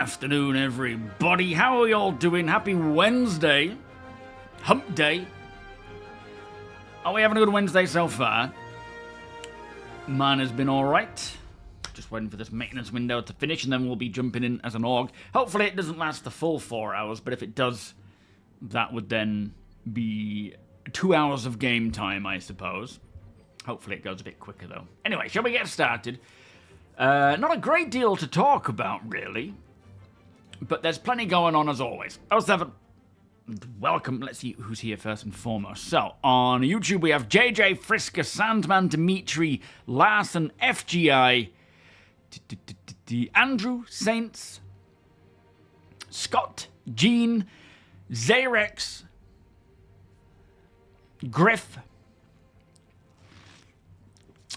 afternoon, everybody. How are you all doing? Happy Wednesday. Hump day. Are we having a good Wednesday so far? Mine has been alright. Just waiting for this maintenance window to finish, and then we'll be jumping in as an org. Hopefully it doesn't last the full 4 hours, but if it does, that would then be 2 hours of game time, I suppose. Hopefully it goes a bit quicker, though. Anyway, shall we get started? Not a great deal to talk about, really. But there's plenty going on, as always. 07. Welcome. Let's see who's here first and foremost. So, on YouTube, we have JJ, Frisker, Sandman, Dimitri, Larson, FGI, Andrew, Saints, Scott, Gene, Zarex, Griff,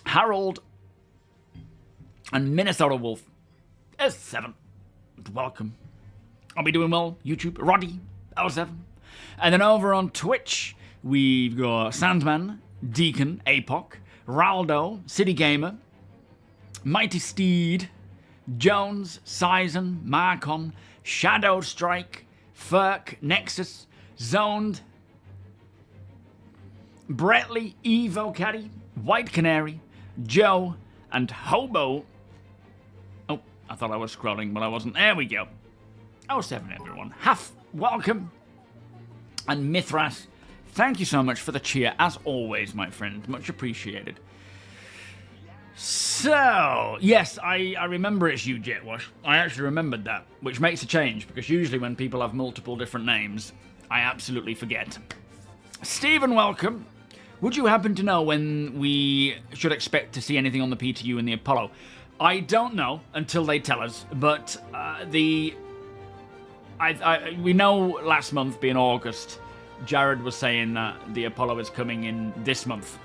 Harold, and Minnesota Wolf. S7. Welcome. I'll be doing well. YouTube, Roddy, L7. And then over on Twitch, we've got Sandman, Deacon, Apoc, Raldo, City Gamer, Mighty Steed, Jones, Sizen, Marcon, Shadow Strike, Ferk, Nexus, Zoned, Bretley, Evo Caddy, White Canary, Joe, and Hobo. Oh, I thought I was scrolling, but I wasn't. There we go. 07, everyone. Half welcome. And Mithras, thank you so much for the cheer, as always, my friend. Much appreciated. So, yes, I remember it's you, Jetwash. I actually remembered that, which makes a change, because usually when people have multiple different names, I absolutely forget. Stephen, welcome. Would you happen to know when we should expect to see anything on the PTU and the Apollo? I don't know until they tell us, but we know last month, being August, Jared was saying that the Apollo is coming in this month,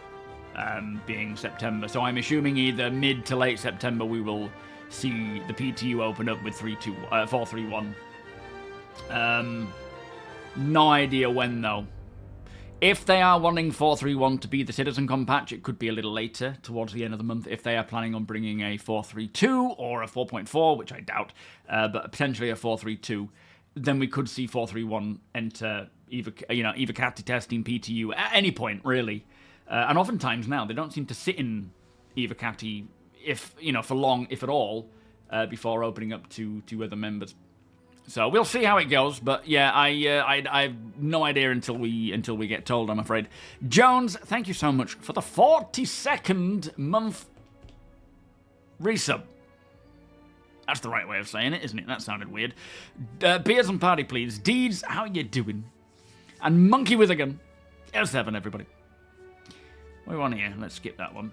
being September. So I'm assuming either mid to late September we will see the PTU open up with 431. No idea when, though. If they are wanting 431 to be the CitizenCon patch, it could be a little later, towards the end of the month. If they are planning on bringing a 432 or a 4.4, which I doubt, but potentially a 432, then we could see 431 enter either Catty testing, PTU, at any point, really. And oftentimes now, they don't seem to sit in Eva Catty, for long, if at all, before opening up to other members. So we'll see how it goes, but yeah, I have no idea until we get told, I'm afraid. Jones, thank you so much for the 42nd month resub. That's the right way of saying it, isn't it? That sounded weird. Beers and party, please. Deeds, how you doing? And Monkey with a gun. L7, everybody. What do we want here? Let's skip that one.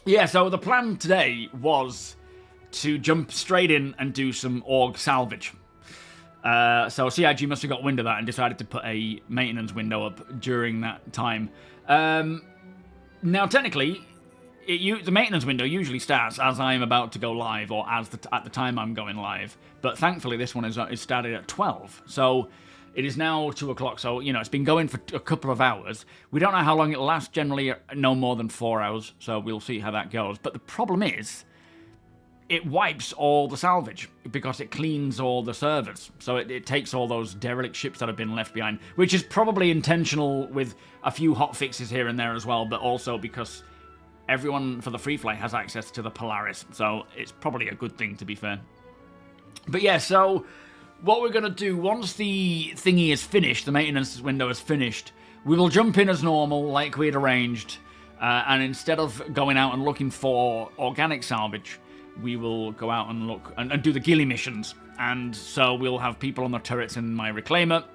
Yeah, so the plan today was to jump straight in and do some org salvage. So CIG must have got wind of that and decided to put a maintenance window up during that time. Now, technically, the maintenance window usually starts as I'm about to go live, or at the time I'm going live. But thankfully, this one is started at 12. So it is now 2 o'clock. So, it's been going for a couple of hours. We don't know how long it'll last. Generally, no more than 4 hours. So we'll see how that goes. But the problem is, it wipes all the salvage because it cleans all the servers. So it takes all those derelict ships that have been left behind, which is probably intentional with a few hot fixes here and there as well, but also because everyone for the free flight has access to the Polaris. So it's probably a good thing, to be fair. But yeah, so what we're going to do, once the thingy is finished, the maintenance window is finished, we will jump in as normal, like we had arranged, and instead of going out and looking for organic salvage, we will go out and look and do the ghillie missions. And so we'll have people on the turrets in my reclaimer,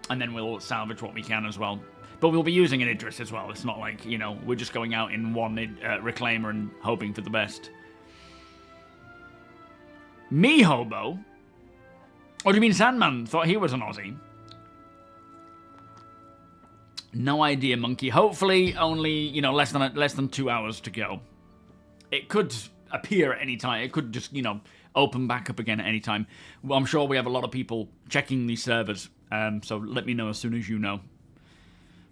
and then we'll salvage what we can as well. But we'll be using an Idris as well. It's not like, we're just going out in one reclaimer and hoping for the best. Me, Hobo? Or do you mean Sandman? Thought he was an Aussie. No idea, Monkey. Hopefully only, less than 2 hours to go. It could appear at any time. It could just, open back up again at any time. Well, I'm sure we have a lot of people checking these servers, so let me know as soon as you know.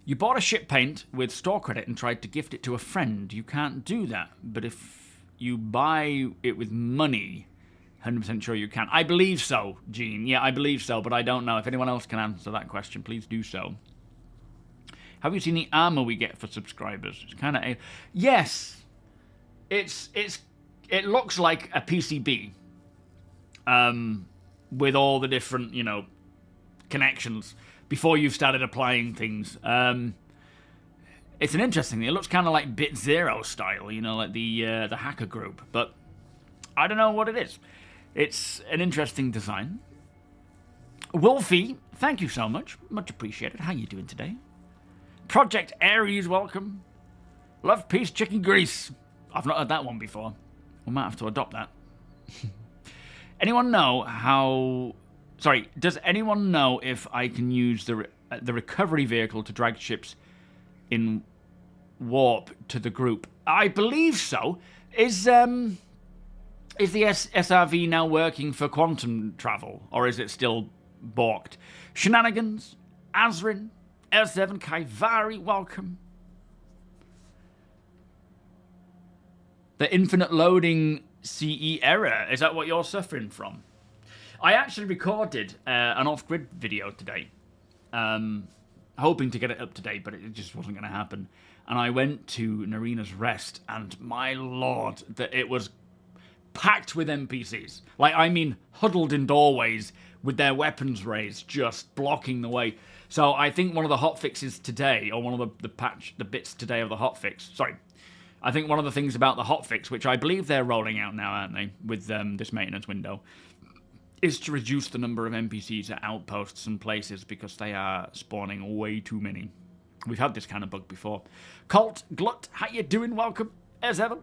You bought a ship paint with store credit and tried to gift it to a friend. You can't do that, but if you buy it with money, 100% sure you can. I believe so, Gene. Yeah, I believe so, but I don't know. If anyone else can answer that question, please do so. Have you seen the armor we get for subscribers? It's kind of... Yes! It looks like a PCB. With all the different, you know, connections before you've started applying things. It's an interesting thing. It looks kind of like Bit Zero style, you know, like the hacker group. But I don't know what it is. It's an interesting design. Wolfie, thank you so much. Much appreciated. How you doing today? Project Aries, welcome. Love, peace, chicken grease. I've not heard that one before. We might have to adopt that. Anyone know how... Sorry, does anyone know if I can use the recovery vehicle to drag ships in warp to the group? I believe so. Is the SRV now working for quantum travel, or is it still balked? Shenanigans, Azrin, L7, Kaivari, welcome. The infinite loading CE error, is that what you're suffering from? I actually recorded an off-grid video today, hoping to get it up to date, but it just wasn't going to happen. And I went to Narina's Rest, and my lord, that it was packed with NPCs. Like, I mean, huddled in doorways with their weapons raised, just blocking the way. So I think one of the hotfixes today, or one of the bits today of the hotfix, sorry, I think one of the things about the hotfix, which I believe they're rolling out now, aren't they, with this maintenance window, is to reduce the number of NPCs at outposts and places because they are spawning way too many. We've had this kind of bug before. Colt, Glut, how you doing? Welcome, as ever.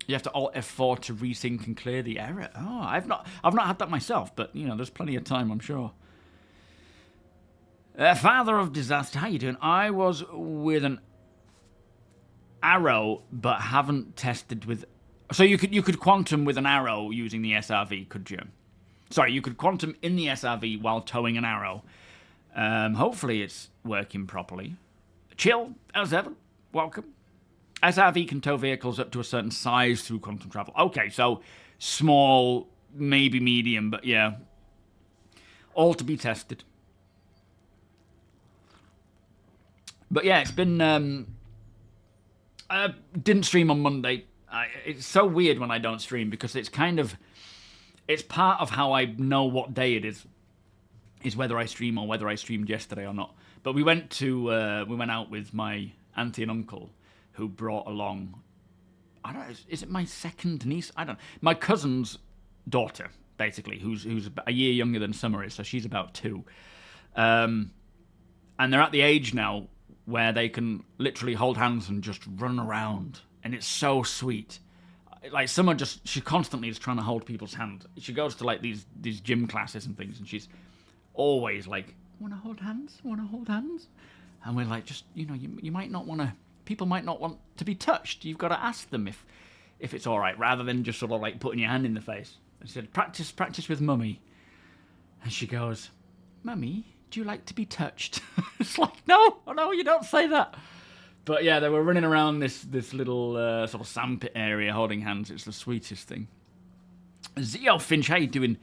You have to Alt F4 to resync and clear the error. Oh, I've not had that myself, but you know, there's plenty of time, I'm sure. Father of Disaster, how you doing? I was with an arrow, but haven't tested with... So you could quantum with an arrow using the SRV, could you? Sorry, you could quantum in the SRV while towing an arrow. Hopefully it's working properly. Chill, as ever, welcome. SRV can tow vehicles up to a certain size through quantum travel. Okay, so small, maybe medium, but yeah. All to be tested. But yeah, it's been... I didn't stream on Monday. It's so weird when I don't stream because it's kind of... It's part of how I know what day it is whether I stream or whether I streamed yesterday or not. But we went out with my auntie and uncle, who brought along... I don't know, is it my second niece? I don't know. My cousin's daughter, basically, who's a year younger than Summer is, so she's about 2. And they're at the age now where they can literally hold hands and just run around. And it's so sweet. Like, Summer she constantly is trying to hold people's hand. She goes to, like, these gym classes and things, and she's always like, wanna hold hands? Wanna hold hands? And we're like, just, you know, you might not want to... People might not want to be touched. You've got to ask them if it's all right, rather than just sort of, like, putting your hand in the face. I said, practice with Mummy. And she goes, Mummy, do you like to be touched? It's like, no, you don't say that. But yeah, they were running around this little sort of sandpit area holding hands. It's the sweetest thing. Zeo Finch, how you doing?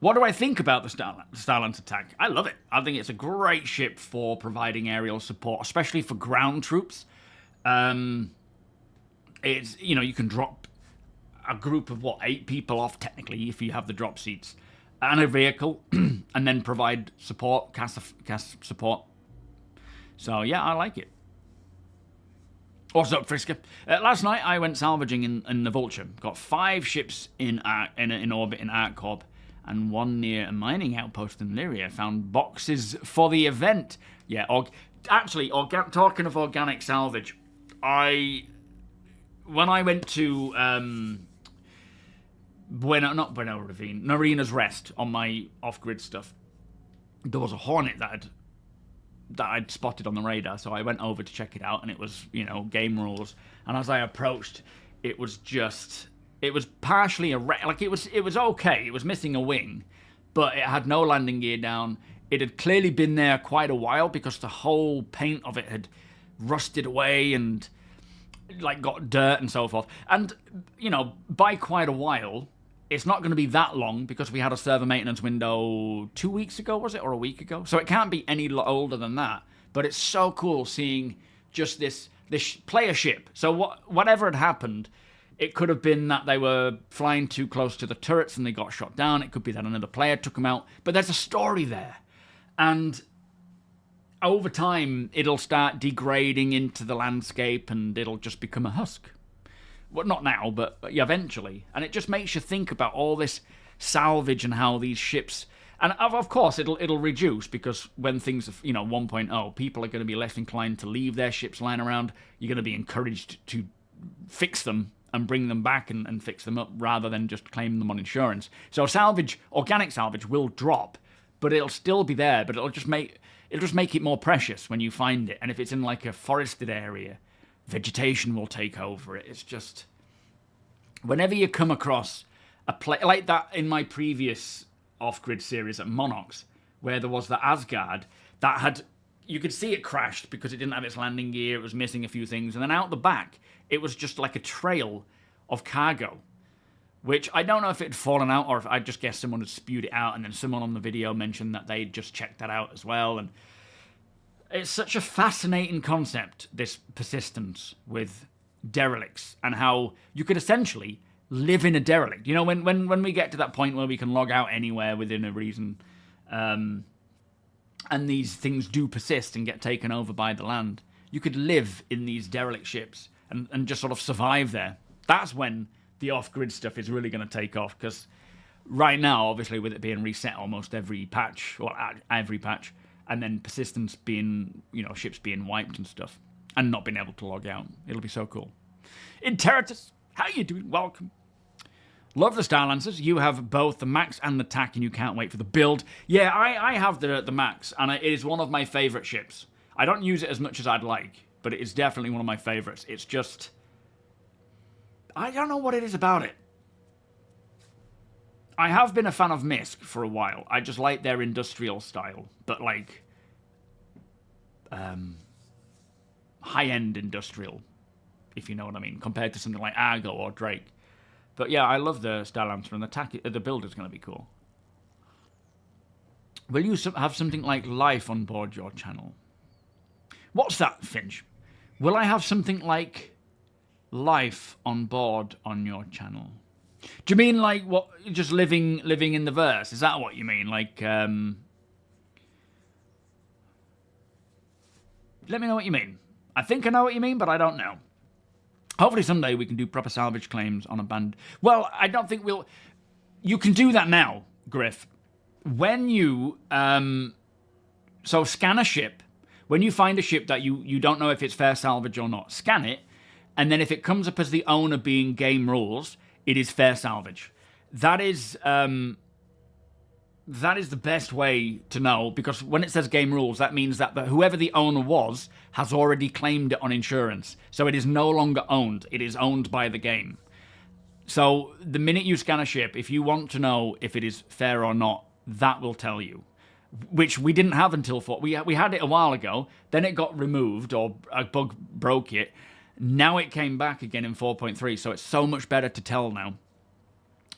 What do I think about the Starlance attack? I love it. I think it's a great ship for providing aerial support, especially for ground troops. It's, you know, you can drop a group of, 8 people off, technically, if you have the drop seats, and a vehicle, and then provide support, cast support. So, yeah, I like it. What's up, Frisker? Last night, I went salvaging in the Vulture. Got 5 ships in orbit in ArcCorp, and 1 near a mining outpost in Lyria. Found boxes for the event. Yeah, talking of organic salvage, when I went to Narina's Rest on my off-grid stuff, there was a Hornet that I'd spotted on the radar, so I went over to check it out, and it was, you know, game rules. And as I approached, it was partially it was okay. It was missing a wing, but it had no landing gear down. It had clearly been there quite a while because the whole paint of it had rusted away, and like got dirt and so forth. And, you know, by quite a while, it's not going to be that long because we had a server maintenance window 2 weeks ago, was it? Or a week ago? So it can't be any older than that. But it's so cool seeing just this player ship. So whatever had happened, it could have been that they were flying too close to the turrets and they got shot down. It could be that another player took them out. But there's a story there. And over time, it'll start degrading into the landscape and it'll just become a husk. Well, not now, but eventually. And it just makes you think about all this salvage and how these ships... And of course, it'll reduce because when things are, 1.0, people are going to be less inclined to leave their ships lying around. You're going to be encouraged to fix them and bring them back and fix them up rather than just claim them on insurance. So salvage, organic salvage, will drop, but it'll still be there. But it'll just make it more precious when you find it. And if it's in like a forested area, vegetation will take over it. It's just whenever you come across a place like that in my previous off-grid series at Monarchs, where there was the Asgard that had, you could see it crashed because it didn't have its landing gear, it was missing a few things, and then out the back it was just like a trail of cargo, which I don't know if it had fallen out or if I just guess someone had spewed it out, and then someone on the video mentioned that they'd just checked that out as well. And it's such a fascinating concept, this persistence with derelicts, and how you could essentially live in a derelict. You know, when we get to that point where we can log out anywhere within a reason, and these things do persist and get taken over by the land, you could live in these derelict ships and just sort of survive there. That's when the off-grid stuff is really going to take off, because right now, obviously, with it being reset almost every patch, or every patch, and then persistence being, ships being wiped and stuff, and not being able to log out, it'll be so cool. Interitus, how you doing? Welcome. Love the Star Lancers. You have both the Max and the TAC, and you can't wait for the build. Yeah, I have the Max, and it is one of my favourite ships. I don't use it as much as I'd like, but it is definitely one of my favourites. It's just... I don't know what it is about it. I have been a fan of Misk for a while. I just like their industrial style, but like... high-end industrial, if you know what I mean, compared to something like Argo or Drake. But yeah, I love the Star Lancer, and the build is going to be cool. Will you have something like life on board your channel? What's that, Finch? Will I have something like life on board on your channel? Do you mean like what? Just living in the verse? Is that what you mean? Like, let me know what you mean. I think I know what you mean, but I don't know. Hopefully someday we can do proper salvage claims on a band. Well, I don't think we'll... You can do that now, Griff. When you... So scan a ship. When you find a ship that you don't know if it's fair salvage or not, scan it, and then if it comes up as the owner being game rules, it is fair salvage. That is the best way to know, because when it says game rules, that means that whoever the owner was has already claimed it on insurance. So it is no longer owned. It is owned by the game. So the minute you scan a ship, if you want to know if it is fair or not, that will tell you. Which we didn't have until... We had it a while ago, then it got removed, or a bug broke it. Now it came back again in 4.3, so it's so much better to tell now.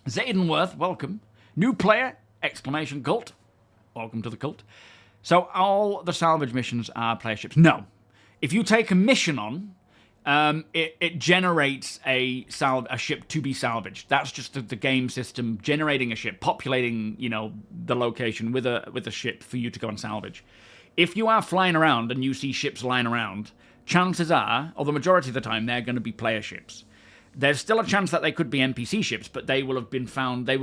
Zaydenworth, welcome. New player, exclamation cult. Welcome to the cult. So all the salvage missions are player ships. No. If you take a mission on, it generates a ship to be salvaged. That's just the game system generating a ship, populating, the location with a ship for you to go and salvage. If you are flying around and you see ships lying around, chances are, or the majority of the time, they're going to be player ships. There's still a chance that they could be NPC ships, but they will have been found, that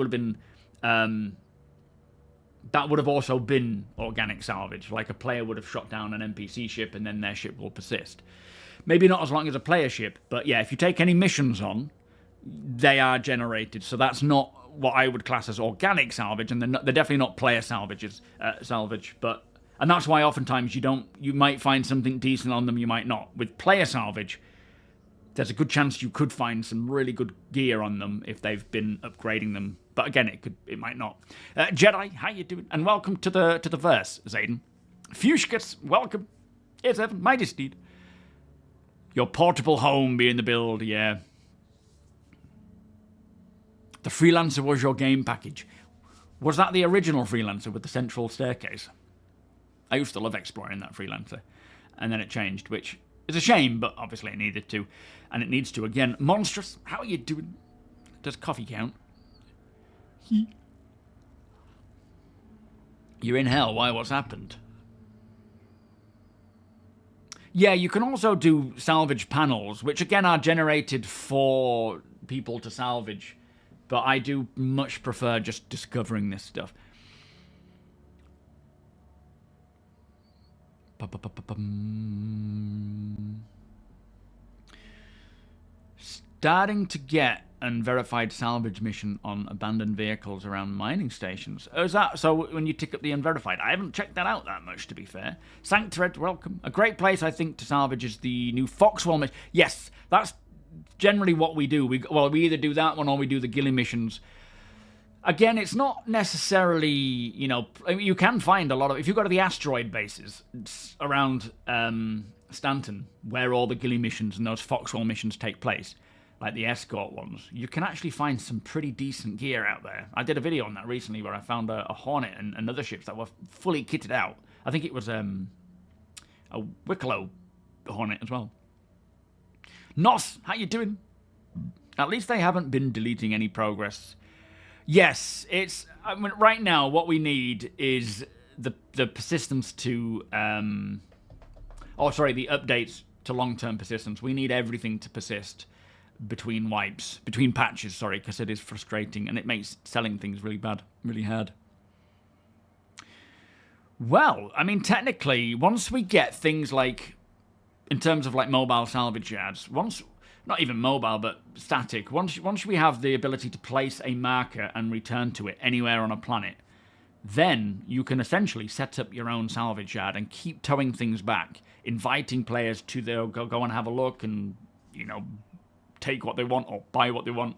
would have also been organic salvage. Like a player would have shot down an NPC ship and then their ship will persist. Maybe not as long as a player ship, but yeah, if you take any missions on, they are generated. So that's not what I would class as organic salvage, and they're definitely not player salvage. And that's why oftentimes you might find something decent on them, you might not. With player salvage, there's a good chance you could find some really good gear on them if they've been upgrading them. But again, it might not. Jedi, how you doing? And welcome to the verse, Zayden. Fushkas, welcome. Here's Evan, Mighty Steed. Your portable home being the build, yeah. The Freelancer was your game package. Was that the original Freelancer with the central staircase? I used to love exploring that Freelancer. And then it changed, which is a shame, but obviously it needed to. And it needs to again. Monstrous, how are you doing? Does coffee count? You're in hell. Why? What's happened? Yeah, you can also do salvage panels, which again are generated for people to salvage. But I do much prefer just discovering this stuff. Starting to get unverified salvage mission on abandoned vehicles around mining stations. Oh, is that so when you tick up the unverified? I haven't checked that out that much, to be fair. Sanctred, welcome. A great place, I think, to salvage is the new Foxwell mission. Yes, that's generally what we do. We either do that one or we do the ghillie missions. Again, it's not necessarily, you know, you can find a lot of... If you go to the asteroid bases around Stanton, where all the ghillie missions and those Foxwell missions take place, like the escort ones, you can actually find some pretty decent gear out there. I did a video on that recently where I found a Hornet and other ships that were fully kitted out. I think it was a Wicklow Hornet as well. Nos, how you doing? At least they haven't been deleting any progress. Yes, it's... I mean, right now, what we need is the persistence to... the updates to long-term persistence. We need everything to persist between wipes, between patches, sorry, because it is frustrating and it makes selling things really bad, really hard. Well, I mean, technically, once we get things like, in terms of like mobile salvage yards, not even mobile, but static, once we have the ability to place a marker and return to it anywhere on a planet, then you can essentially set up your own salvage yard and keep towing things back, inviting players to go and have a look and, you know, take what they want or buy what they want.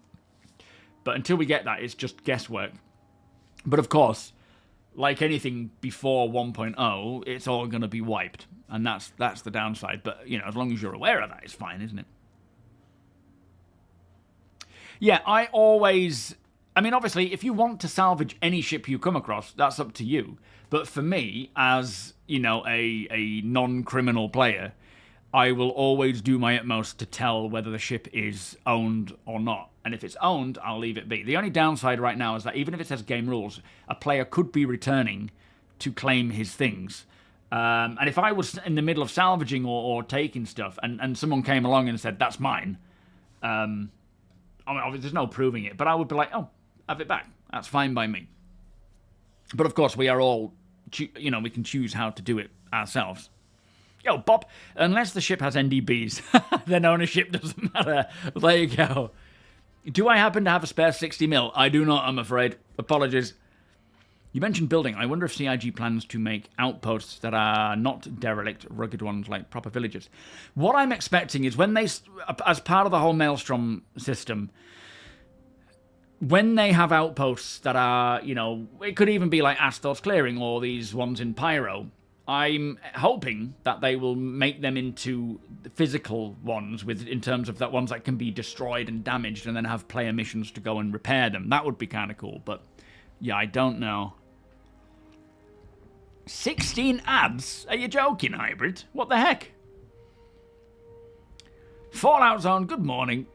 But until we get that, it's just guesswork. But of course, like anything before 1.0, it's all going to be wiped. And that's the downside. But, you know, as long as you're aware of that, it's fine, isn't it? Yeah, I mean, obviously, if you want to salvage any ship you come across, that's up to you. But for me, as, you know, a non-criminal player, I will always do my utmost to tell whether the ship is owned or not. And if it's owned, I'll leave it be. The only downside right now is that even if it says game rules, a player could be returning to claim his things. And if I was in the middle of salvaging or taking stuff, and someone came along and said, that's mine, I mean, obviously there's no proving it, but I would be like, oh, have it back. That's fine by me. But of course, we are all, you know, we can choose how to do it ourselves. Yo, Bob, unless the ship has NDBs, then ownership doesn't matter. There you go. Do I happen to have a spare 60 mil? I do not, I'm afraid. Apologies. You mentioned building. I wonder if CIG plans to make outposts that are not derelict, rugged ones like proper villages. What I'm expecting is when they, as part of the whole Maelstrom system, when they have outposts that are, you know, it could even be like Astor's Clearing or these ones in Pyro, I'm hoping that they will make them into physical ones in terms of that ones that can be destroyed and damaged and then have player missions to go and repair them. That would be kind of cool, but yeah, I don't know. 16 ads? Are you joking, Hybrid? What the heck? Fallout Zone, good morning.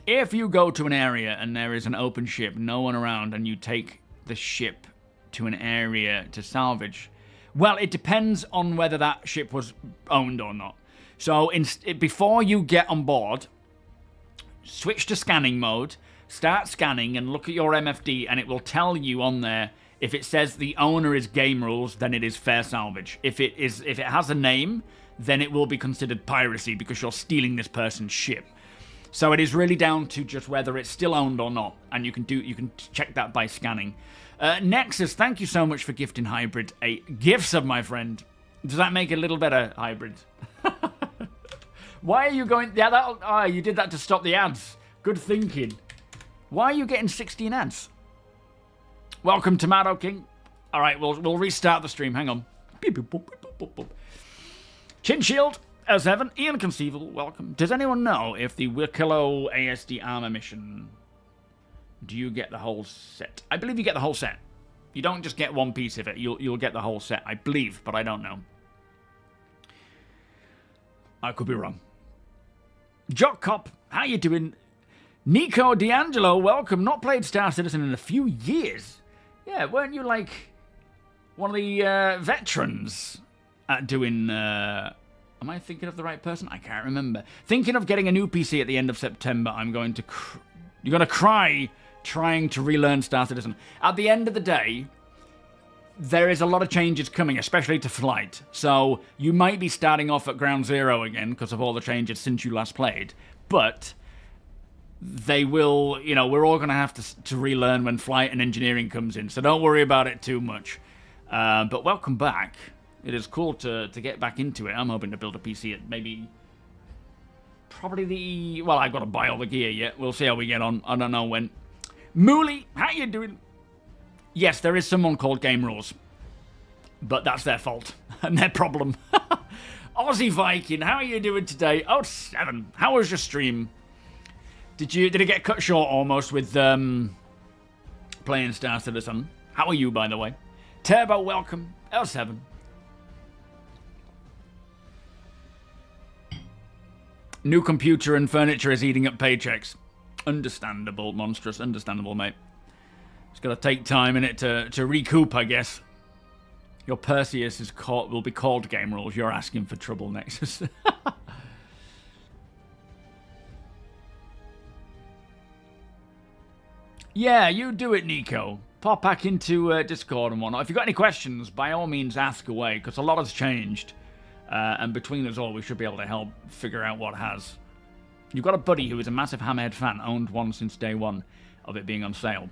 If you go to an area and there is an open ship, no one around, and you take the ship to an area to salvage... Well, it depends on whether that ship was owned or not. So before you get on board, switch to scanning mode, start scanning and look at your MFD, and it will tell you on there, if it says the owner is game rules, then it is fair salvage. If it has a name, then it will be considered piracy because you're stealing this person's ship. So it is really down to just whether it's still owned or not, and you can check that by scanning. Nexus, thank you so much for gifting Hybrid a gift sub, my friend. Does that make it a little better, Hybrid? Why are you going... Yeah, you did that to stop the ads. Good thinking. Why are you getting 16 ads? Welcome, Tomato King. All right, we'll restart the stream. Hang on. Chin Shield, S7, Ian Conceivable, welcome. Does anyone know if the Wicklow ASD armor mission, do you get the whole set? I believe you get the whole set. You don't just get one piece of it. You'll get the whole set, I believe, but I don't know. I could be wrong. Jock Cop, how you doing? Nico D'Angelo, welcome. Not played Star Citizen in a few years. Yeah, weren't you like one of the veterans at doing... am I thinking of the right person? I can't remember. Thinking of getting a new PC at the end of September. I'm going to... You're going to cry trying to relearn Star Citizen. At the end of the day, there is a lot of changes coming, especially to flight. So you might be starting off at ground zero again because of all the changes since you last played. But they will, you know, we're all going to have to relearn when flight and engineering comes in. So don't worry about it too much. But welcome back. It is cool to get back into it. I'm hoping to build a PC at maybe... Probably the... Well, I've got to buy all the gear yet. We'll see how we get on. I don't know when. Mooley, how you doing? Yes, there is someone called Game Rules. But that's their fault. And their problem. Aussie Viking, how are you doing today? Oh, 7. How was your stream? Did it get cut short almost with playing Star Citizen? How are you, by the way? Turbo, welcome. L7. New computer and furniture is eating up paychecks. Understandable, monstrous. Understandable, mate. It's got to take time in it to recoup, I guess. Your Perseus will be called Game Rules. You're asking for trouble, Nexus. Yeah, you do it, Nico. Pop back into Discord and whatnot. If you've got any questions, by all means ask away, because a lot has changed. And between us all, we should be able to help figure out what has. You've got a buddy who is a massive Hammerhead fan, owned one since day one of it being on sale.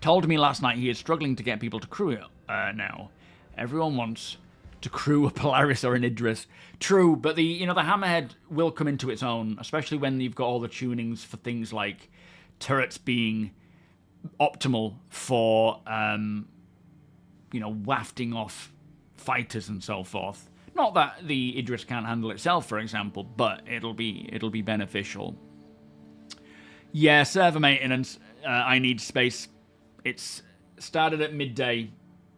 Told me last night he is struggling to get people to crew it now. Everyone wants to crew a Polaris or an Idris. True, but the Hammerhead will come into its own, especially when you've got all the tunings for things like turrets being optimal for wafting off fighters and so forth. Not that the Idris can't handle itself, for example, but it'll be beneficial. Yeah, server maintenance. I need space. It's started at midday,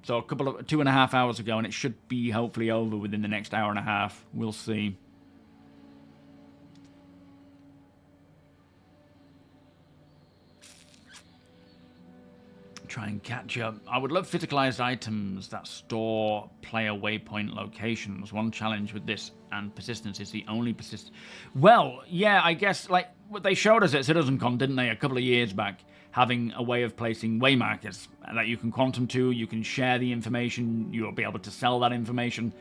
so 2.5 hours ago, and it should be hopefully over within the next hour and a half. We'll see. Try and catch up. I would love physicalized items that store player waypoint locations. One challenge with this and persistence is the only persist. Well, yeah, I guess like what they showed us at CitizenCon, didn't they, a couple of years back, having a way of placing waymarkers that you can quantum to, you can share the information, you'll be able to sell that information.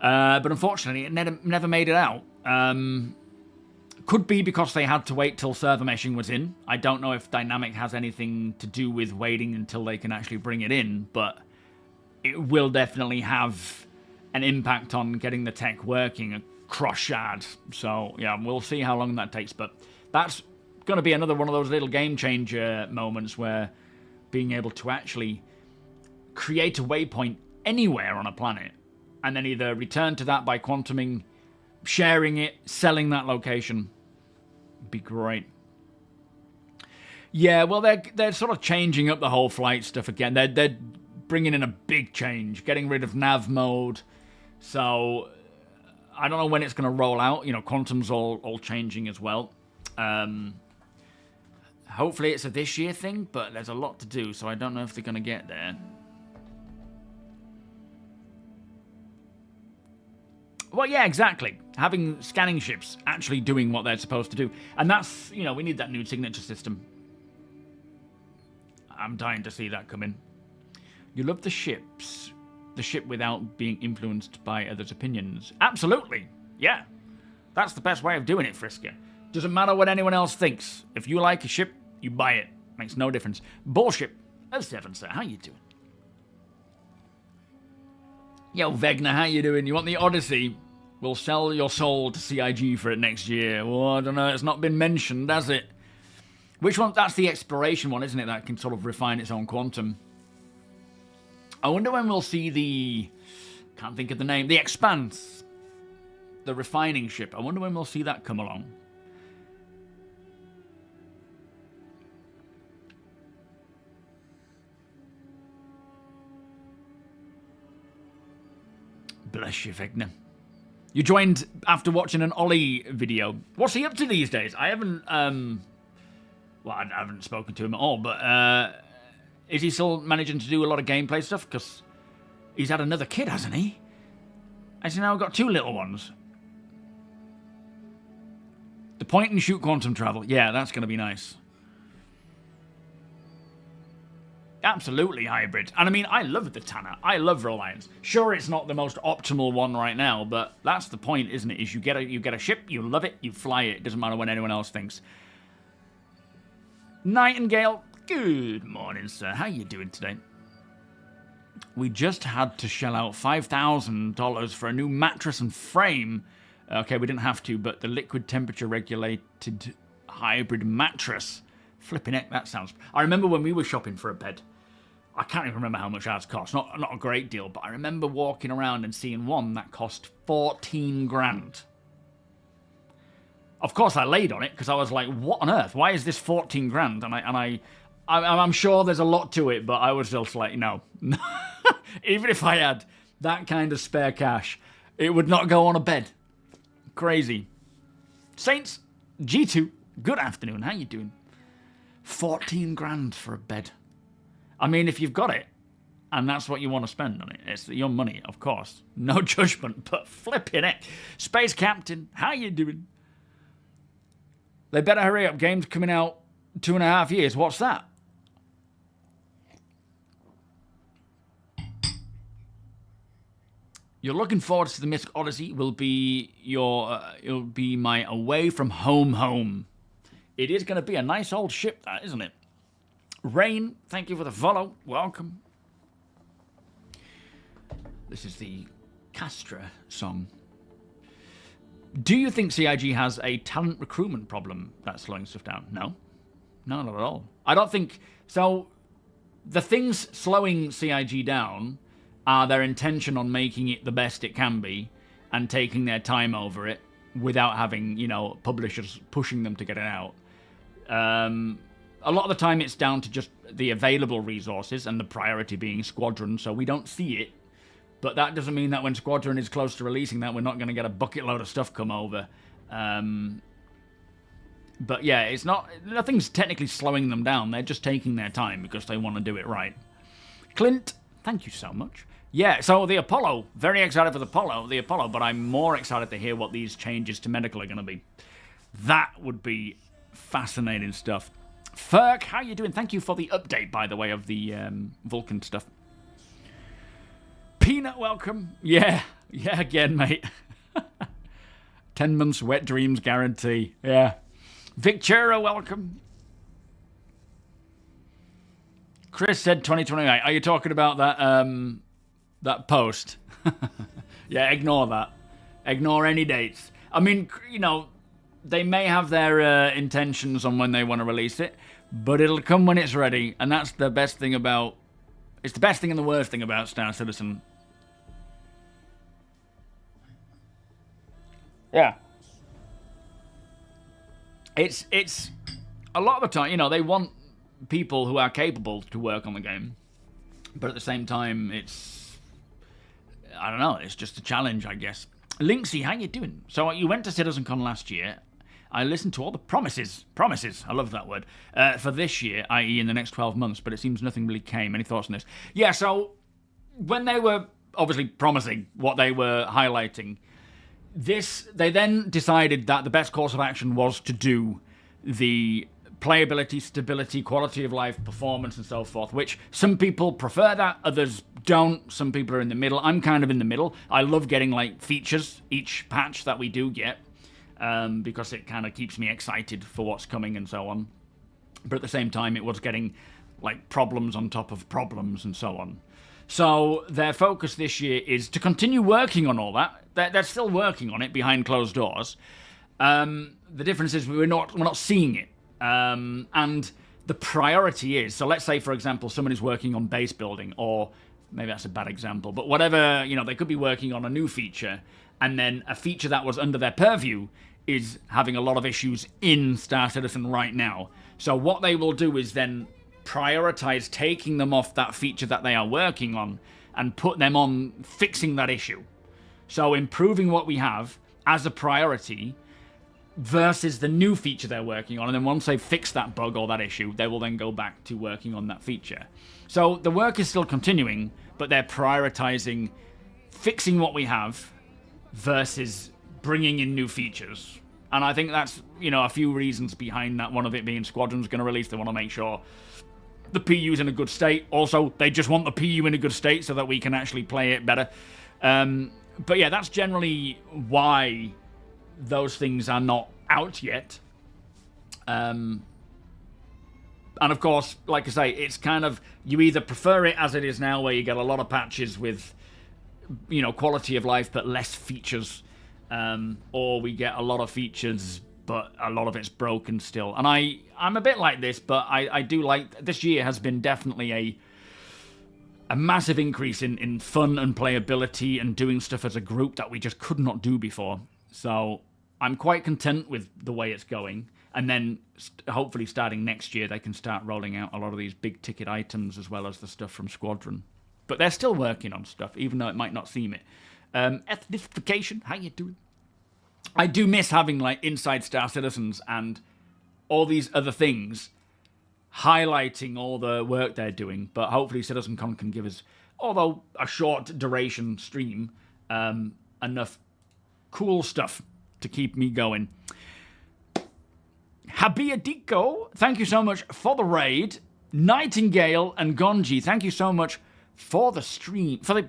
But unfortunately, it never made it out. Could be because they had to wait till server meshing was in. I don't know if Dynamic has anything to do with waiting until they can actually bring it in, but it will definitely have an impact on getting the tech working across shards. So, yeah, we'll see how long that takes, but that's going to be another one of those little game changer moments where being able to actually create a waypoint anywhere on a planet and then either return to that by quantuming, sharing it, selling that location, be great. Yeah, well, they're sort of changing up the whole flight stuff again. They're bringing in a big change, getting rid of nav mode. So I don't know when it's going to roll out. You know, quantum's all changing as well. Hopefully it's a this year thing, but there's a lot to do, so I don't know if they're going to get there. Well, yeah, exactly. Having scanning ships actually doing what they're supposed to do. And that's, you know, we need that new signature system. I'm dying to see that come in. You love the ship without being influenced by others' opinions. Absolutely. Yeah. That's the best way of doing it, Frisker. Doesn't matter what anyone else thinks. If you like a ship, you buy it. Makes no difference. Bullshit. Oh, 7, sir. How you doing? Yo, Vegna, how you doing? You want the Odyssey? We'll sell your soul to CIG for it next year. Well, I don't know. It's not been mentioned, has it? Which one? That's the exploration one, isn't it? That can sort of refine its own quantum. I wonder when we'll see the... Can't think of the name. The Expanse. the refining ship. I wonder when we'll see that come along. Bless you, Vigna. You joined after watching an Ollie video. What's he up to these days? I haven't, well, I haven't spoken to him at all, but is he still managing to do a lot of gameplay stuff? Because he's had another kid, hasn't he? Has he now got 2 little ones? The point and shoot quantum travel. Yeah, that's going to be nice. Absolutely hybrid. And I mean, I love the Tanner. I love Reliance. Sure, it's not the most optimal one right now, but that's the point, isn't it? Is you get a ship, you love it, you fly it. It doesn't matter what anyone else thinks. Nightingale, good morning, sir. How you doing today? We just had to shell out $5,000 for a new mattress and frame. Okay, we didn't have to, but the liquid temperature regulated hybrid mattress. Flipping it, that sounds... I remember when we were shopping for a bed. I can't even remember how much ours cost. Not a great deal, but I remember walking around and seeing one that cost 14 grand. Of course, I laid on it because I was like, "What on earth? Why is this 14 grand?" And I'm sure there's a lot to it, but I was just like, no. Even if I had that kind of spare cash, it would not go on a bed. Crazy. Saints G2, good afternoon. How you doing? 14 grand for a bed. I mean, if you've got it, and that's what you want to spend on it, it's your money, of course. No judgment, but flipping it. Space Captain, how you doing? They better hurry up. Game's coming out 2.5 years. What's that? You're looking forward to the Mystic Odyssey. Will be it'll be my away from home. It is going to be a nice old ship, that, isn't it? Rain, thank you for the follow. Welcome. This is the Castra song. Do you think CIG has a talent recruitment problem that's slowing stuff down? No. No, not at all. I don't think... So, the things slowing CIG down are their intention on making it the best it can be and taking their time over it without having, you know, publishers pushing them to get it out. A lot of the time it's down to just the available resources and the priority being Squadron, so we don't see it. But that doesn't mean that when Squadron is close to releasing that, we're not going to get a bucket load of stuff come over. But yeah, it's not... Nothing's technically slowing them down. They're just taking their time because they want to do it right. Clint, thank you so much. Yeah, so the Apollo. Very excited for the Apollo, but I'm more excited to hear what these changes to medical are going to be. That would be fascinating stuff. Ferk, how you doing? Thank you for the update, by the way, of the Vulcan stuff. Peanut, welcome. Yeah, again, mate. 10 months wet dreams guarantee. Yeah. Victura, welcome. Chris said 2028. Are you talking about that post? Yeah, ignore that. Ignore any dates. I mean, you know, they may have their intentions on when they want to release it, but it'll come when it's ready, and that's the best thing about... It's the best thing and the worst thing about Star Citizen. Yeah. It's a lot of the time, you know, they want people who are capable to work on the game, but at the same time, it's... I don't know, it's just a challenge, I guess. Linksy, how you doing? So you went to CitizenCon last year. I listened to all the promises, I love that word, for this year, i.e. in the next 12 months, but it seems nothing really came. Any thoughts on this? Yeah, so when they were obviously promising what they were highlighting, they then decided that the best course of action was to do the playability, stability, quality of life, performance, and so forth, which some people prefer that, others don't. Some people are in the middle. I'm kind of in the middle. I love getting, like, features each patch that we do get, because it kind of keeps me excited for what's coming and so on. But at the same time, it was getting, like, problems on top of problems and so on. So their focus this year is to continue working on all that. They're still working on it behind closed doors. The difference is we're not seeing it. And the priority is, so let's say, for example, someone is working on base building, or maybe that's a bad example, but whatever, you know, they could be working on a new feature, and then a feature that was under their purview is having a lot of issues in Star Citizen right now. So what they will do is then prioritize taking them off that feature that they are working on and put them on fixing that issue. So improving what we have as a priority versus the new feature they're working on, and then once they've fixed that bug or that issue, they will then go back to working on that feature. So the work is still continuing, but they're prioritizing fixing what we have versus bringing in new features. And I think that's, a few reasons behind that. One of it being Squadron's going to release. They want to make sure the PU's in a good state. Also, they just want the PU in a good state so that we can actually play it better. But yeah, that's generally why those things are not out yet. And of course, like I say, it's kind of, you either prefer it as it is now, where you get a lot of patches with, quality of life but less features, or we get a lot of features but a lot of it's broken still. And I'm a bit like this, but I do like, this year has been definitely a massive increase in fun and playability and doing stuff as a group that we just could not do before. So I'm quite content with the way it's going. And then hopefully starting next year, they can start rolling out a lot of these big ticket items as well as the stuff from Squadron. But they're still working on stuff, even though it might not seem it. Ethnification, how you doing? I do miss having like Inside Star Citizens and all these other things highlighting all the work they're doing. But hopefully CitizenCon can give us, although a short duration stream, enough cool stuff to keep me going. Habiadiko, thank you so much for the raid. Nightingale and Gonji, thank you so much for the stream, for the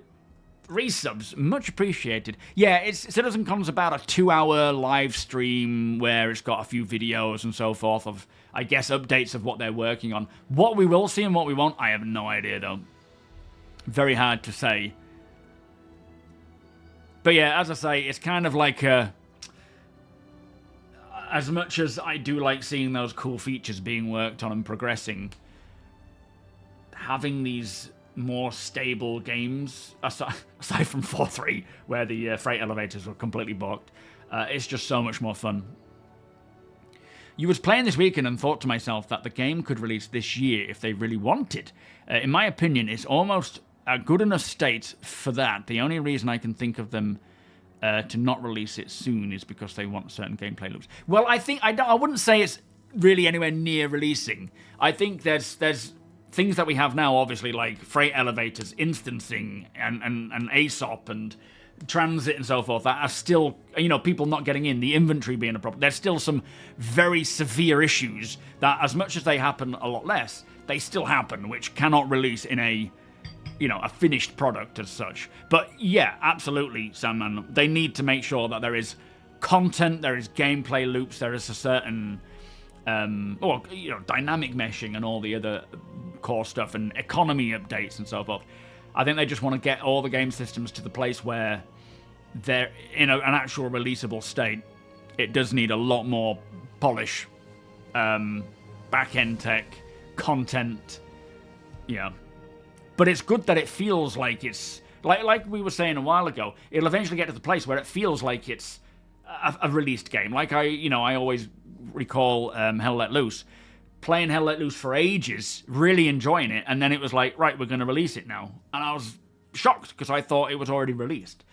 resubs, much appreciated. Yeah, CitizenCon's about a 2-hour live stream where it's got a few videos and so forth of, I guess, updates of what they're working on. What we will see and what we won't, I have no idea though. Very hard to say. But yeah, as I say, it's kind of like as much as I do like seeing those cool features being worked on and progressing, having these more stable games, aside from 4.3, where the freight elevators were completely blocked, it's just so much more fun. You was playing this weekend and thought to myself that the game could release this year if they really wanted. In my opinion, it's almost a good enough state for that. The only reason I can think of them to not release it soon is because they want certain gameplay loops. Well, I wouldn't say it's really anywhere near releasing. I think there's things that we have now, obviously, like freight elevators, instancing, and ASOP, and transit and so forth, that are still, people not getting in, the inventory being a problem. There's still some very severe issues that, as much as they happen a lot less, they still happen, which cannot release in a finished product as such. But yeah, absolutely, Sandman. They need to make sure that there is content, there is gameplay loops, there is a certain, dynamic meshing and all the other core stuff and economy updates and so forth. I think they just want to get all the game systems to the place where they're in an actual releasable state. It does need a lot more polish, back-end tech, content, But it's good that it feels like it's, like we were saying a while ago, it'll eventually get to the place where it feels like it's a released game. Like I always recall Hell Let Loose. Playing Hell Let Loose for ages, really enjoying it, and then it was like, right, we're going to release it now. And I was shocked, because I thought it was already released.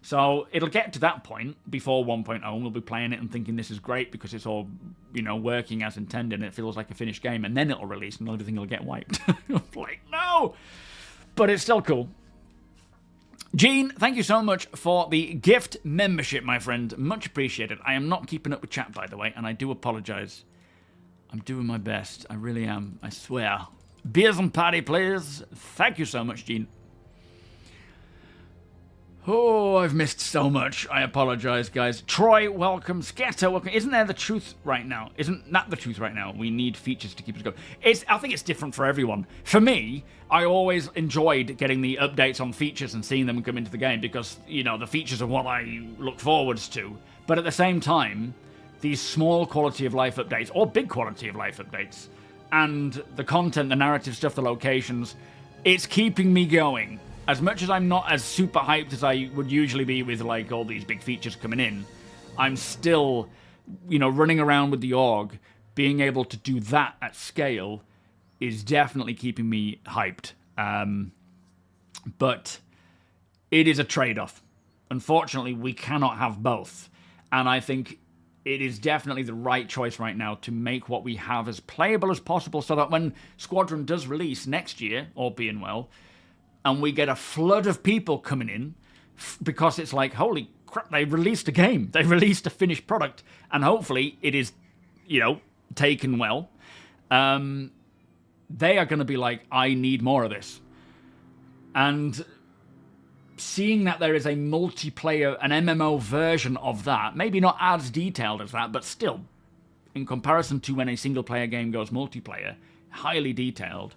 So it'll get to that point before 1.0, and we'll be playing it and thinking this is great because it's all, working as intended, and it feels like a finished game, and then it'll release, and everything will get wiped. Like, no! But it's still cool. Gene, thank you so much for the gift membership, my friend. Much appreciated. I am not keeping up with chat, by the way, and I do apologise. I'm doing my best. I really am. I swear. Beers and party, please. Thank you so much, Gene. Oh, I've missed so much. I apologize, guys. Troy, welcome. Scatter, welcome. Isn't there the truth right now? Isn't that the truth right now? We need features to keep us going. I think it's different for everyone. For me, I always enjoyed getting the updates on features and seeing them come into the game because, the features are what I look forwards to. But at the same time, these small quality of life updates, or big quality of life updates, and the content, the narrative stuff, the locations, it's keeping me going. as much as I'm not as super hyped as I would usually be with like all these big features coming in, I'm still, you know, running around with the org, being able to do that at scale is definitely keeping me hyped. But it is a trade-off. Unfortunately, we cannot have both. And I think it is definitely the right choice right now to make what we have as playable as possible so that when Squadron does release next year, all being well, and we get a flood of people coming in, because it's like, holy crap, they released a game. They released a finished product. And hopefully it is, you know, taken well. They are going to be like, I need more of this. And seeing that there is a multiplayer, an MMO version of that, maybe not as detailed as that, but still, in comparison to when a single-player game goes multiplayer, highly detailed,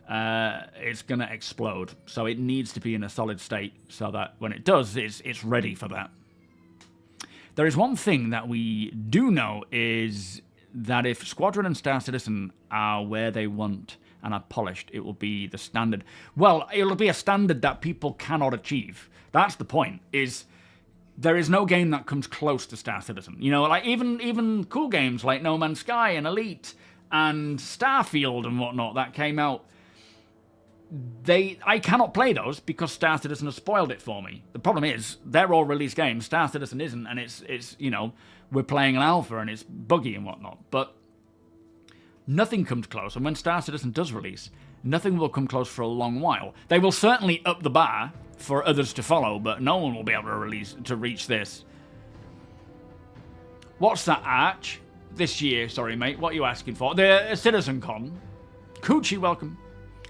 it's going to explode. So it needs to be in a solid state so that when it does, it's ready for that. There is one thing that we do know is that if Squadron and Star Citizen are where they want and are polished, it will be the standard. Well, it'll be a standard that people cannot achieve. That's the point, is there is no game that comes close to Star Citizen. You know, like even cool games like No Man's Sky and Elite and Starfield and whatnot that came out, I cannot play those because Star Citizen has spoiled it for me. The problem is, they're all released games, Star Citizen isn't, and it's you know, we're playing an alpha and it's buggy and whatnot, but nothing comes close, and when Star Citizen does release, nothing will come close for a long while. They will certainly up the bar for others to follow, but no one will be able to reach this. What's that, Arch? This year, sorry mate, what are you asking for? The CitizenCon. Coochie, welcome.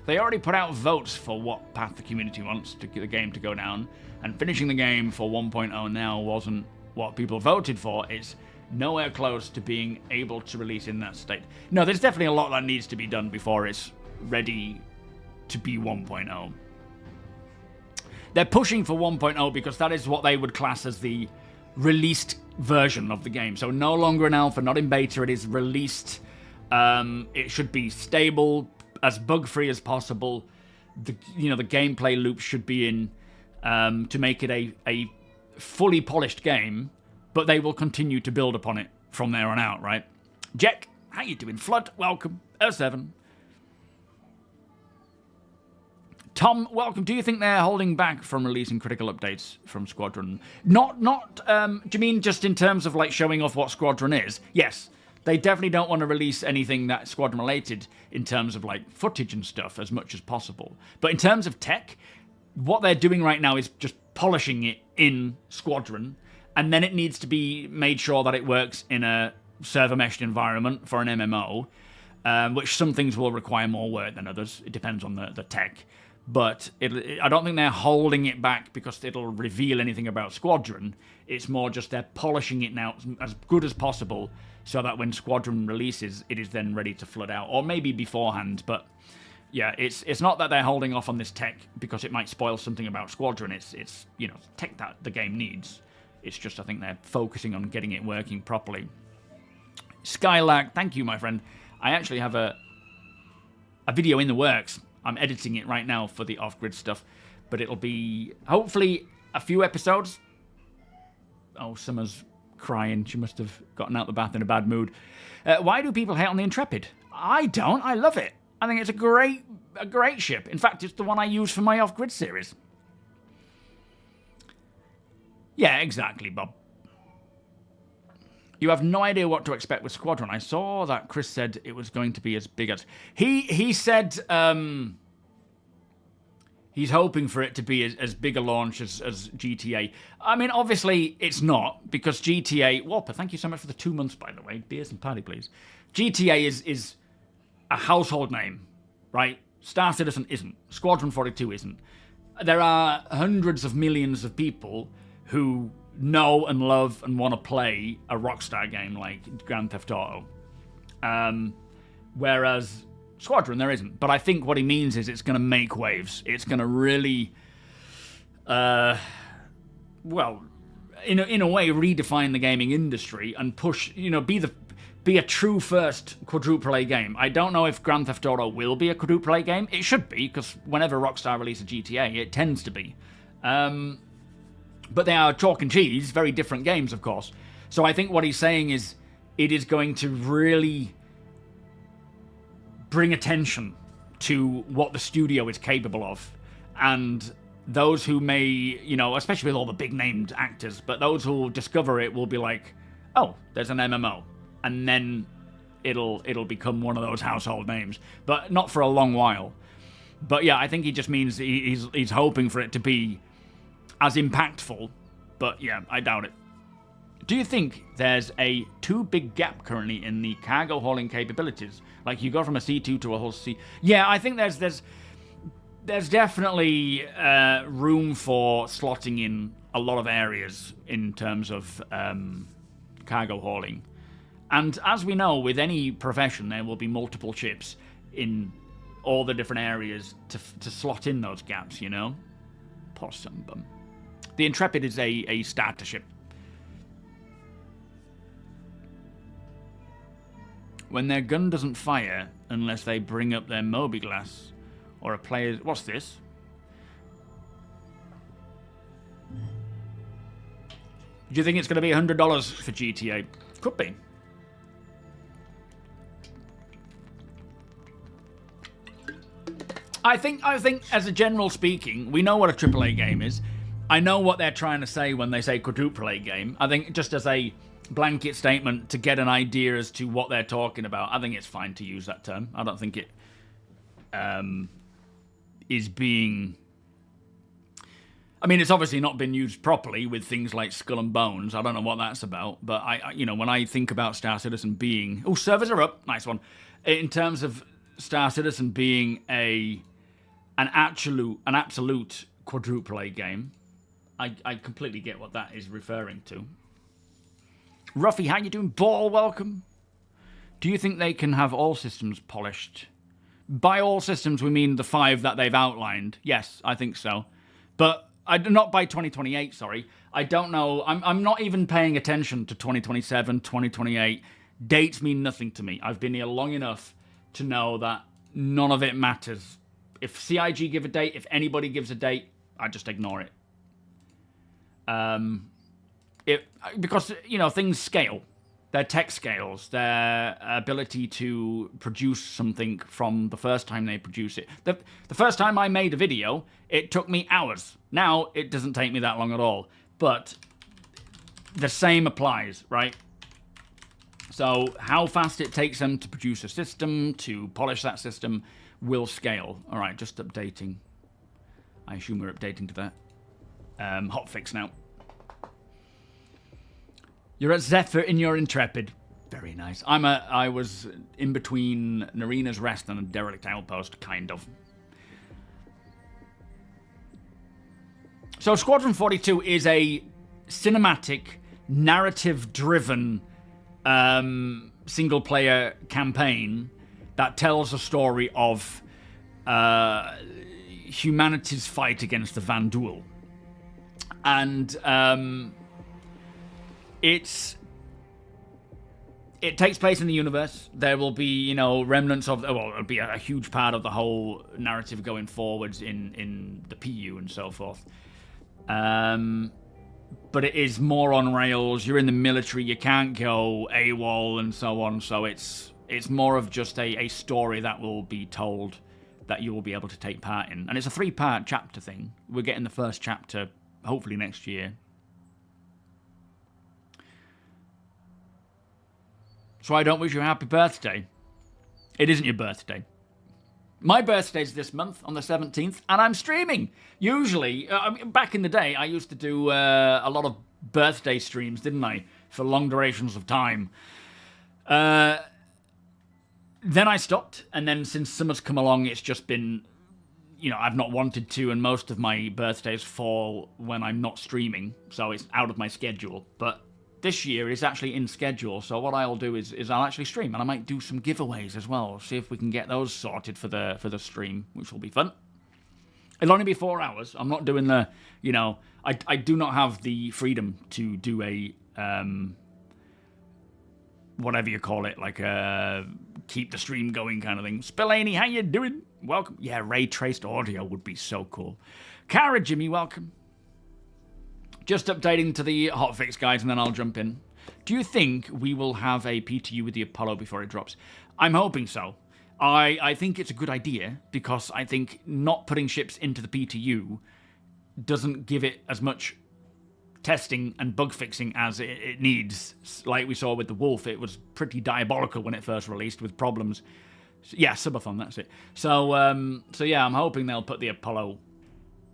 They already put out votes for what path the community wants to get the game to go down, and finishing the game for 1.0 now wasn't what people voted for. It's nowhere close to being able to release in that state. No, there's definitely a lot that needs to be done before it's ready to be 1.0. They're pushing for 1.0 because that is what they would class as the released version of the game. So no longer an alpha, not in beta, it is released. It should be stable, as bug-free as possible. The gameplay loop should be in to make it a fully polished game, but they will continue to build upon it from there on out, right? Jack, how you doing? Flood, welcome. 7. Tom, welcome. Do you think they're holding back from releasing critical updates from Squadron? Not. Do you mean just in terms of like showing off what Squadron is? Yes, they definitely don't want to release anything that's Squadron related in terms of like footage and stuff as much as possible. But in terms of tech, what they're doing right now is just polishing it in Squadron. And then it needs to be made sure that it works in a server-meshed environment for an MMO, which some things will require more work than others. It depends on the tech. But I don't think they're holding it back because it'll reveal anything about Squadron. It's more just they're polishing it now as good as possible so that when Squadron releases, it is then ready to flood out. Or maybe beforehand, but yeah, it's not that they're holding off on this tech because it might spoil something about Squadron. It's you know, tech that the game needs. It's just I think they're focusing on getting it working properly. Skylark, thank you, my friend. I actually have a video in the works. I'm editing it right now for the off-grid stuff, but it'll be hopefully a few episodes. Oh, Summer's crying. She must have gotten out the bath in a bad mood. Why do people hate on the Intrepid? I don't. I love it. I think it's a great ship. In fact, it's the one I use for my off-grid series. Yeah, exactly, Bob. You have no idea what to expect with Squadron. I saw that Chris said it was going to be as big as... He said he's hoping for it to be as big a launch as GTA. I mean, obviously, it's not, because GTA... Whopper, thank you so much for the 2 months, by the way. Beers and party, please. GTA is a household name, right? Star Citizen isn't. Squadron 42 isn't. There are hundreds of millions of people who know and love and want to play a Rockstar game like Grand Theft Auto. Whereas Squadron, there isn't. But I think what he means is it's going to make waves. It's going to really, well, in a way, redefine the gaming industry and push, you know, be be a true first quadruple A game. I don't know if Grand Theft Auto will be a quadruple A game. It should be, because whenever Rockstar releases a GTA, it tends to be. But they are chalk and cheese, very different games, of course. So I think what he's saying is it is going to really bring attention to what the studio is capable of. And those who may, you know, especially with all the big-named actors, but those who will discover it will be like, oh, there's an MMO. And then it'll become one of those household names. But not for a long while. But yeah, I think he just means he's hoping for it to be as impactful. But yeah, I doubt it. Do you think there's a too big gap currently in the cargo hauling capabilities? Like you go from a C2 to a whole C... Yeah, I think there's definitely room for slotting in a lot of areas in terms of cargo hauling. And as we know, with any profession, there will be multiple ships in all the different areas to slot in those gaps, you know? Possum bum. The Intrepid is a starter ship. When their gun doesn't fire unless they bring up their MobiGlass or a player's... What's this? Do you think it's going to be $100 for GTA? Could be. I think, as a general speaking, we know what a AAA game is. I know what they're trying to say when they say quadruple A game. I think just as a blanket statement to get an idea as to what they're talking about, I think it's fine to use that term. I don't think it is being... I mean, it's obviously not been used properly with things like Skull and Bones. I don't know what that's about, but I you know, when I think about Star Citizen being... Oh, servers are up. Nice one. In terms of Star Citizen being an absolute quadruple A game, I completely get what that is referring to. Ruffy, how you doing? Ball, welcome. Do you think they can have all systems polished? By all systems, we mean the 5 that they've outlined. Yes, I think so. But not by 2028, sorry. I don't know. I'm not even paying attention to 2027, 2028. Dates mean nothing to me. I've been here long enough to know that none of it matters. If CIG give a date, if anybody gives a date, I just ignore it. Because, you know, things scale. Their tech scales, their ability to produce something from the first time they produce it. The first time I made a video, it took me hours. Now, it doesn't take me that long at all. But the same applies, right? So how fast it takes them to produce a system, to polish that system, will scale. All right, just updating. I assume we're updating to that. Hotfix now. You're at Zephyr in your Intrepid. Very nice. I was in between Narina's Rest and a derelict outpost, kind of. So Squadron 42 is a cinematic, narrative-driven single-player campaign that tells a story of humanity's fight against the Vanduul. And it takes place in the universe. There will be, you know, remnants of... Well, it'll be a huge part of the whole narrative going forwards in the PU and so forth. But it is more on rails. You're in the military. You can't go AWOL and so on. So it's more of just a story that will be told that you will be able to take part in. And it's a 3-part chapter thing. We're getting the first chapter hopefully next year. So I don't wish you a happy birthday. It isn't your birthday. My birthday's this month on the 17th, and I'm streaming. Usually, back in the day, I used to do a lot of birthday streams, didn't I? For long durations of time. Then I stopped, and then since summer's come along, it's just been, you know, I've not wanted to, and most of my birthdays fall when I'm not streaming, so it's out of my schedule. But this year is actually in schedule, so what I'll do is I'll actually stream, and I might do some giveaways as well. See if we can get those sorted for the stream, which will be fun. It'll only be 4 hours. I'm not doing the, you know, I do not have the freedom to do a whatever you call it, like a keep the stream going kind of thing. Spillane, how you doing? Welcome. Yeah, ray traced audio would be so cool. Cara Jimmy, welcome. Just updating to the hotfix, guys, and then I'll jump in. Do you think we will have a PTU with the Apollo before it drops? I'm hoping so. I think it's a good idea, because I think not putting ships into the PTU doesn't give it as much testing and bug fixing as it needs. Like we saw with the Wolf, it was pretty diabolical when it first released with problems. Yeah, subathon, that's it. So yeah, I'm hoping they'll put the Apollo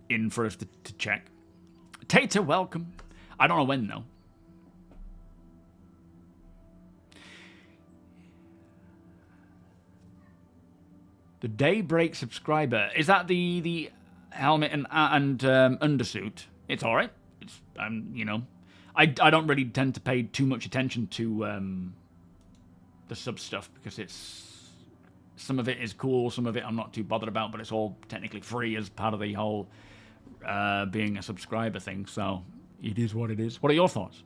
in for us to check. Tater, welcome. I don't know when, though. The Daybreak subscriber. Is that the helmet and undersuit? It's all right. It's you know, I don't really tend to pay too much attention to the sub stuff, because it's some of it is cool, some of it I'm not too bothered about, but it's all technically free as part of the whole being a subscriber thing. So it is what it is. What are your thoughts?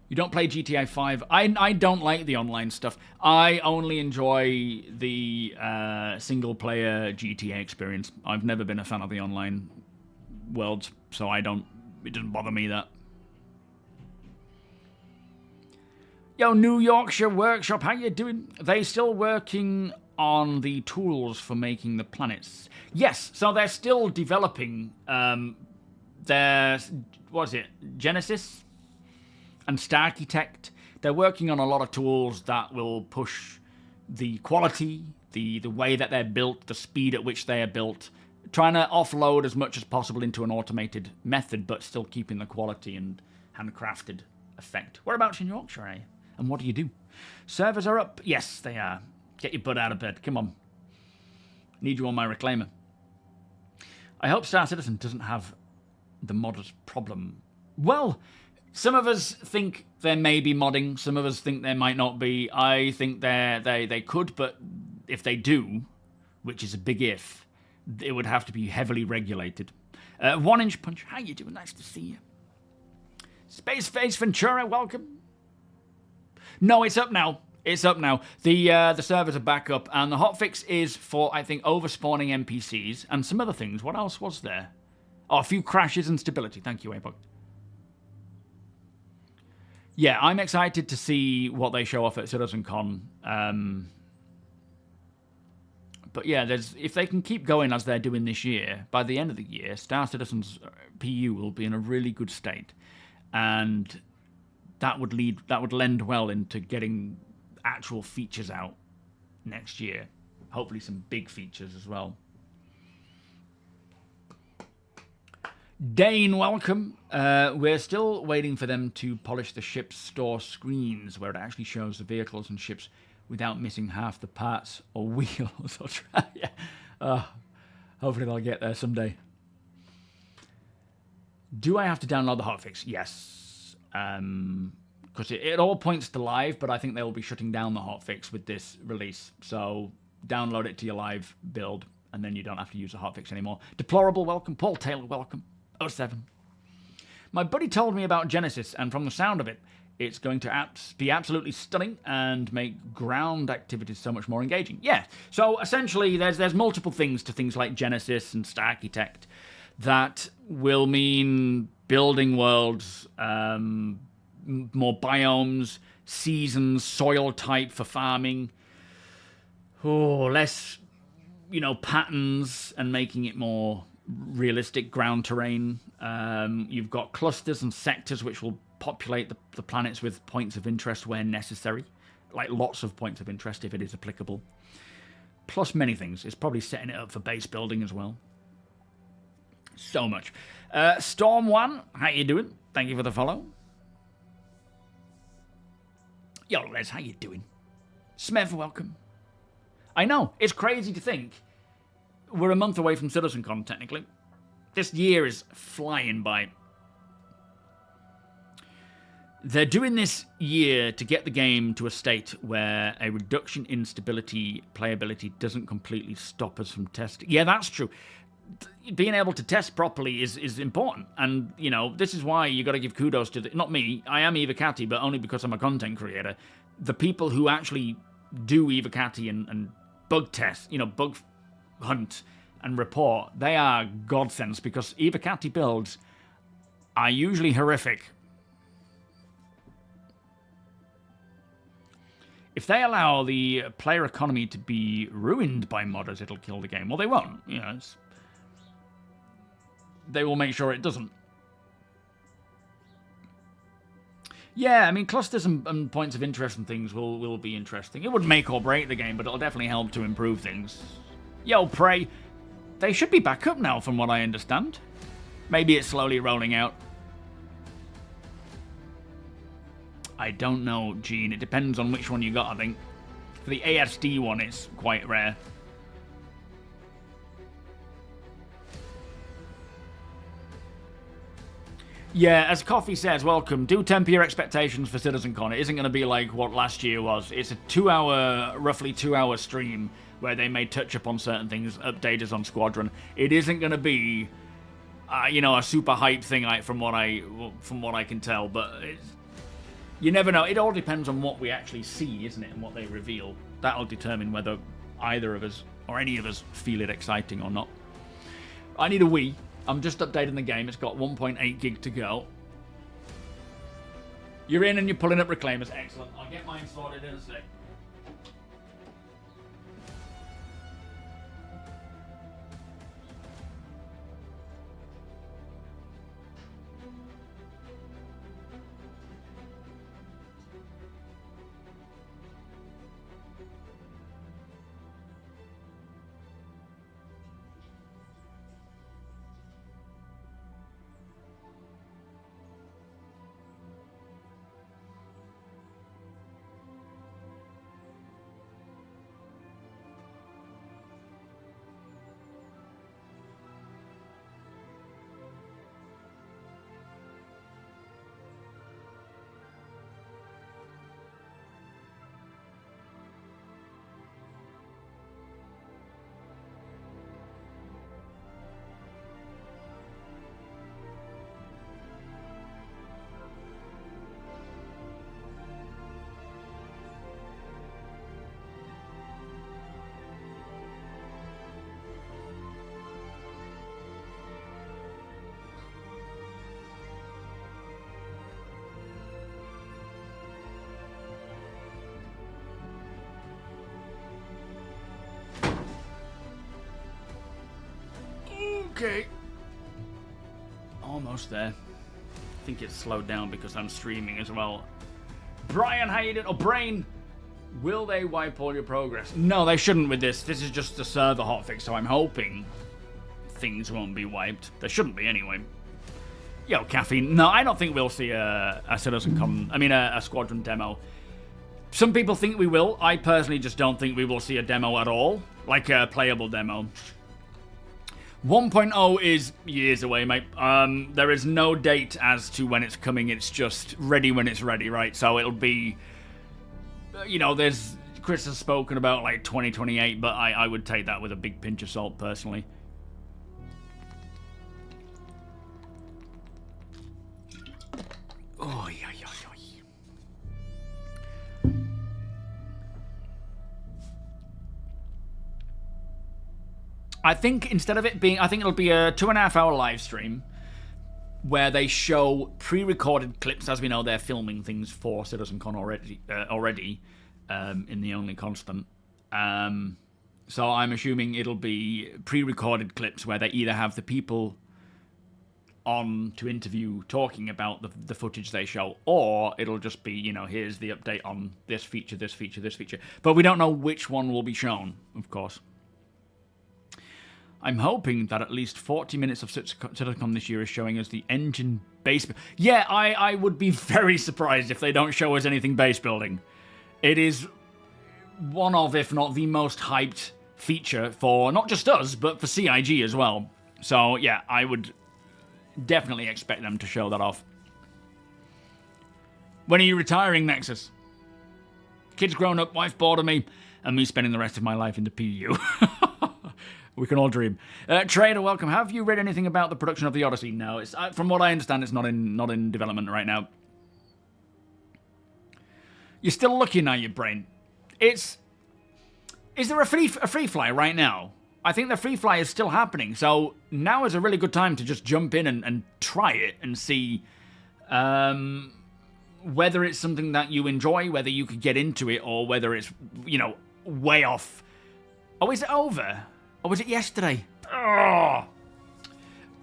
You don't play GTA 5. I don't like the online stuff. I only enjoy the single-player GTA experience. I've never been a fan of the online worlds, so it doesn't bother me that. Yo, New Yorkshire Workshop, how you doing? Are they still working on the tools for making the planets? Yes, so they're still developing their, what is it, Genesis? And Starcitect. They're working on a lot of tools that will push the quality, the way that they're built, the speed at which they are built, trying to offload as much as possible into an automated method, but still keeping the quality and handcrafted effect. Whereabouts in Yorkshire are you? And what do you do? Servers are up? Yes, they are. Get your butt out of bed. Come on. Need you on my reclaimer. I hope Star Citizen doesn't have the modders problem. Well, some of us think there may be modding. Some of us think there might not be. I think they could, but if they do, which is a big if, it would have to be heavily regulated. 1 Inch Punch, how you doing? Nice to see you. Space Face Ventura, welcome. No, it's up now. It's up now. The servers are back up, and the hotfix is for, I think, overspawning NPCs and some other things. What else was there? Oh, a few crashes and stability. Thank you, APOC. Yeah, I'm excited to see what they show off at CitizenCon. But yeah, if they can keep going as they're doing this year, by the end of the year, Star Citizen's PU will be in a really good state, and that would lend well into getting actual features out next year. Hopefully, some big features as well. Dane, welcome. We're still waiting for them to polish the ship's store screens where it actually shows the vehicles and ships without missing half the parts or wheels. Or yeah. Hopefully they'll get there someday. Do I have to download the hotfix? Yes. Because it all points to live, but I think they will be shutting down the hotfix with this release. So download it to your live build, and then you don't have to use the hotfix anymore. Deplorable, welcome. Paul Taylor, welcome. 07. My buddy told me about Genesis, and from the sound of it, it's going to be absolutely stunning and make ground activities so much more engaging. Yeah, so essentially there's multiple things to things like Genesis and Starcitect that will mean building worlds, more biomes, seasons, soil type for farming, less, patterns and making it more realistic ground terrain. You've got clusters and sectors which will populate the planets with points of interest where necessary, like lots of points of interest if it is applicable, plus many things. It's probably setting it up for base building as well. So much. Storm1, how you doing? Thank you for the follow. Yo, Les, how you doing? Smev, welcome. I know, it's crazy to think we're a month away from CitizenCon, technically. This year is flying by. They're doing this year to get the game to a state where a reduction in stability playability doesn't completely stop us from testing. Yeah, that's true. being able to test properly is important. And, you know, this is why you got to give kudos to, not me, I am Evocati, but only because I'm a content creator. The people who actually do Evocati and bug test, you know, bug hunt and report, they are godsends, because Evocati builds are usually horrific. If they allow the player economy to be ruined by modders, it'll kill the game. Well, they won't. You know, they will make sure it doesn't. Yeah, I mean, clusters and points of interest and things will be interesting. It wouldn't make or break the game, but it'll definitely help to improve things. Yo, Prey. They should be back up now, from what I understand. Maybe it's slowly rolling out. I don't know, Gene. It depends on which one you got, I think. For the ASD one, it's quite rare. Yeah, as Coffee says, welcome. Do temper your expectations for CitizenCon. It isn't going to be like what last year was. It's a 2-hour, roughly 2-hour stream where they may touch upon certain things, update us on Squadron. It isn't going to be, you know, a super hype thing from what I can tell, but you never know. It all depends on what we actually see, isn't it, and what they reveal. That'll determine whether either of us or any of us feel it exciting or not. I need a Wii. I'm just updating the game. It's got 1.8 gig to go. You're in and you're pulling up reclaimers. Excellent. I'll get mine sorted in a sec. Okay. Almost there. I think it's slowed down because I'm streaming as well. Brian, how you doing? Oh, Brain! Will they wipe all your progress? No, they shouldn't with this. This is just a server hotfix, so I'm hoping things won't be wiped. There shouldn't be anyway. Yo, Caffeine. No, I don't think we'll see a CitizenCon. I mean, a Squadron demo. Some people think we will. I personally just don't think we will see a demo at all. Like a playable demo. 1.0 is years away, mate. There is no date as to when it's coming. It's just ready when it's ready, right? So it'll be, you know, Chris has spoken about like 2028, but I would take that with a big pinch of salt, personally. Oh, yeah. I think instead of it being, I think it'll be a 2.5-hour live stream where they show pre-recorded clips. As we know, they're filming things for CitizenCon already in the Only Constant. So I'm assuming it'll be pre-recorded clips where they either have the people on to interview talking about the footage they show, or it'll just be, you know, here's the update on this feature, this feature, this feature. But we don't know which one will be shown, of course. I'm hoping that at least 40 minutes of CitizenCon this year is showing us the engine base. Yeah, I would be very surprised if they don't show us anything base building. It is one of, if not the most hyped feature for not just us, but for CIG as well. So yeah, I would definitely expect them to show that off. When are you retiring, Nexus? Kids grown up, wife bored of me, and me spending the rest of my life in the PU. We can all dream. Trader, welcome. Have you read anything about the production of the Odyssey? No, it's from what I understand, it's not in development right now. You're still looking at your brain. Is there a free fly right now? I think the free fly is still happening, so now is a really good time to just jump in and try it and see whether it's something that you enjoy, whether you could get into it, or whether it's, you know, way off. Oh, is it over? Or was it yesterday? Oh.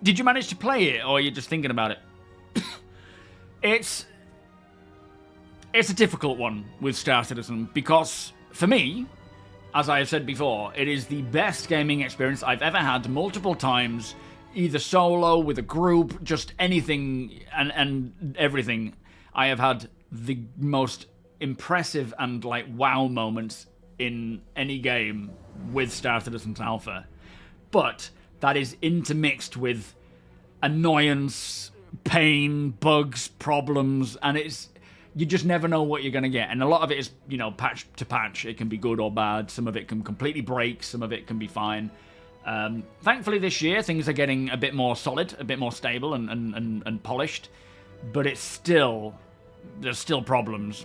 Did you manage to play it, or are you just thinking about it? It's a difficult one with Star Citizen, because for me, as I have said before, it is the best gaming experience I've ever had multiple times, either solo, with a group, just anything and everything. I have had the most impressive and, like, wow moments in any game with Star Citizen's Alpha. But that is intermixed with annoyance, pain, bugs, problems, and you just never know what you're going to get. And a lot of it is, you know, patch to patch. It can be good or bad. Some of it can completely break. Some of it can be fine. Thankfully this year, things are getting a bit more solid, a bit more stable and polished. But there's still problems.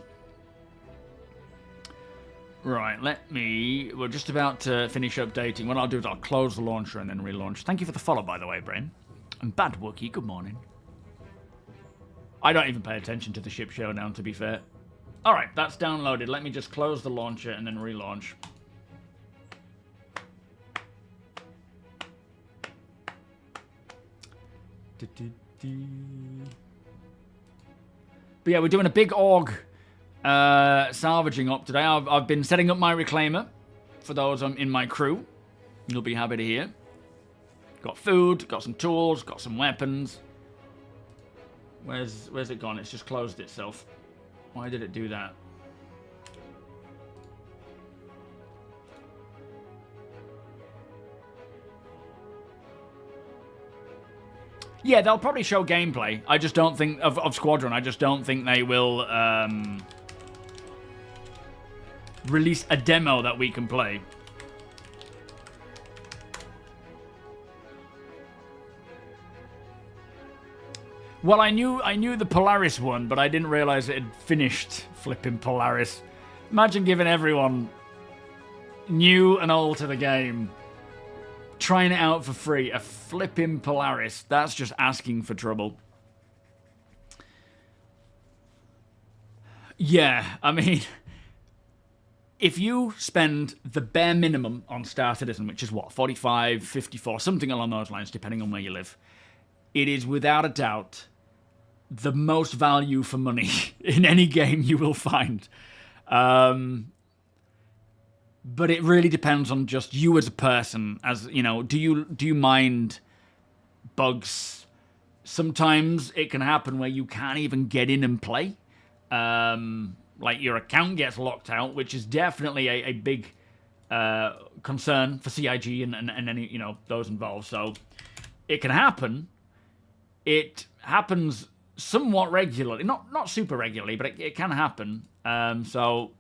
Right, we're just about to finish updating. What I'll do is I'll close the launcher and then relaunch. Thank you for the follow, by the way, Brain. And Bad Wookie, good morning. I don't even pay attention to the ship showdown, to be fair. Alright, that's downloaded. Let me just close the launcher and then relaunch. But yeah, we're doing a big org salvaging up today. I've been setting up my reclaimer for those in my crew. You'll be happy to hear. Got food, got some tools, got some weapons. Where's it gone? It's just closed itself. Why did it do that? Yeah, they'll probably show gameplay. I just don't think of Squadron. I just don't think they will release a demo that we can play. Well, I knew the Polaris one, but I didn't realize it had finished. Flipping Polaris. Imagine giving everyone new and old to the game, trying it out for free. A flipping Polaris. That's just asking for trouble. Yeah, I mean, if you spend the bare minimum on Star Citizen, which is what, 45, 54, something along those lines, depending on where you live, it is without a doubt the most value for money in any game you will find. But it really depends on just you as a person. As you know, do you mind bugs? Sometimes it can happen where you can't even get in and play. Like your account gets locked out, which is definitely a big concern for CIG and any, you know, those involved. So it can happen. It happens somewhat regularly, not super regularly, but it can happen. So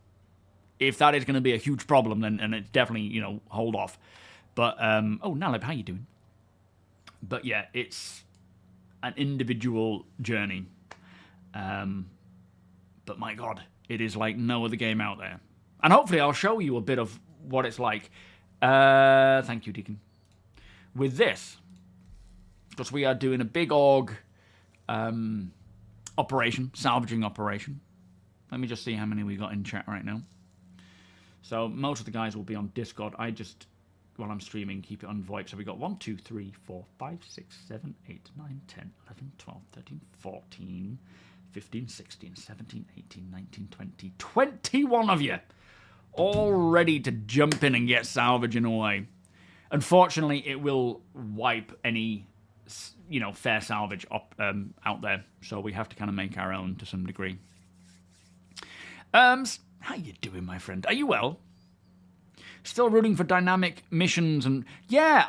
if that is going to be a huge problem, then and it's definitely, you know, hold off. But oh, Naleb, how you doing? But yeah, it's an individual journey. But my God, it is like no other game out there. And hopefully I'll show you a bit of what it's like. Thank you, Deacon. With this, because we are doing a big org operation, salvaging operation. Let me just see how many we got in chat right now. So most of the guys will be on Discord. I just, while I'm streaming, keep it on VoIP. So we got 1, 2, 3, 4, 5, 6, 7, 8, 9, 10, 11, 12, 13, 14, 15, 16, 17, 18, 19, 20, 21 of you all ready to jump in and get salvaging away. Unfortunately, it will wipe any, you know, fair salvage out there. So we have to kind of make our own to some degree. How you doing, my friend? Are you well? Still rooting for dynamic missions and... Yeah,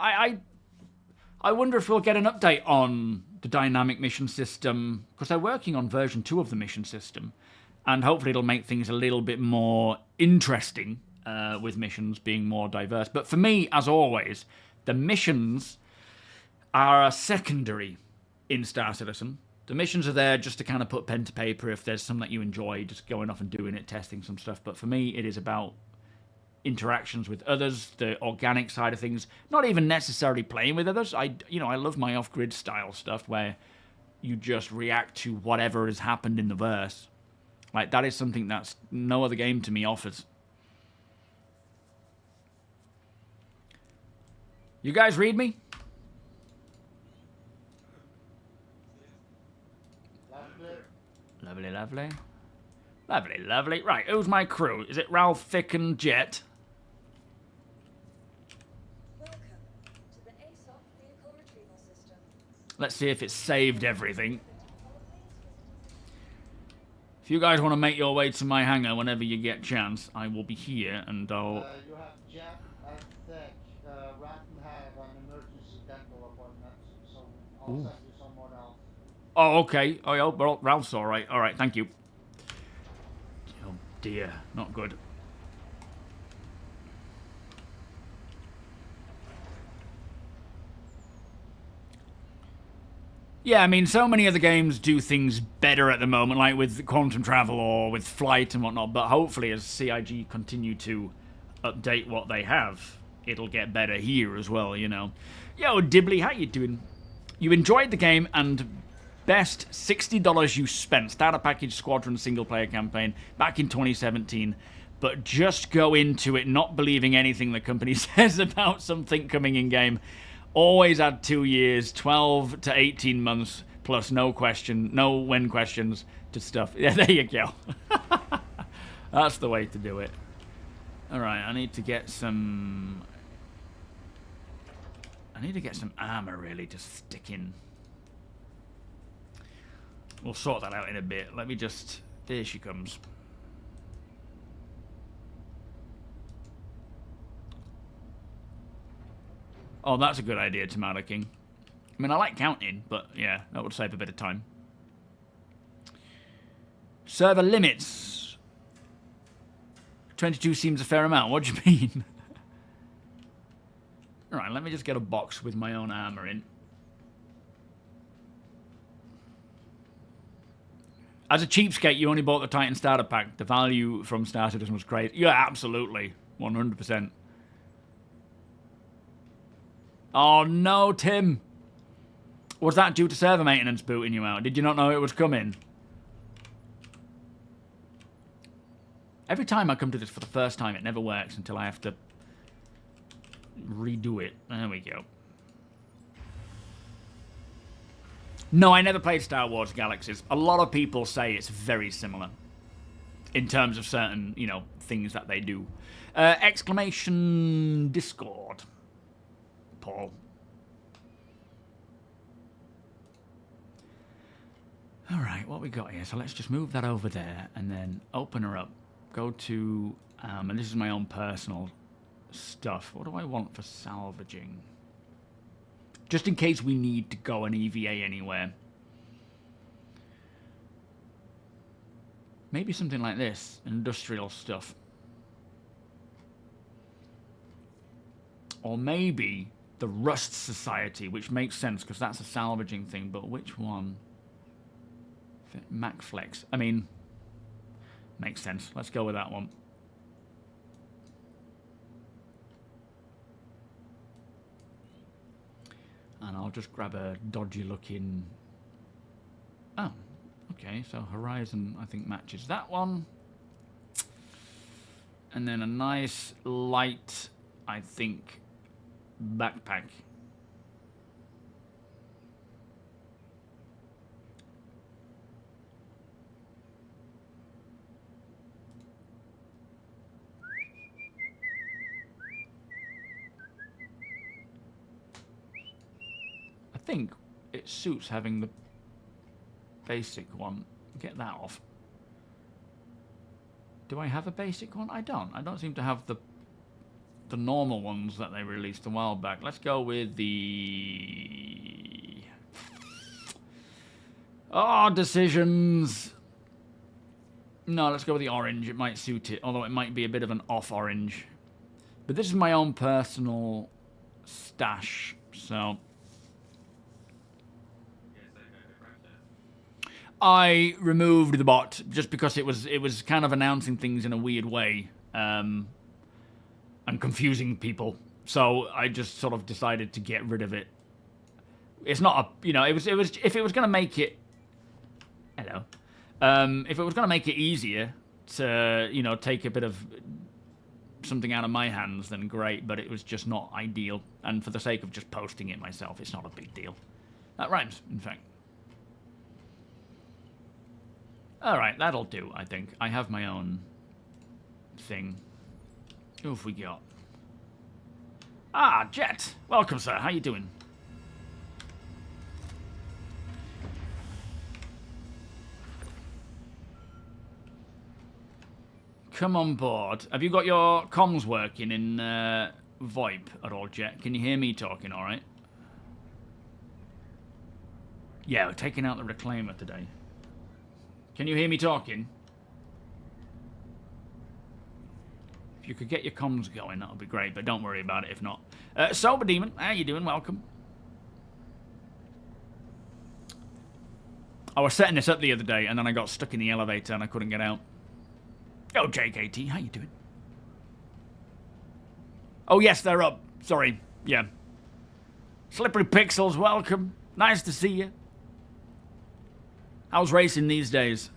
I wonder if we'll get an update on the dynamic mission system, because they're working on version 2 of the mission system, and hopefully it'll make things a little bit more interesting with missions being more diverse. But for me, as always, The missions are secondary in Star Citizen. The missions are there just to kind of put pen to paper if there's something that you enjoy, just going off and doing it, testing some stuff. But for me, it is about interactions with others, the organic side of things, not even necessarily playing with others. I love my off-grid style stuff where you just react to whatever has happened in the verse. Like, that is something that's no other game to me offers. You guys read me? Lovely, lovely. Lovely, lovely. Right, who's my crew? Is it Ralph, Thick, and Jet? Welcome to the ASOC vehicle retrieval system. Let's see if it's saved everything. If you guys want to make your way to my hangar whenever you get a chance, I will be here and I'll... You have Jet and Thick. Ratton have an emergency dental appointment, so I'll send you someone else. Oh, okay. Oh, yeah, well, Ralph's all right. All right, thank you. Oh, dear. Not good. Yeah, I mean, so many other games do things better at the moment, like with quantum travel or with flight and whatnot, but hopefully as CIG continue to update what they have, it'll get better here as well, you know. Yo, Dibley, how you doing? You enjoyed the game and best $60 you spent. Starter package Squadron single-player campaign back in 2017, but just go into it not believing anything the company says about something coming in-game. Always add 2 years, 12 to 18 months, plus no when questions to stuff. Yeah, there you go. That's the way to do it. Alright, I need to get some armor, really, to stick in. We'll sort that out in a bit. Let me just... There she comes. Oh, that's a good idea, Tomato King. I mean, I like counting, but yeah, that would save a bit of time. Server limits. 22 seems a fair amount. What do you mean? Alright, let me just get a box with my own armor in. As a cheapskate, you only bought the Titan starter pack. The value from Star Citizen was great. Yeah, absolutely. 100%. Oh no, Tim. Was that due to server maintenance booting you out? Did you not know it was coming? Every time I come to this for the first time, it never works until I have to redo it. There we go. No, I never played Star Wars Galaxies. A lot of people say it's very similar in terms of certain, you know, things that they do. Exclamation Discord. Paul. Alright, what we got here? So let's just move that over there and then open her up. Go to, and this is my own personal stuff. What do I want for salvaging? Just in case we need to go an EVA anywhere. Maybe something like this. Industrial stuff. Or maybe the Rust Society, which makes sense because that's a salvaging thing. But which one? MacFlex. I mean, makes sense. Let's go with that one. And I'll just grab a dodgy looking... Oh, okay. So Horizon, I think, matches that one. And then a nice light, I think, backpack. I think it suits having the basic one. Get that off. Do I have a basic one? I don't. I don't seem to have the normal ones that they released a while back. Let's go with the... Oh, decisions. No, let's go with the orange. It might suit it, although it might be a bit of an off orange. But this is my own personal stash. So I removed the bot just because it was kind of announcing things in a weird way and confusing people. So I just sort of decided to get rid of it. It's not a, you know, it was if it was going to make it, hello, if it was going to make it easier to, you know, take a bit of something out of my hands, then great, but it was just not ideal. And for the sake of just posting it myself, it's not a big deal. That rhymes, in fact. Alright, that'll do, I think. I have my own thing. Who have we got? Ah, Jet! Welcome, sir. How you doing? Come on board. Have you got your comms working in VoIP at all, Jet? Can you hear me talking alright? Yeah, we're taking out the reclaimer today. Can you hear me talking? If you could get your comms going, that would be great, but don't worry about it if not. Sober Demon, how you doing? Welcome. I was setting this up the other day, and then I got stuck in the elevator and I couldn't get out. Oh, JKT, how you doing? Oh, yes, they're up. Sorry. Yeah. Slippery Pixels, welcome. Nice to see you. How's racing these days?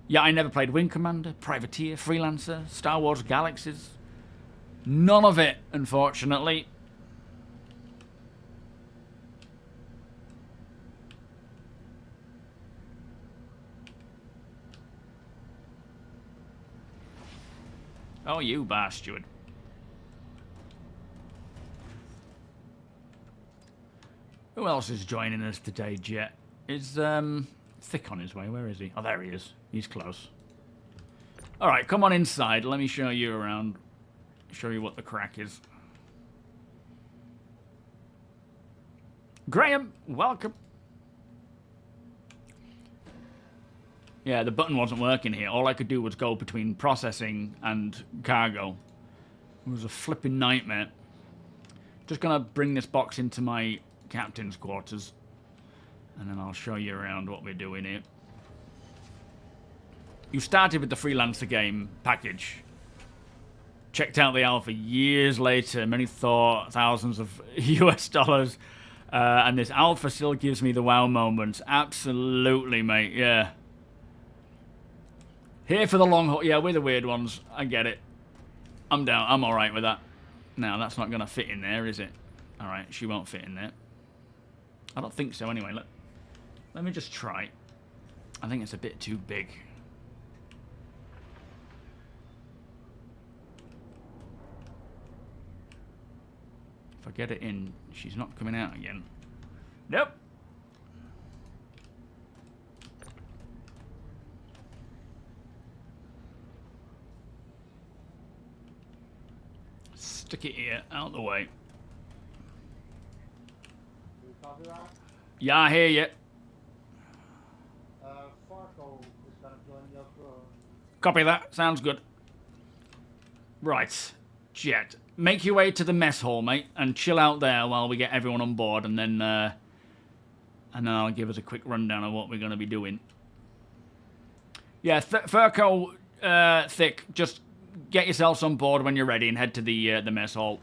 Yeah, I never played Wing Commander, Privateer, Freelancer, Star Wars Galaxies. None of it, unfortunately. Oh, you bastard. Who else is joining us today, Jet? Is Thick on his way? Where is he? Oh, there he is. He's close. Alright, come on inside. Let me show you around. Show you what the crack is. Graham, welcome. Yeah, the button wasn't working here. All I could do was go between processing and cargo. It was a flipping nightmare. Just gonna bring this box into my captain's quarters, and then I'll show you around what we're doing here. You started with the Freelancer game package. Checked out the alpha years later. Many thought thousands of US dollars. And this alpha still gives me the wow moments. Absolutely, mate. Yeah. Here for the long haul. Yeah, we're the weird ones. I get it. I'm down. I'm alright with that. Now, that's not going to fit in there, is it? Alright, she won't fit in there. I don't think so anyway. Let me just try. I think it's a bit too big. If I get it in, she's not coming out again. Nope. Stick it here, out the way. Do you copy that? Yeah, I hear you. Farco is gonna join your crew. Copy that. Sounds good. Right. Jet. Make your way to the mess hall, mate, and chill out there while we get everyone on board, and then I'll give us a quick rundown of what we're going to be doing. Yeah, Furco, Thick, just get yourselves on board when you're ready and head to the mess hall.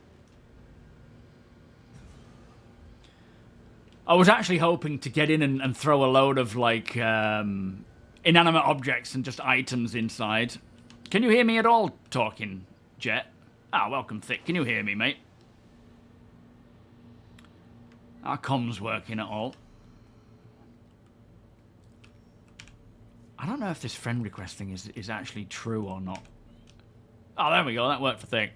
I was actually hoping to get in and throw a load of, like, inanimate objects and just items inside. Can you hear me at all talking, Jet? Ah, welcome, Thick. Can you hear me, mate? Our comms working at all? I don't know if this friend request thing is actually true or not. Oh, there we go. That worked for Thick.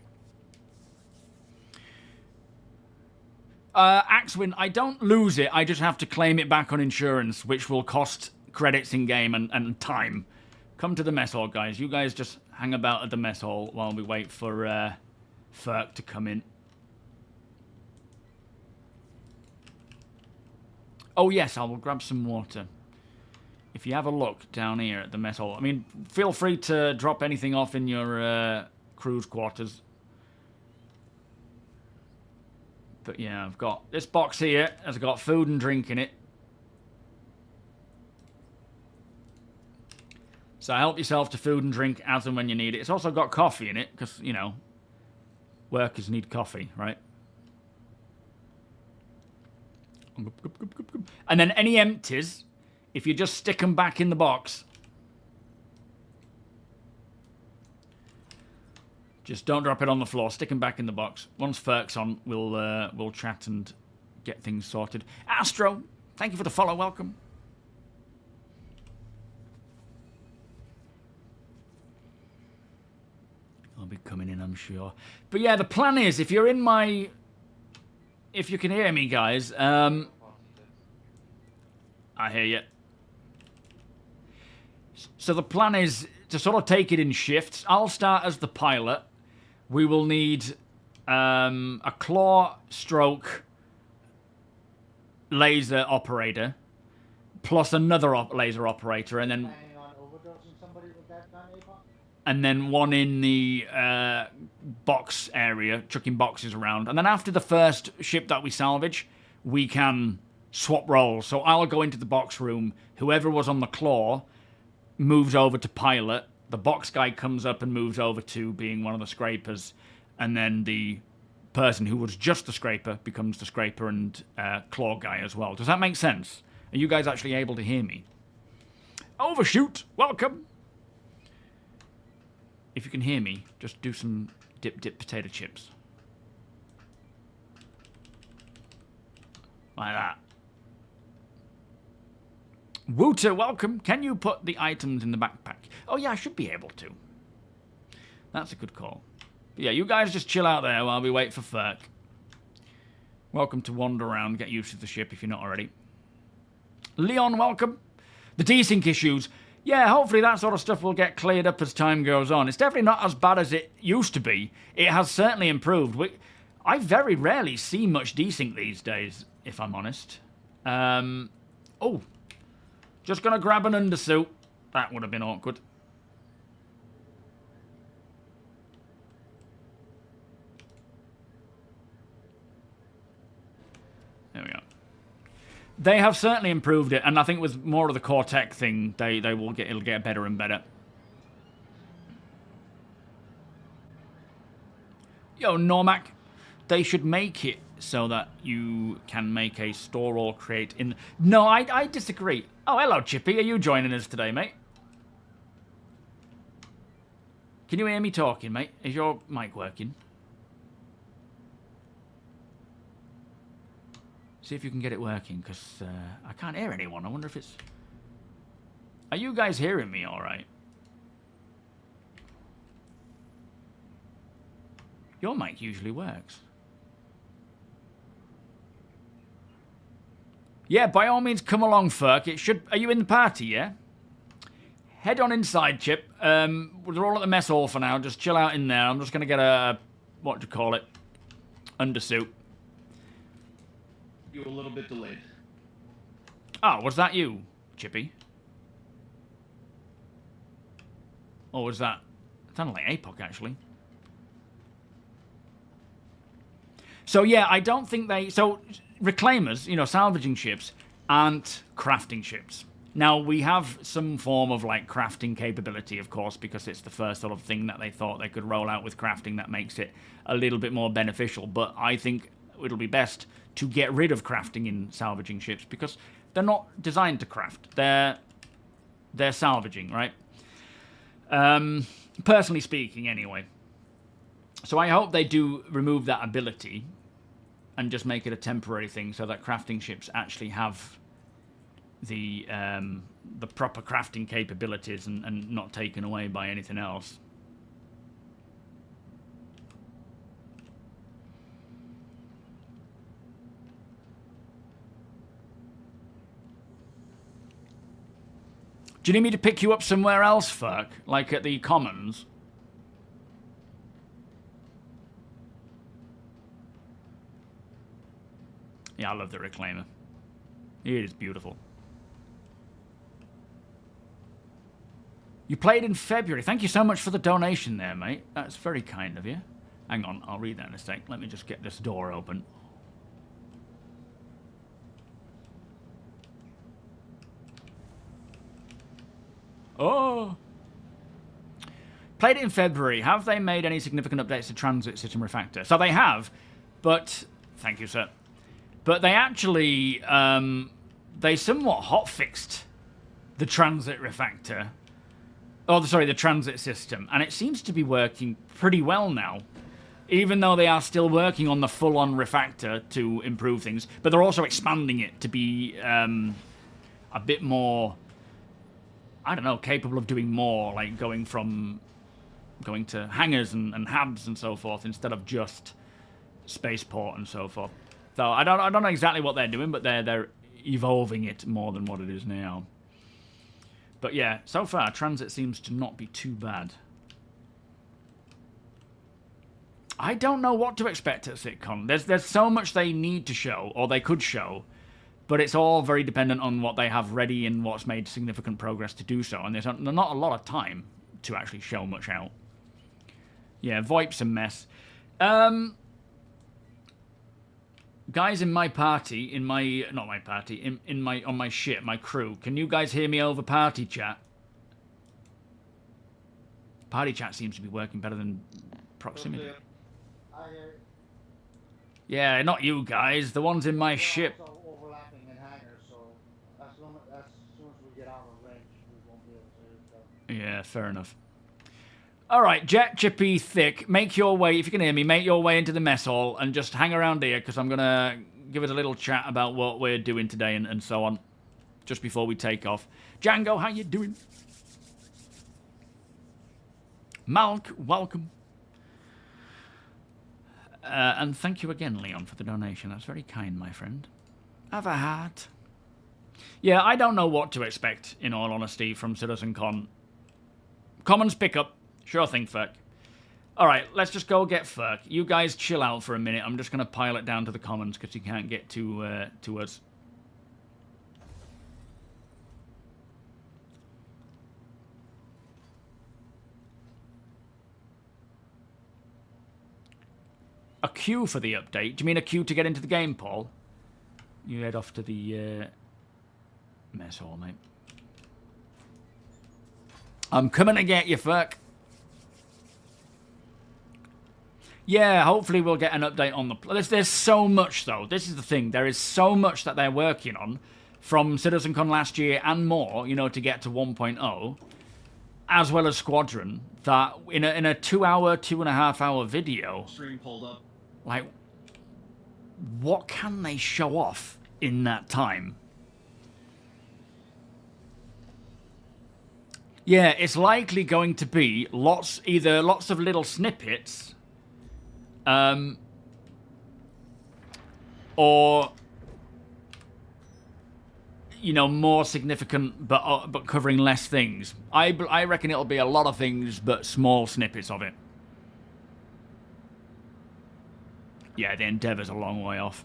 Axwin, I don't lose it. I just have to claim it back on insurance, which will cost credits in-game and time. Come to the mess hall, guys. You guys just hang about at the mess hall while we wait for Ferk to come in. Oh, yes, I will grab some water. If you have a look down here at the mess hall, I mean, feel free to drop anything off in your crew's quarters. But yeah, I've got this box here. Has got food and drink in it. So help yourself to food and drink as and when you need it. It's also got coffee in it because, you know, workers need coffee, right? And then any empties, if you just stick them back in the box. Just don't drop it on the floor. Stick them back in the box. Once Ferk's on, we'll chat and get things sorted. Astro, thank you for the follow. Welcome. I'll be coming in, I'm sure. But yeah, the plan is, if you're in my... If you can hear me, guys. I hear you. So the plan is to sort of take it in shifts. I'll start as the pilot. We will need a claw stroke laser operator plus another laser operator, and then one in the box area, chucking boxes around. And then after the first ship that we salvage, we can swap roles. So I'll go into the box room. Whoever was on the claw moves over to pilot. The box guy comes up and moves over to being one of the scrapers. And then the person who was just the scraper becomes the scraper and claw guy as well. Does that make sense? Are you guys actually able to hear me? Overshoot, welcome. If you can hear me, just do some dip potato chips. Like that. Wooter, welcome. Can you put the items in the backpack? Oh yeah, I should be able to. That's a good call. But yeah, you guys just chill out there while we wait for Ferk. Welcome to wander around, get used to the ship if you're not already. Leon, welcome. The desync issues. Yeah, hopefully that sort of stuff will get cleared up as time goes on. It's definitely not as bad as it used to be. It has certainly improved. I very rarely see much desync these days, if I'm honest. Oh, just going to grab an undersuit. That would have been awkward. There we go. They have certainly improved it, and I think with more of the core tech thing, it'll get better and better. Yo, Normac, they should make it so that you can make a store or create in... No, I disagree. Oh, hello, Chippy. Are you joining us today, mate? Can you hear me talking, mate? Is your mic working? See if you can get it working, because I can't hear anyone. I wonder if it's... Are you guys hearing me all right? Your mic usually works. Yeah, by all means, come along, Ferk. It should... Are you in the party, yeah? Head on inside, Chip. We're all at the mess hall for now. Just chill out in there. I'm just going to get a... What do you call it? Undersuit. You're a little bit delayed. Oh, was that you, Chippy? Or was that... It sounded like APOC, actually. So, yeah, I don't think they... So, reclaimers, you know, salvaging ships, aren't crafting ships. Now, we have some form of, like, crafting capability, of course, because it's the first sort of thing that they thought they could roll out with crafting that makes it a little bit more beneficial. But I think it'll be best to get rid of crafting in salvaging ships because they're not designed to craft. They're salvaging, right? Personally speaking, anyway. So I hope they do remove that ability and just make it a temporary thing so that crafting ships actually have the proper crafting capabilities and not taken away by anything else. Do you need me to pick you up somewhere else, Ferk? Like at the Commons? Yeah, I love the Reclaimer. It is beautiful. You played in February. Thank you so much for the donation there, mate. That's very kind of you. Hang on, I'll read that in a sec. Let me just get this door open. Oh. Played it in February. Have they made any significant updates to Transit System Refactor? So they have, but... Thank you, sir. But they actually... they somewhat hotfixed the Transit Refactor. Oh, sorry, the Transit System. And it seems to be working pretty well now. Even though they are still working on the full-on refactor to improve things. But they're also expanding it to be a bit more... I don't know, capable of doing more. Like going to hangars and hubs and so forth instead of just spaceport and so forth. So I don't know exactly what they're doing, but they're evolving it more than what it is now. But yeah, so far transit seems to not be too bad. I don't know what to expect at SitCon. There's so much they need to show, or they could show, but it's all very dependent on what they have ready and what's made significant progress to do so. And there's not a lot of time to actually show much out. Yeah, VoIP's a mess. Guys in my party, on my ship, my crew, can you guys hear me over party chat? Party chat seems to be working better than proximity. Yeah, not you guys, the ones in my ship. Overlapping in hangars, so as soon as we get out of range, we won't be able to. Yeah, fair enough. Alright, Jet, Chippy, Thick, make your way, if you can hear me, make your way into the mess hall and just hang around here because I'm going to give us a little chat about what we're doing today and so on, just before we take off. Django, how you doing? Malk, welcome. And thank you again, Leon, for the donation. That's very kind, my friend. Have a heart. Yeah, I don't know what to expect, in all honesty, from CitizenCon. Commons pickup. Sure thing, Ferk. Alright, let's just go get Ferk. You guys chill out for a minute. I'm just going to pile it down to the Commons because he can't get to us. A queue for the update? Do you mean a queue to get into the game, Paul? You head off to the mess hall, mate. I'm coming to get you, Ferk. Yeah, hopefully we'll get an update on the... There's so much, though. This is the thing. There is so much that they're working on from CitizenCon last year and more, you know, to get to 1.0, as well as Squadron, that in a 2-hour, 2.5-hour video... Stream pulled up. Like, what can they show off in that time? Yeah, it's likely going to be either lots of little snippets, or, you know, more significant but covering less things. I reckon it'll be a lot of things, but small snippets of it. Yeah, the Endeavour's a long way off.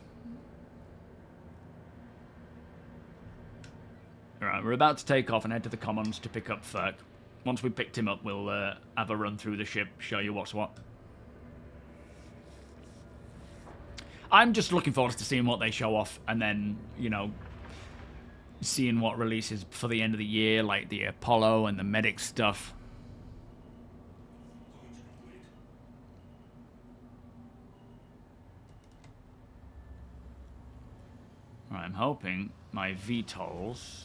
Alright, we're about to take off and head to the Commons to pick up Ferk. Once we picked him up, we'll have a run through the ship, show you what's what. I'm just looking forward to seeing what they show off, and then, you know, seeing what releases for the end of the year, like the Apollo and the Medic stuff. Right, I'm hoping my VTOLs...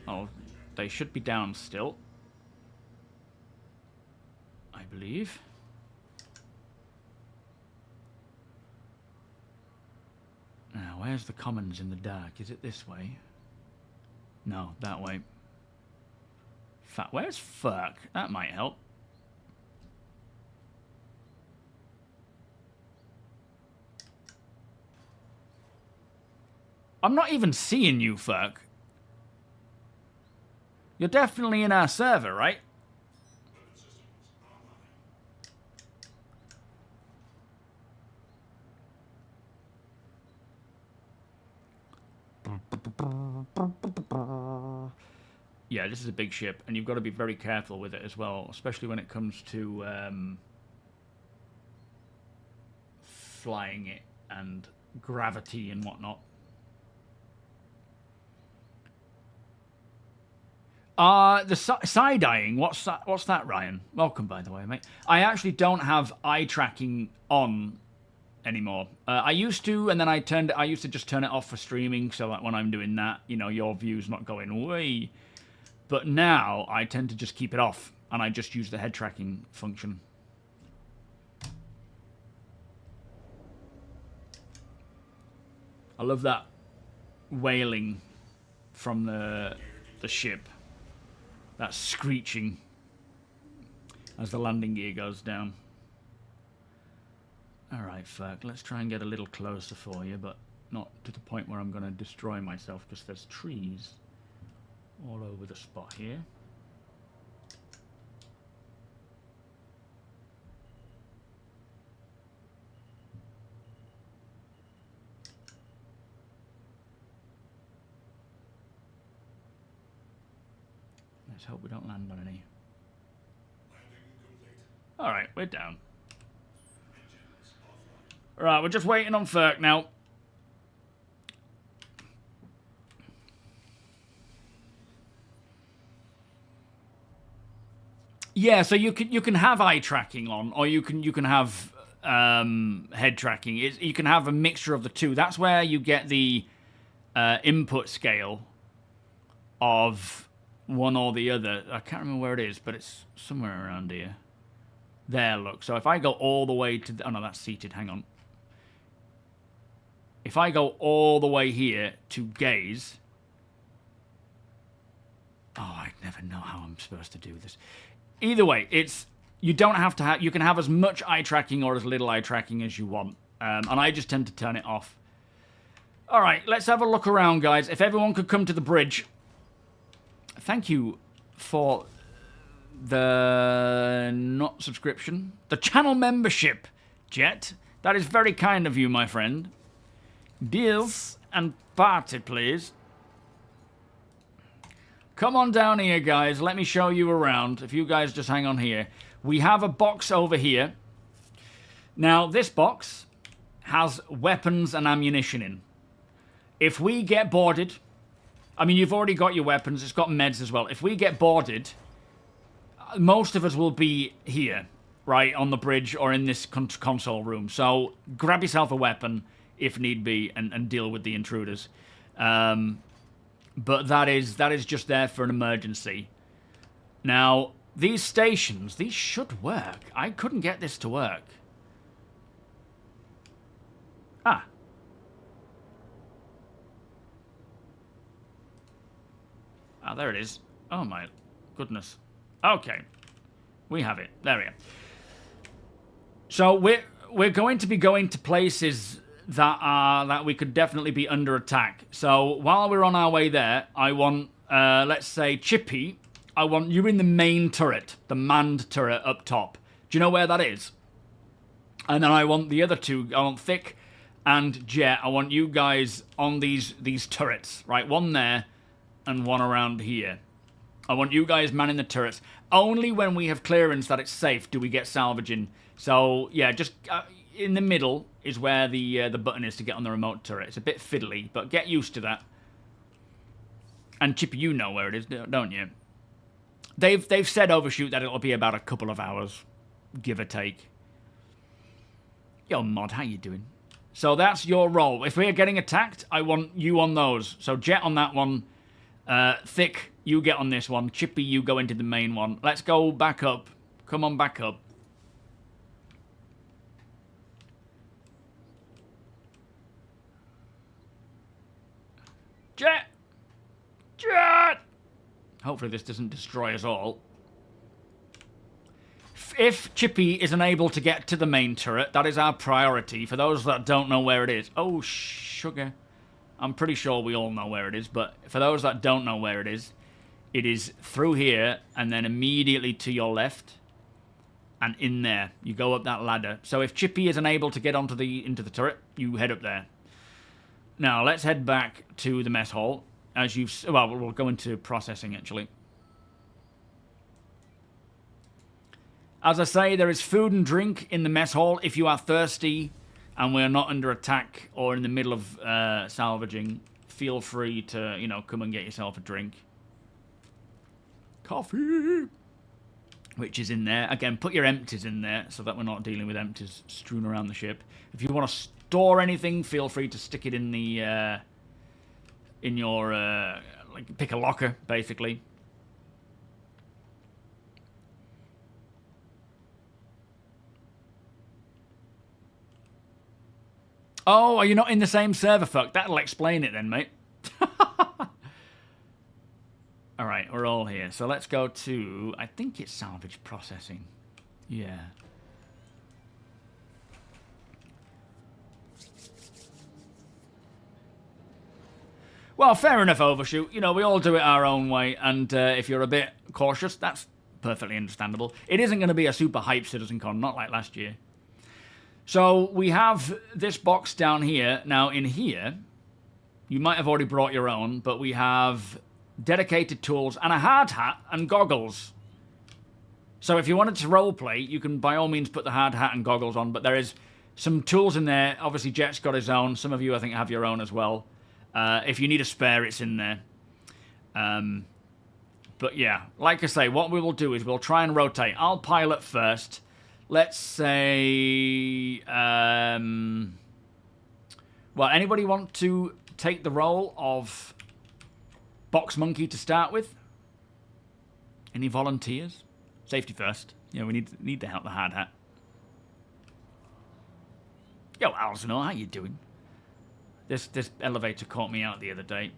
Oh, they should be down still. I believe. Now, where's the Commons in the dark? Is it this way? No, that way. Where's Ferk? That might help. I'm not even seeing you, Ferk. You're definitely in our server, right? Yeah, this is a big ship, and you've got to be very careful with it as well, especially when it comes to flying it and gravity and whatnot. The side-eyeing, what's that, Ryan? Welcome, by the way, mate. I actually don't have eye tracking on anymore. I used to, and then I used to just turn it off for streaming, so that when I'm doing that, you know, your view's not going way. But now, I tend to just keep it off, and I just use the head tracking function. I love that wailing from the ship. That screeching as the landing gear goes down. Alright, Ferk, let's try and get a little closer for you, but not to the point where I'm going to destroy myself, because there's trees all over the spot here. Let's hope we don't land on any. Alright, we're down. Right, we're just waiting on Ferk now. Yeah, so you can have eye tracking on, or you can have head tracking. You can have a mixture of the two. That's where you get the input scale of one or the other. I can't remember where it is, but it's somewhere around here. There, look. So if I go all the way to... oh, no, that's seated. Hang on. If I go all the way here to gaze... oh, I never know how I'm supposed to do this. Either way, it's... you don't have to have... you can have as much eye tracking or as little eye tracking as you want. And I just tend to turn it off. Alright, let's have a look around, guys. If everyone could come to the bridge... thank you for the not subscription. The channel membership, Jet. That is very kind of you, my friend. Deals and party, please. Come on down here, guys. Let me show you around. If you guys just hang on here. We have a box over here. Now, this box has weapons and ammunition in. If we get boarded... I mean, you've already got your weapons. It's got meds as well. If we get boarded, most of us will be here, right, on the bridge or in this console room. So grab yourself a weapon if need be and deal with the intruders. But that is just there for an emergency. Now, these stations, these should work. I couldn't get this to work. Ah. Ah, there it is. Oh my goodness. Okay. We have it. There we are. So we're going to be going to places that we could definitely be under attack. So while we're on our way there, I want let's say Chippy, I want you in the main turret, the manned turret up top. Do you know where that is? And then I want the other two, I want Thick and Jet, I want you guys on these turrets, right? One there and one around here. I want you guys manning the turrets. Only when we have clearance that it's safe do we get salvaging. So, yeah, just in the middle is where the button is to get on the remote turret. It's a bit fiddly, but get used to that. And Chippy, you know where it is, don't you? They've said overshoot that it'll be about a couple of hours, give or take. Yo, Mod, how you doing? So that's your role. If we're getting attacked, I want you on those. So Jet on that one. Thick, you get on this one. Chippy, you go into the main one. Let's go back up. Come on back up. Jet! Jet! Hopefully this doesn't destroy us all. If Chippy is unable to get to the main turret, that is our priority. For those that don't know where it is. Oh, sugar. I'm pretty sure we all know where it is, but for those that don't know where it is through here and then immediately to your left and in there. You go up that ladder. So if Chippy is unable to get into the turret, you head up there. Now, let's head back to the mess hall. As you've... well, we'll go into processing, actually. As I say, there is food and drink in the mess hall if you are thirsty and we're not under attack or in the middle of salvaging. Feel free to, you know, come and get yourself a drink. Coffee! Which is in there. Again, put your empties in there so that we're not dealing with empties strewn around the ship. If you want to store anything, feel free to stick it in the... in your... like, pick a locker, basically. Oh, are you not in the same server? Fuck, that'll explain it then, mate. Alright, we're all here. So let's go to... I think it's salvage processing. Yeah. Well, fair enough, Overshoot. You know, we all do it our own way. And if you're a bit cautious, that's perfectly understandable. It isn't going to be a super hype CitizenCon, not like last year. So we have this box down here. Now, in here, you might have already brought your own, but we have... dedicated tools, and a hard hat and goggles. So if you wanted to roleplay, you can by all means put the hard hat and goggles on, but there is some tools in there. Obviously, Jet's got his own. Some of you, I think, have your own as well. If you need a spare, it's in there. But yeah, like I say, what we will do is we'll try and rotate. I'll pilot first. Let's say... well, anybody want to take the role of... Box Monkey to start with? Any volunteers? Safety first. Yeah, we need to help the hard hat. Yo, Alzano, how you doing? This elevator caught me out the other day.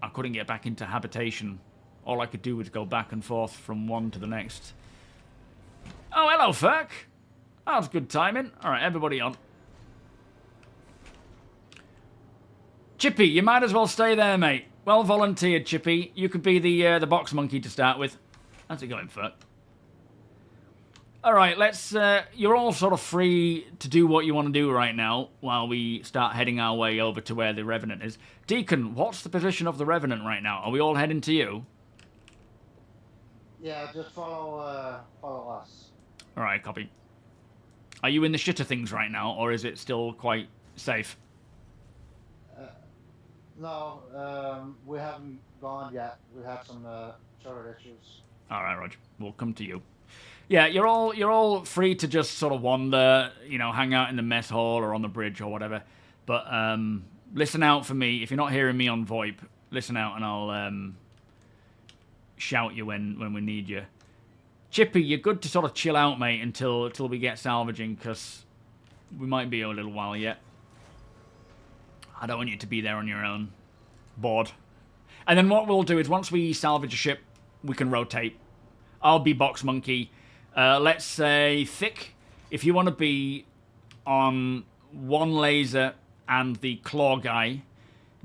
I couldn't get back into habitation. All I could do was go back and forth from one to the next. Oh, hello, Ferk. That was good timing. All right, everybody on. Chippy, you might as well stay there, mate. Well volunteered, Chippy. You could be the box monkey to start with. How's it going, Ferk? All right, let's... you're all sort of free to do what you want to do right now while we start heading our way over to where the Revenant is. Deacon, what's the position of the Revenant right now? Are we all heading to you? Yeah, just follow us. All right, copy. Are you in the shitter things right now, or is it still quite safe? No, we haven't gone yet. We had some short issues. All right, Roger. We'll come to you. Yeah, you're all free to just sort of wander, you know, hang out in the mess hall or on the bridge or whatever. But listen out for me. If you're not hearing me on VoIP, listen out and I'll shout you when we need you. Chippy, you're good to sort of chill out, mate, until we get salvaging, because we might be a little while yet. I don't want you to be there on your own. Bored. And then what we'll do is once we salvage a ship, we can rotate. I'll be Box Monkey. Let's say Thick. If you want to be on one laser and the claw guy.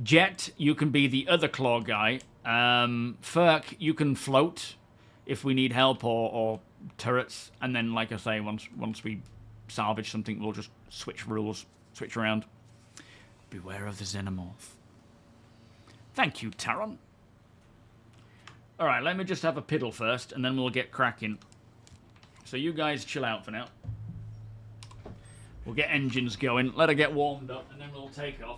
Jet, you can be the other claw guy. Ferk, you can float if we need help or turrets. And then, like I say, once we salvage something, we'll just switch rules, switch around. Beware of the xenomorph. Thank you, Taron. Alright, let me just have a piddle first, and then we'll get cracking. So you guys chill out for now. We'll get engines going, let her get warmed up, and then we'll take off.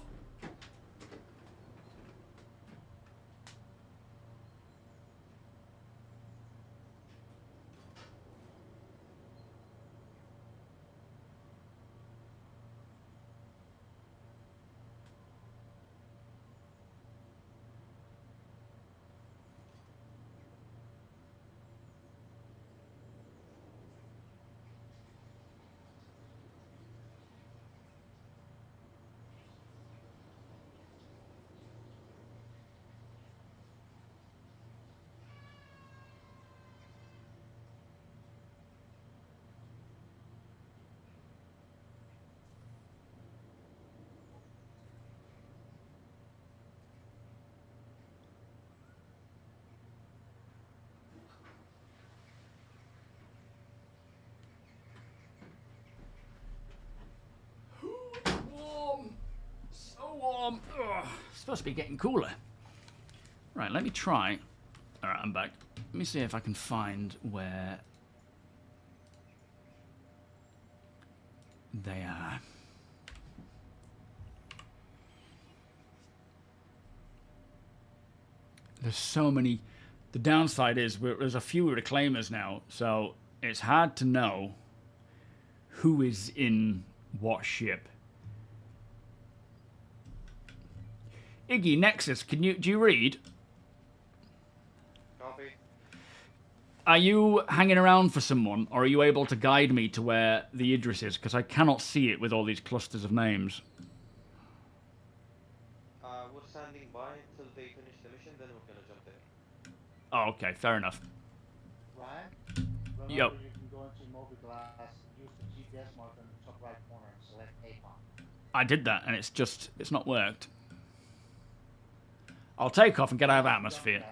Ugh, it's supposed to be getting cooler. Right, let me try. Alright, I'm back. Let me see if I can find where they are. There's so many The downside is there's a few reclaimers now, so it's hard to know who is in what ship. Iggy, Nexus, do you read? Copy. Are you hanging around for someone, or are you able to guide me to where the Idris is? Because I cannot see it with all these clusters of names. We're standing by until they finish the mission, then we're gonna jump in. Oh, okay, fair enough. Ryan, remember Yo. you can go into MobiGlass, use the GPS marker in the top right corner and select APON. I did that, and it's not worked. I'll take off and get out of atmosphere.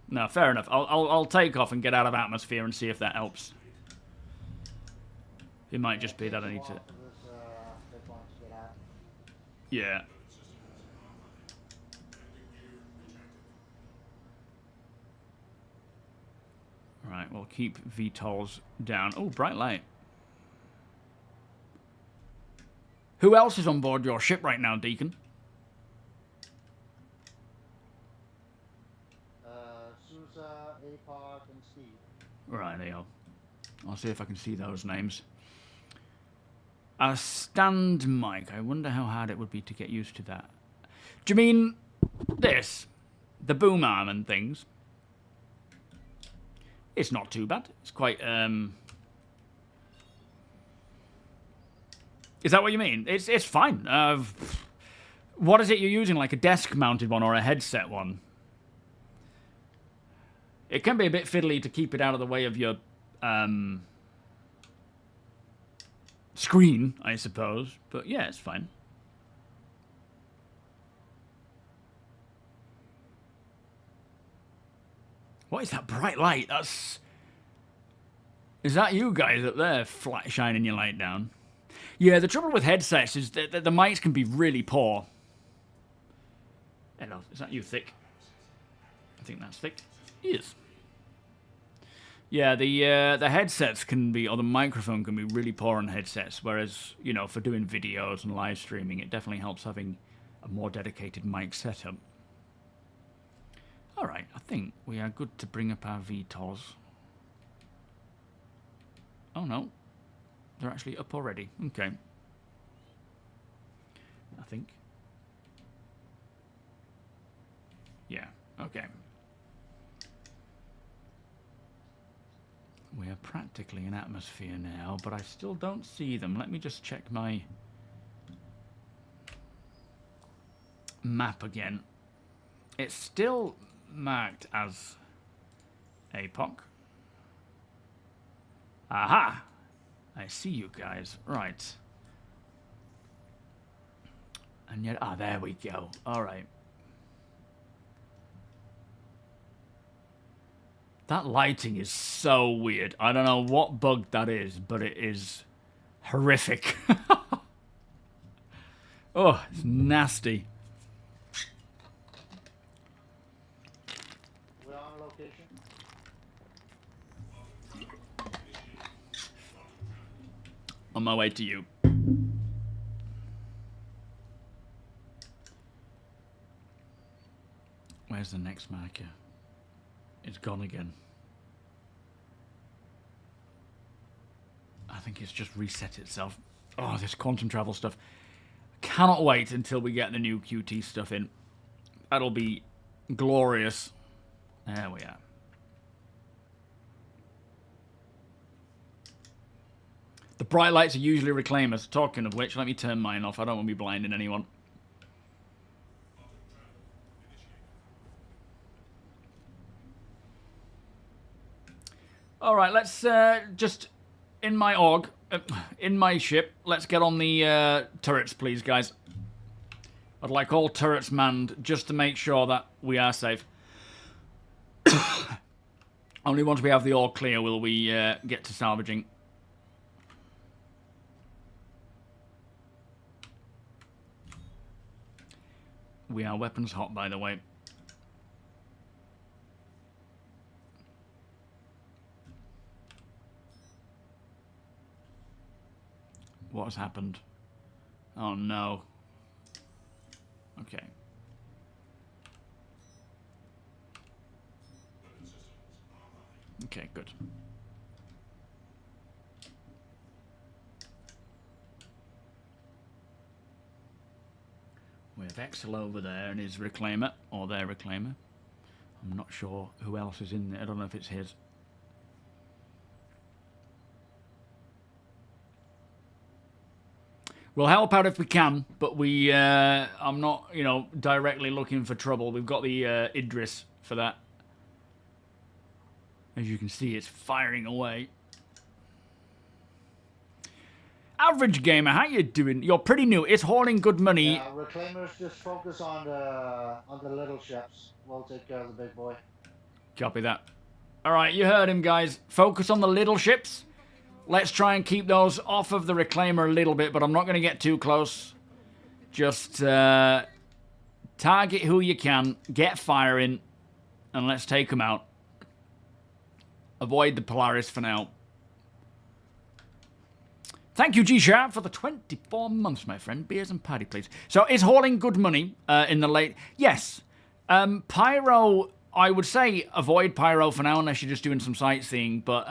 No, fair enough. I'll take off and get out of atmosphere and see if that helps. It might just be that I need to. Yeah. Right, we'll keep VTOLs down. Oh, bright light. Who else is on board your ship right now, Deacon? Sousa, APOC, and Steve. Right, there you go. I'll see if I can see those names. A stand mic. I wonder how hard it would be to get used to that. Do you mean this? The boom arm and things? It's not too bad. It's quite, Is that what you mean? It's fine. What is it you're using? Like a desk-mounted one or a headset one? It can be a bit fiddly to keep it out of the way of your screen, I suppose. But yeah, it's fine. What is that bright light? Is that you guys up there shining your light down? Yeah, the trouble with headsets is that the mics can be really poor. Hello, is that you, Thick? I think that's Thick. Yes. Yeah, the headsets can be, or the microphone can be really poor on headsets, whereas, you know, for doing videos and live streaming, it definitely helps having a more dedicated mic setup. Alright, I think we are good to bring up our VTOLs. Oh no, they're actually up already. Okay. I think. Yeah, okay. We are practically in atmosphere now, but I still don't see them. Let me just check my map again. It's still marked as APOC. Aha! I see you guys. Right. And yet, there we go. All right. That lighting is so weird. I don't know what bug that is, but it is horrific. Oh, it's nasty. We're on location. On my way to you. Where's the next marker? It's gone again. I think it's just reset itself. Oh, this quantum travel stuff. Cannot wait until we get the new QT stuff in. That'll be glorious. There we are. The bright lights are usually reclaimers. Talking of which, let me turn mine off. I don't want to be blinding anyone. All right, let's just in my in my ship. Let's get on the turrets, please, guys. I'd like all turrets manned just to make sure that we are safe. Only once we have the all clear will we get to salvaging. We are weapons hot, by the way. What has happened? Oh no. Okay. Okay, good. We have Exel over there and his reclaimer, or their reclaimer. I'm not sure who else is in there. I don't know if it's his. We'll help out if we can, but we, I'm not, you know, directly looking for trouble. We've got the Idris for that. As you can see, it's firing away. Average gamer, how you doing? You're pretty new. It's hauling good money. Yeah, reclaimers just focus on the little ships. We'll take care of the big boy. Copy that. All right, you heard him, guys. Focus on the little ships. Let's try and keep those off of the reclaimer a little bit, but I'm not going to get too close. Just target who you can, get firing, and let's take them out. Avoid the Polaris for now. Thank you, G-Sharp, for the 24 months, my friend. Beers and party, please. So, is hauling good money in the late... Yes. Pyro, I would say avoid Pyro for now, unless you're just doing some sightseeing. But,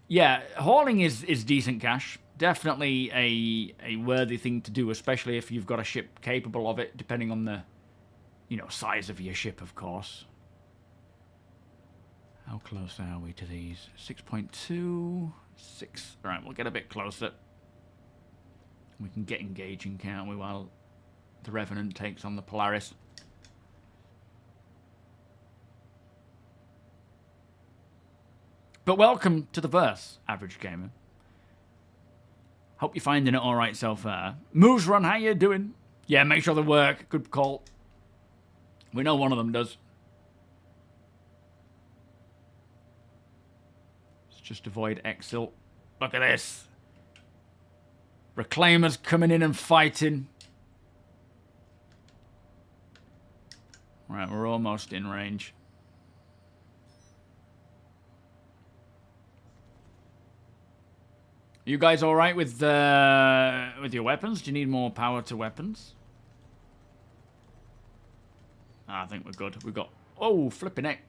yeah, hauling is decent cash. Definitely a worthy thing to do, especially if you've got a ship capable of it, depending on the, you know, size of your ship, of course. How close are we to these? 6.2... 6. All right, we'll get a bit closer. We can get engaging, can't we, while the Revenant takes on the Polaris. But welcome to the verse, average gamer. Hope you're finding it all right so far. Moves Run, how you doing? Yeah, make sure they work. Good call. We know one of them does. Just avoid Exil. Look at this. Reclaimers coming in and fighting. Right, we're almost in range. You guys all right with your weapons? Do you need more power to weapons? I think we're good. We've got... Oh, flipping heck.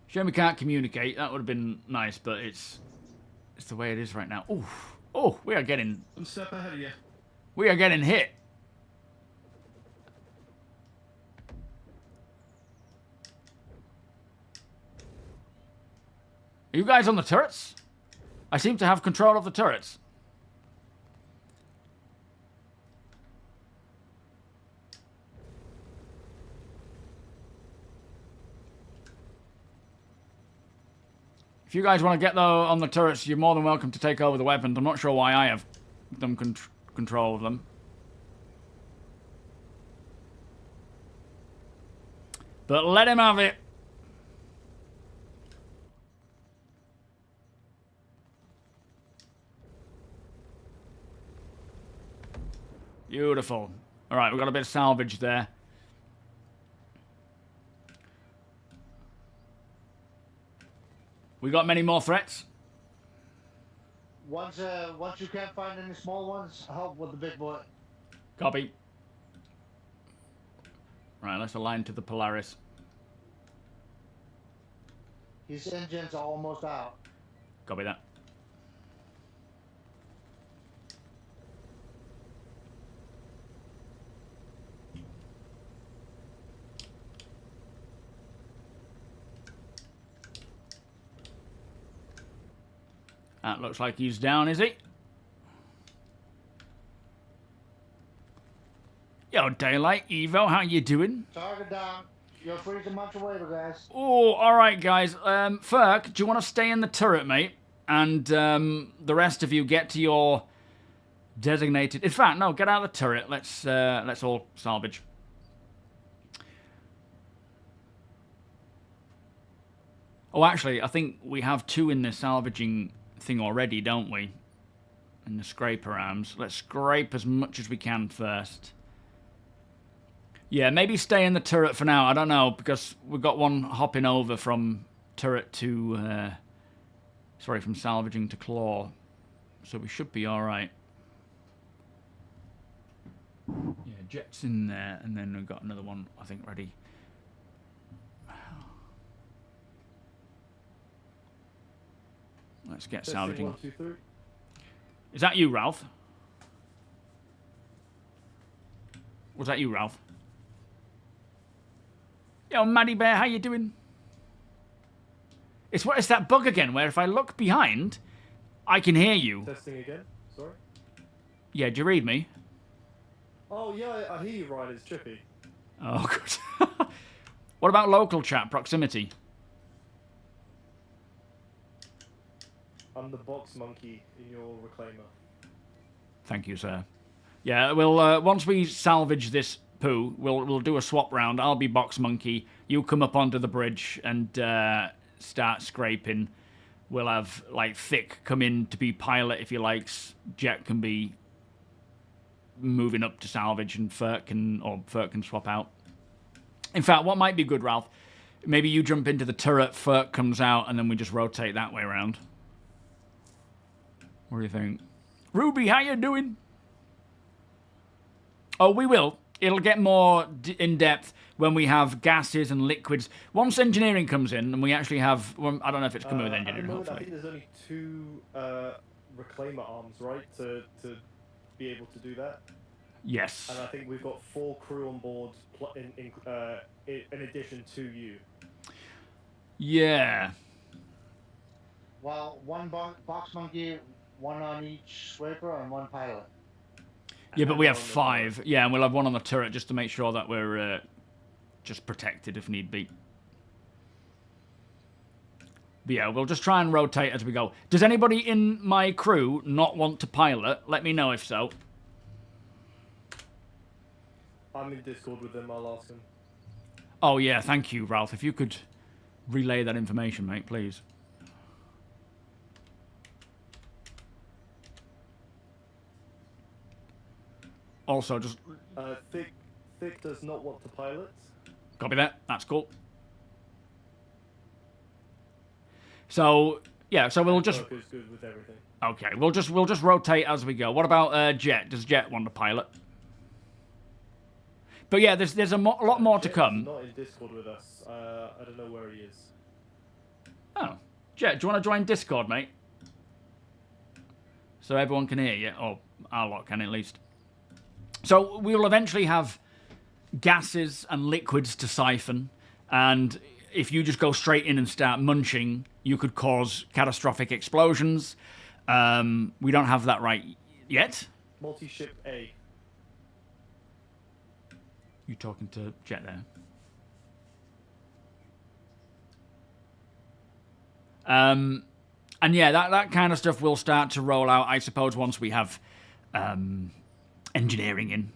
Shame we can't communicate. That would have been nice, but it's the way it is right now. Oh, oh, we are getting... One step ahead of you. We are getting hit. Are you guys on the turrets? I seem to have control of the turrets. If you guys want to get though on the turrets, you're more than welcome to take over the weapons. I'm not sure why I have them control of them. But let him have it. Beautiful. All right, we've got a bit of salvage there. We got many more threats? Once you can't find any small ones, help with the big boy. Copy. Right, let's align to the Polaris. His engines are almost out. Copy that. That looks like he's down, is he? Yo, Daylight, Evo, how you doing? Target down. You're free to munch away, guys. Oh, alright, guys. Ferk, do you want to stay in the turret, mate? And the rest of you get to your designated... In fact, no, get out of the turret. Let's all salvage. Oh, actually, I think we have two in the salvaging thing already, don't we? In the scraper arms. Let's scrape as much as we can first. Yeah, maybe stay in the turret for now. I don't know, because we've got one hopping over from turret to... sorry, from salvaging to claw. So we should be alright. Yeah, Jet's in there, and then we've got another one, I think, ready. Let's get salvaging. 1, 2, 3. Is that you, Ralph? Was that you, Ralph? Yo, Maddie Bear, how you doing? It's that bug again, where if I look behind, I can hear you. Testing again. Sorry. Yeah, do you read me? Oh yeah, I hear you, Ryan. It's trippy. Oh, good. What about local chat, proximity? I'm the box monkey in your reclaimer. Thank you, sir. Yeah, we'll once we salvage this poo, we'll do a swap round. I'll be box monkey. You come up onto the bridge and start scraping. We'll have like Thick come in to be pilot if he likes. Jet can be moving up to salvage, and Furt can swap out. In fact, what might be good, Ralph? Maybe you jump into the turret, Furt comes out, and then we just rotate that way around. What do you think? Ruby, how you doing? Oh, we will. It'll get more in-depth when we have gases and liquids. Once engineering comes in, and we actually have... Well, I don't know if it's coming with engineering, hopefully. I think there's only 2 reclaimer arms, right, to be able to do that? Yes. And I think we've got 4 crew on board in addition to you. Yeah. Well, one box monkey, 1 on each scraper, and 1 pilot. Yeah, but we have 5. Yeah, and we'll have 1 on the turret just to make sure that we're just protected if need be. But yeah, we'll just try and rotate as we go. Does anybody in my crew not want to pilot? Let me know if so. I'm in Discord with them, I'll ask them. Oh yeah, thank you, Ralph. If you could relay that information, mate, please. Also, just... Thick does not want to pilot. Copy that. That's cool. So, yeah, so we'll just... Is good with everything. Okay, we'll just rotate as we go. What about Jet? Does Jet want to pilot? But yeah, there's a lot more to come. Not in Discord with us. I don't know where he is. Oh. Jet, do you want to join Discord, mate? So everyone can hear you. Or our lot can, at least. So we'll eventually have gases and liquids to siphon. And if you just go straight in and start munching, you could cause catastrophic explosions. We don't have that right yet. Multi-ship A. You talking to Jet there? And yeah, that kind of stuff will start to roll out, I suppose, once we have engineering in.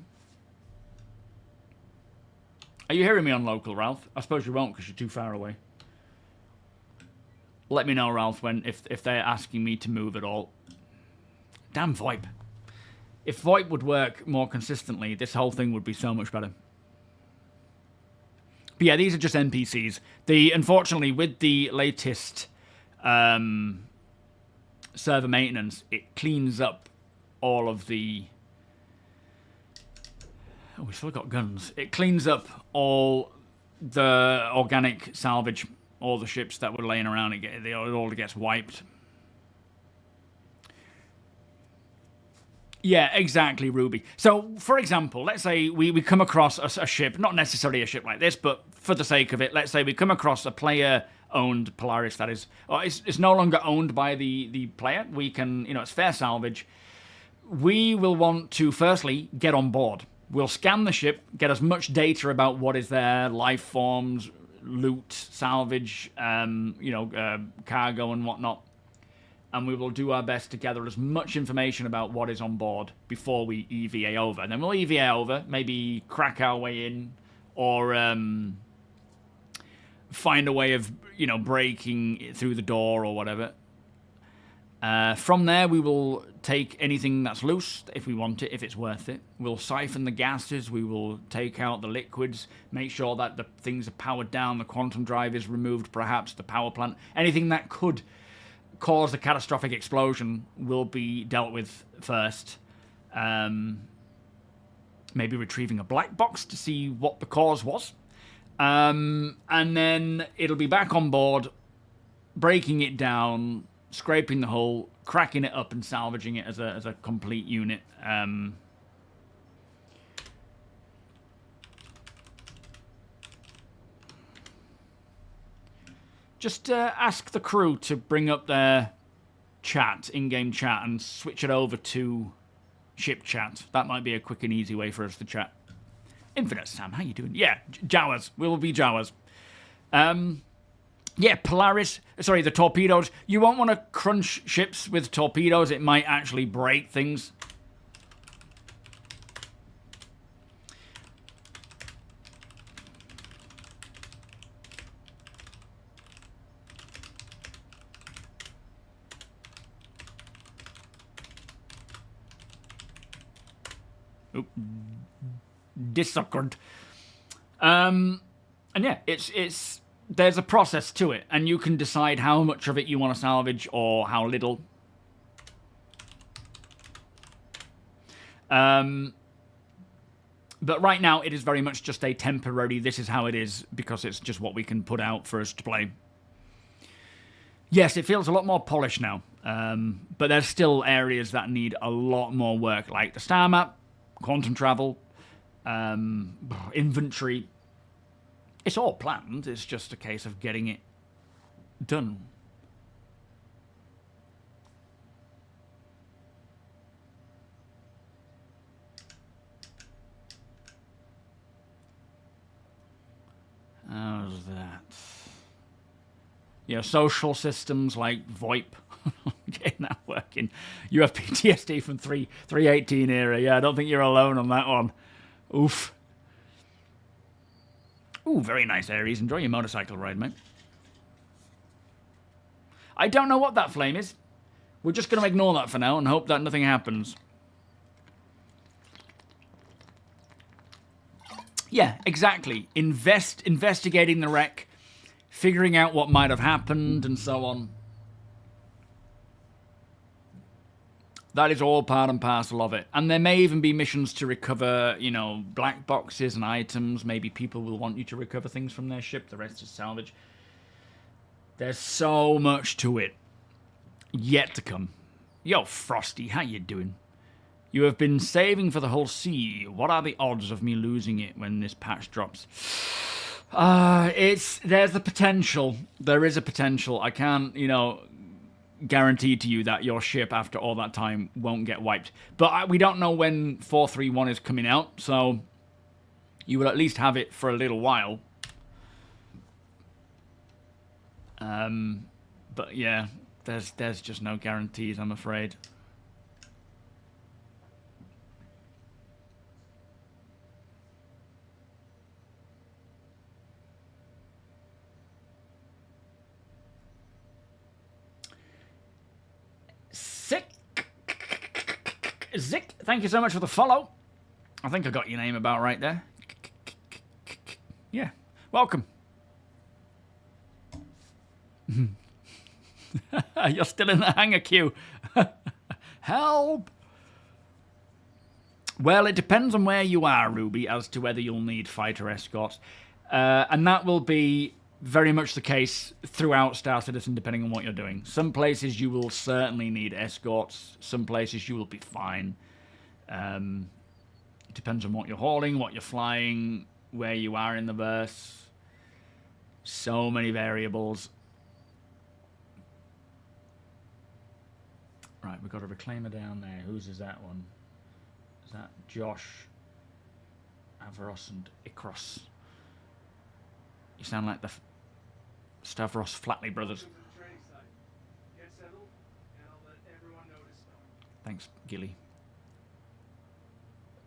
Are you hearing me on local, Ralph? I suppose you won't because you're too far away. Let me know, Ralph, if they're asking me to move at all. Damn VoIP. If VoIP would work more consistently, this whole thing would be so much better. But yeah, these are just NPCs. Unfortunately, with the latest server maintenance, it cleans up all of the... Oh, we still got guns. It cleans up all the organic salvage, all the ships that were laying around. It all gets wiped. Yeah, exactly, Ruby. So, for example, let's say we come across a ship, not necessarily a ship like this, but for the sake of it, let's say we come across a player-owned Polaris, that is. It's no longer owned by the player. We can, it's fair salvage. We will want to, firstly, get on board. We'll scan the ship, get as much data about what is there, life forms, loot, salvage, cargo and whatnot. And we will do our best to gather as much information about what is on board before we EVA over. And then we'll EVA over, maybe crack our way in, or find a way of, breaking through the door or whatever. From there, we will take anything that's loose, if we want it, if it's worth it. We'll siphon the gases, we will take out the liquids, make sure that the things are powered down, the quantum drive is removed, perhaps, the power plant. Anything that could cause a catastrophic explosion will be dealt with first. maybe retrieving a black box to see what the cause was. And then it'll be back on board, breaking it down, scraping the hull, cracking it up and salvaging it as a complete unit. Just ask the crew to bring up their chat, in-game chat, and switch it over to ship chat. That might be a quick and easy way for us to chat. Infinite Sam, how you doing? Yeah, Jawas. We will be Jawas. Yeah, Polaris. Sorry, the torpedoes. You won't want to crunch ships with torpedoes. It might actually break things. Oop. Dissuckered. And yeah, it's there's a process to it, and you can decide how much of it you want to salvage or how little. But right now, it is very much just a temporary, this is how it is, because it's just what we can put out for us to play. Yes, it feels a lot more polished now, but there's still areas that need a lot more work, like the star map, quantum travel, inventory. It's all planned, it's just a case of getting it done. How's that? Yeah, social systems like VoIP. Getting that working. You have PTSD from 318 era. Yeah, I don't think you're alone on that one. Oof. Ooh, very nice, Aries. Enjoy your motorcycle ride, mate. I don't know what that flame is. We're just going to ignore that for now and hope that nothing happens. Yeah, exactly. Investigating the wreck, figuring out what might have happened, and so on. That is all part and parcel of it. And there may even be missions to recover, you know, black boxes and items. Maybe people will want you to recover things from their ship. The rest is salvage. There's so much to it. Yet to come. Yo, Frosty, how you doing? You have been saving for the whole sea. What are the odds of me losing it when this patch drops? There's the potential. There is a potential. I can't, you know, guarantee to you that your ship after all that time won't get wiped. But we don't know when 431 is coming out, so you will at least have it for a little while. But yeah, there's just no guarantees, I'm afraid. Zick, thank you so much for the follow. I think I got your name about right there. Yeah, welcome. You're still in the hangar queue. Help! Well, it depends on where you are, Ruby, as to whether you'll need fighter escorts. And that will be very much the case throughout Star Citizen, depending on what you're doing. Some places you will certainly need escorts. Some places you will be fine. It depends on what you're hauling, what you're flying, where you are in the verse. So many variables. Right, we've got a reclaimer down there. Whose is that one? Is that Josh, Avaros, and Ikros? You sound like the Stavros Flatley brothers. Thanks, Gilly.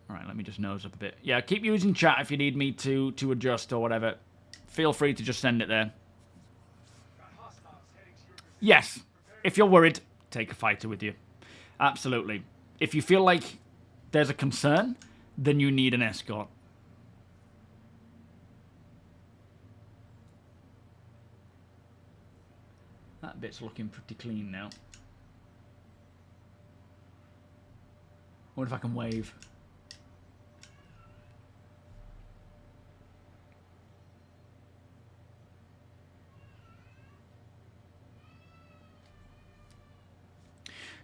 Alright, let me just nose up a bit. Yeah, keep using chat if you need me to adjust or whatever. Feel free to just send it there. Yes, if you're worried, take a fighter with you. Absolutely. If you feel like there's a concern, then you need an escort. That bit's looking pretty clean now. What if I can wave?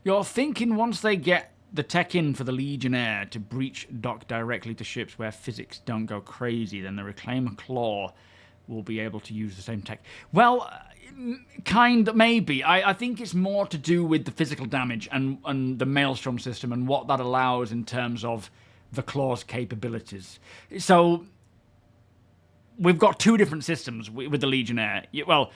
You're thinking once they get the tech in for the Legionnaire to breach dock directly to ships where physics don't go crazy, then the Reclaimer Claw will be able to use the same tech. Well, maybe. I think it's more to do with the physical damage and the Maelstrom system and what that allows in terms of the Claw's capabilities. So we've got two different systems with the Legionnaire. Well,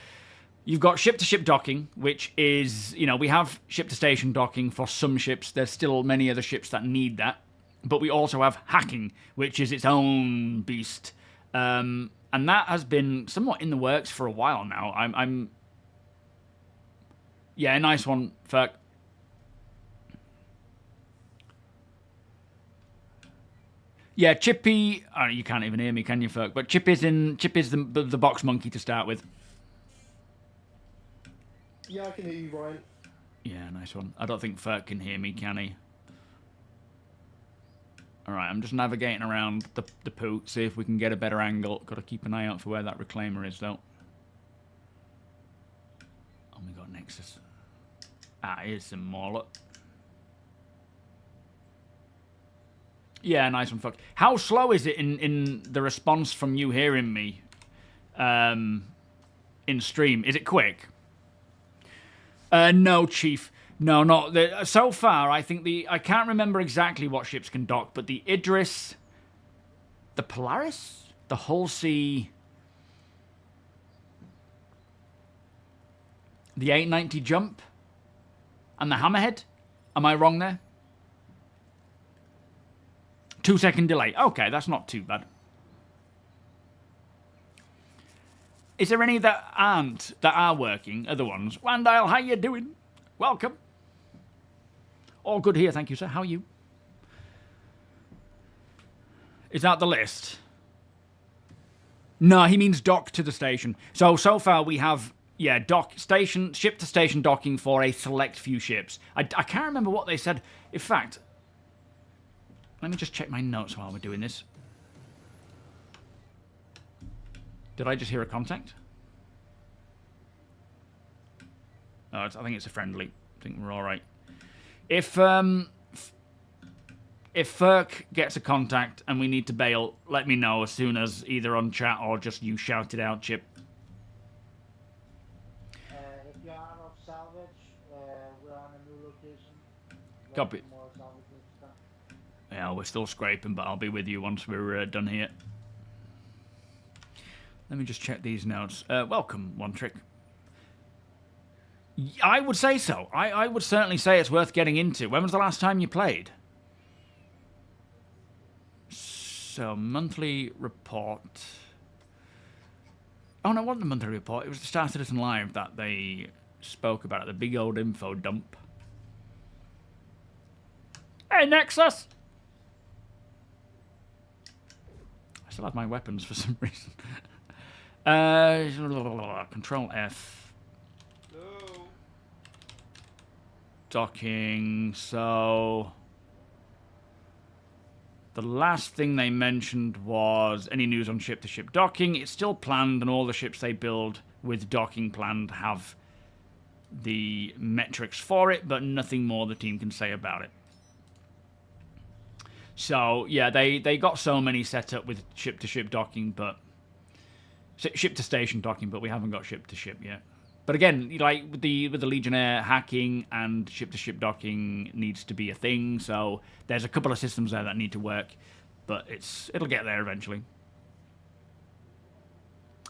you've got ship-to-ship docking, which is, we have ship-to-station docking for some ships. There's still many other ships that need that. But we also have hacking, which is its own beast. And that has been somewhat in the works for a while now. Yeah, nice one, Ferk. Yeah, Chippy... Oh, you can't even hear me, can you, Ferk? But Chip is the box monkey to start with. Yeah, I can hear you, Ryan. Yeah, nice one. I don't think Ferk can hear me, can he? Alright, I'm just navigating around the poo, see if we can get a better angle. Got to keep an eye out for where that Reclaimer is, though. Oh, we got Nexus. Ah, here's some more, look. Yeah, nice one, Ferk. How slow is it in the response from you hearing me in stream? Is it quick? No, Chief. No, not so far. I think I can't remember exactly what ships can dock, but the Idris, the Polaris, the Hull Sea, the 890 jump, and the Hammerhead. Am I wrong there? 2-second delay. Okay, that's not too bad. Is there any that are working? Other ones? Wandile, how you doing? Welcome. All good here, thank you, sir. How are you? Is that the list? No, he means dock to the station. So far we have, yeah, ship to station docking for a select few ships. I can't remember what they said. In fact, let me just check my notes while we're doing this. Did I just hear a contact? Oh, I think it's a friendly. I think we're all right. If Ferk gets a contact and we need to bail, let me know as soon as either on chat or just you shout it out, Chip. If you're out of Salvage, we're on a new location. Copy. More salvage stuff. Yeah, we're still scraping, but I'll be with you once we're done here. Let me just check these notes. Welcome, One Trick. I would say so. I would certainly say it's worth getting into. When was the last time you played? So, monthly report. Oh, no, it wasn't the monthly report. It was the Star Citizen Live that they spoke about at the big old info dump. Hey, Nexus! I still have my weapons for some reason. Control F. No. Docking, so... The last thing they mentioned was any news on ship-to-ship docking. It's still planned, and all the ships they build with docking planned have the metrics for it, but nothing more the team can say about it. So, yeah, they got so many set up with ship-to-ship docking, but... Ship-to-station docking, but we haven't got ship-to-ship yet. But again, like with the Legionnaire, hacking and ship-to-ship docking needs to be a thing. So there's a couple of systems there that need to work, but it'll get there eventually.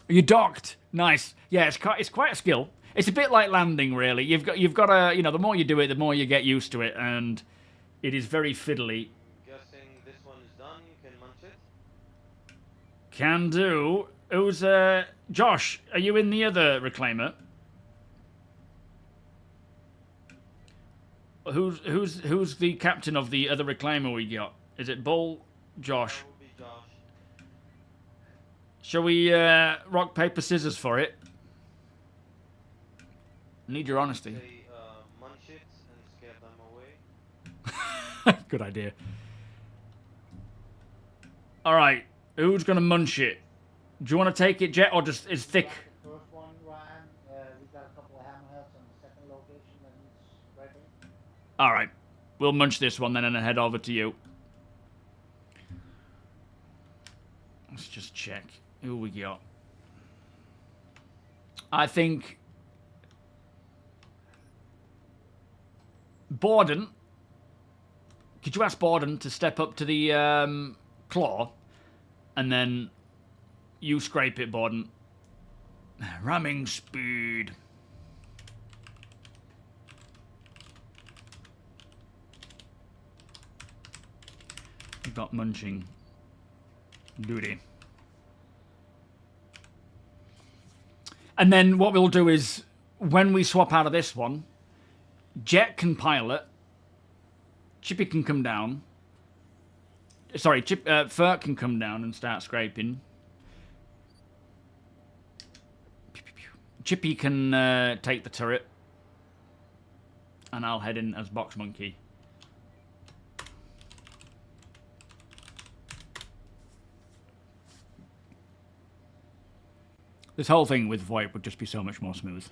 You docked, nice. Yeah, it's quite a skill. It's a bit like landing, really. You've got to, the more you do it, the more you get used to it, and it is very fiddly. Guessing this one is done. You can munch it. Can do. Who's Josh? Are you in the other Reclaimer? Who's the captain of the other Reclaimer we got? Is it Bull? Josh? That would be Josh. Shall we rock, paper, scissors for it? Need your honesty. Say, munch it and scare them away. Good idea. Alright, who's gonna munch it? Do you want to take it, Jet, or just it's thick? The first one, Ryan, we got a couple of hammerheads on the second location that needs writing. All right. We'll munch this one then and head over to you. Let's just check who we got. I think Borden. Could you ask Borden to step up to the claw, and then you scrape it, Borden. Ramming speed. We've got munching duty. And then what we'll do is, when we swap out of this one, Jet can pilot, Chippy can come down. Sorry, Fert can come down and start scraping. Chippy can take the turret. And I'll head in as Box Monkey. This whole thing with VoIP would just be so much more smooth.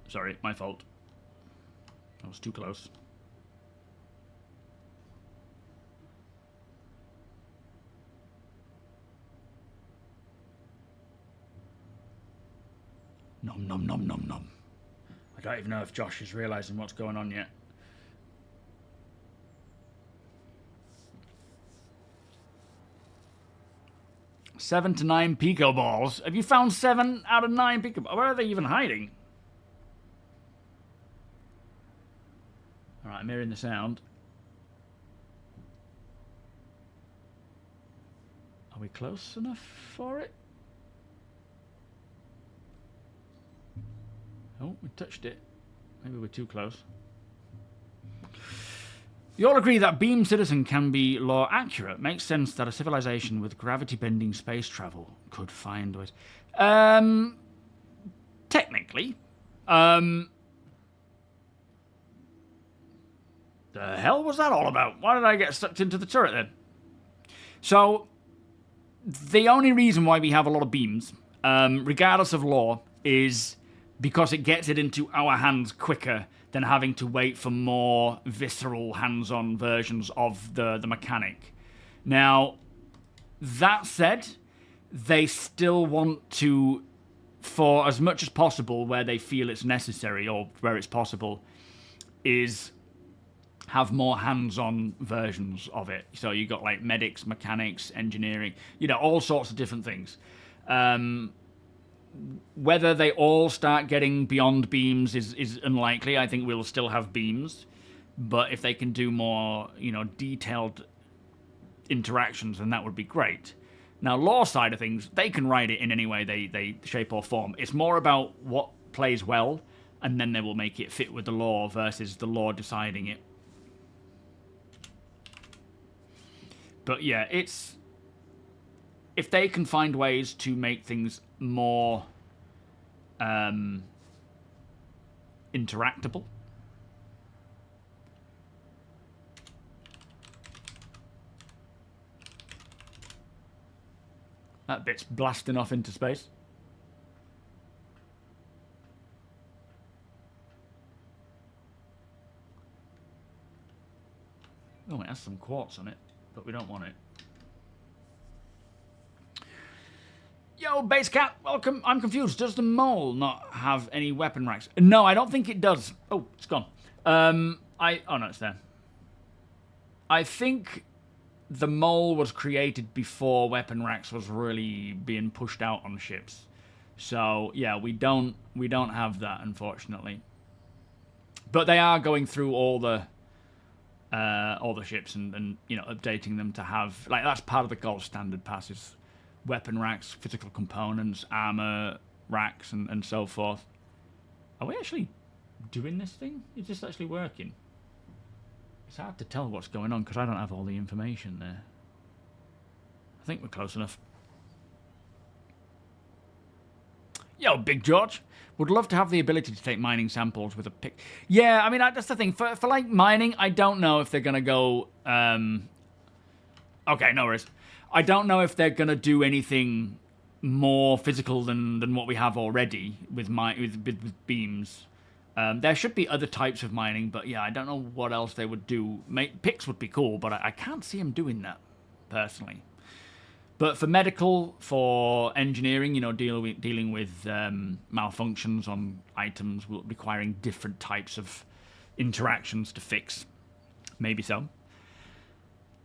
Sorry, my fault. I was too close. Nom nom nom nom nom. I don't even know if Josh is realizing what's going on yet. Seven to 9 Pico balls. Have you found 7 out of 9 Pico balls? Where are they even hiding? Alright, I'm hearing the sound. Are we close enough for it? Oh, we touched it. Maybe we're too close. You all agree that beam citizen can be law accurate. Makes sense that a civilization with gravity-bending space travel could find it. Technically. The hell was that all about? Why did I get sucked into the turret then? So, the only reason why we have a lot of beams, regardless of law, is because it gets it into our hands quicker than having to wait for more visceral, hands-on versions of the mechanic. Now, that said, they still want to, for as much as possible, where they feel it's necessary or where it's possible, is have more hands-on versions of it. So you got like medics, mechanics, engineering, you know, all sorts of different things. Whether they all start getting beyond beams is unlikely. I think we'll still have beams, but if they can do more, you know, detailed interactions, then that would be great. Now, law side of things, they can write it in any way they shape or form. It's more about what plays well, and then they will make it fit with the law versus the law deciding it. But yeah, it's... if they can find ways to make things more interactable. That bit's blasting off into space. Oh, it has some quartz on it, but we don't want it. Yo, Base Cat, welcome. I'm confused. Does the mole not have any weapon racks? No, I don't think it does. Oh, it's gone. Oh, no, it's there. I think the mole was created before weapon racks was really being pushed out on ships. So, yeah, we don't have that, unfortunately. But they are going through all the ships and you know, updating them to have, like, that's part of the gold standard passes. Weapon racks, physical components, armor racks, and so forth. Are we actually doing this thing? Is this actually working? It's hard to tell what's going on because I don't have all the information there. I think we're close enough. Yo, Big George. Would love to have the ability to take mining samples with a pick. Yeah, I mean, that's the thing. For like mining, I don't know if they're going to go... Okay, no worries. I don't know if they're going to do anything more physical than what we have already with beams. There should be other types of mining, but yeah, I don't know what else they would do. Picks would be cool, but I can't see them doing that, personally. But for medical, for engineering, you know, dealing with malfunctions on items requiring different types of interactions to fix. Maybe so.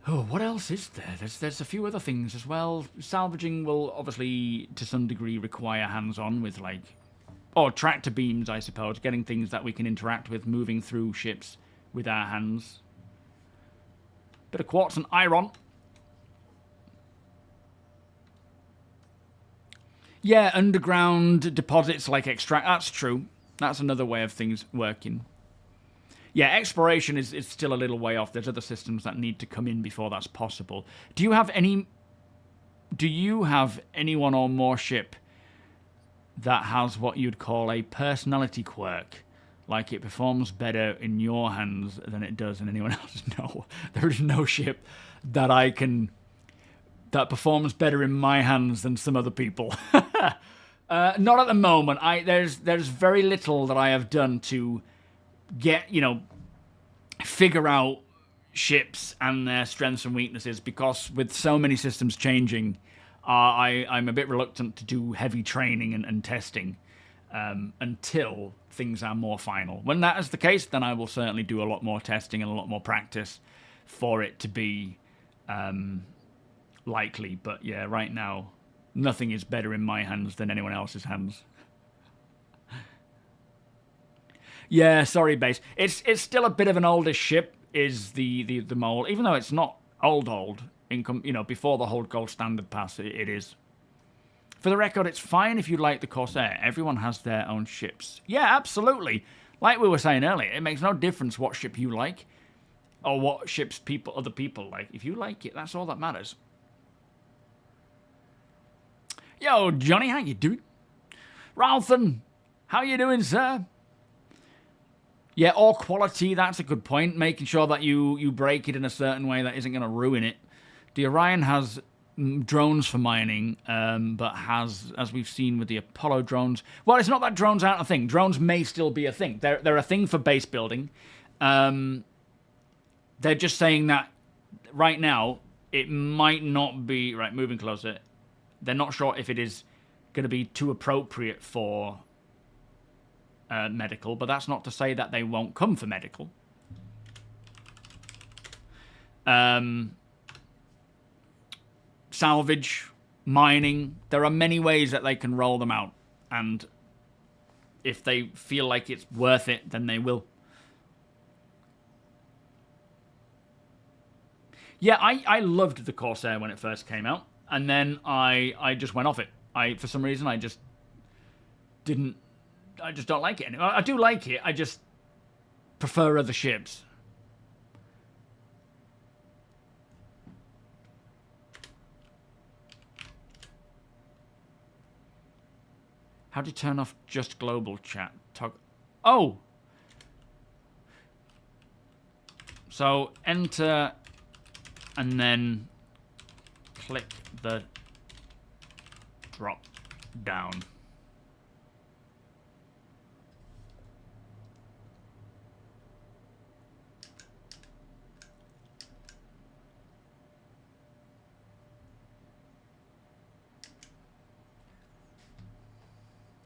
Oh, what else is there? There's a few other things as well. Salvaging will obviously, to some degree, require hands-on with, like... Or tractor beams, I suppose. Getting things that we can interact with, moving through ships with our hands. Bit of quartz and iron. Yeah, underground deposits like extract. That's true. That's another way of things working. Yeah, exploration is still a little way off. There's other systems that need to come in before that's possible. Do you have anyone or more ship that has what you'd call a personality quirk? Like it performs better in your hands than it does in anyone else's? No, there is no ship that that performs better in my hands than some other people. Not at the moment. There's very little that I have done to get, you know, figure out ships and their strengths and weaknesses, because with so many systems changing, I'm a bit reluctant to do heavy training and testing until things are more final. When that is the case, then I will certainly do a lot more testing and a lot more practice for it to be likely. But yeah, right now, nothing is better in my hands than anyone else's hands. Yeah, sorry, base. It's still a bit of an oldish ship, is the mole, even though it's not old. You know, before the whole gold standard pass, it is. For the record, it's fine if you like the Corsair. Everyone has their own ships. Yeah, absolutely. Like we were saying earlier, it makes no difference what ship you like or what ships other people like. If you like it, that's all that matters. Yo, Johnny, how you doing? Ralphan, how you doing, sir? Yeah, or quality, that's a good point. Making sure that you break it in a certain way that isn't going to ruin it. The Orion has drones for mining, but has, as we've seen with the Apollo drones... Well, it's not that drones aren't a thing. Drones may still be a thing. They're a thing for base building. They're just saying that right now, it might not be... Right, moving closer. They're not sure if it is going to be too appropriate for... medical, but that's not to say that they won't come for medical. Salvage, mining, there are many ways that they can roll them out, and if they feel like it's worth it, then they will. Yeah, I loved the Corsair when it first came out, and then I just went off it. For some reason, I just don't like it anymore. I do like it, I just prefer other ships. How do you turn off just global chat? Oh! So, enter, and then click the drop down.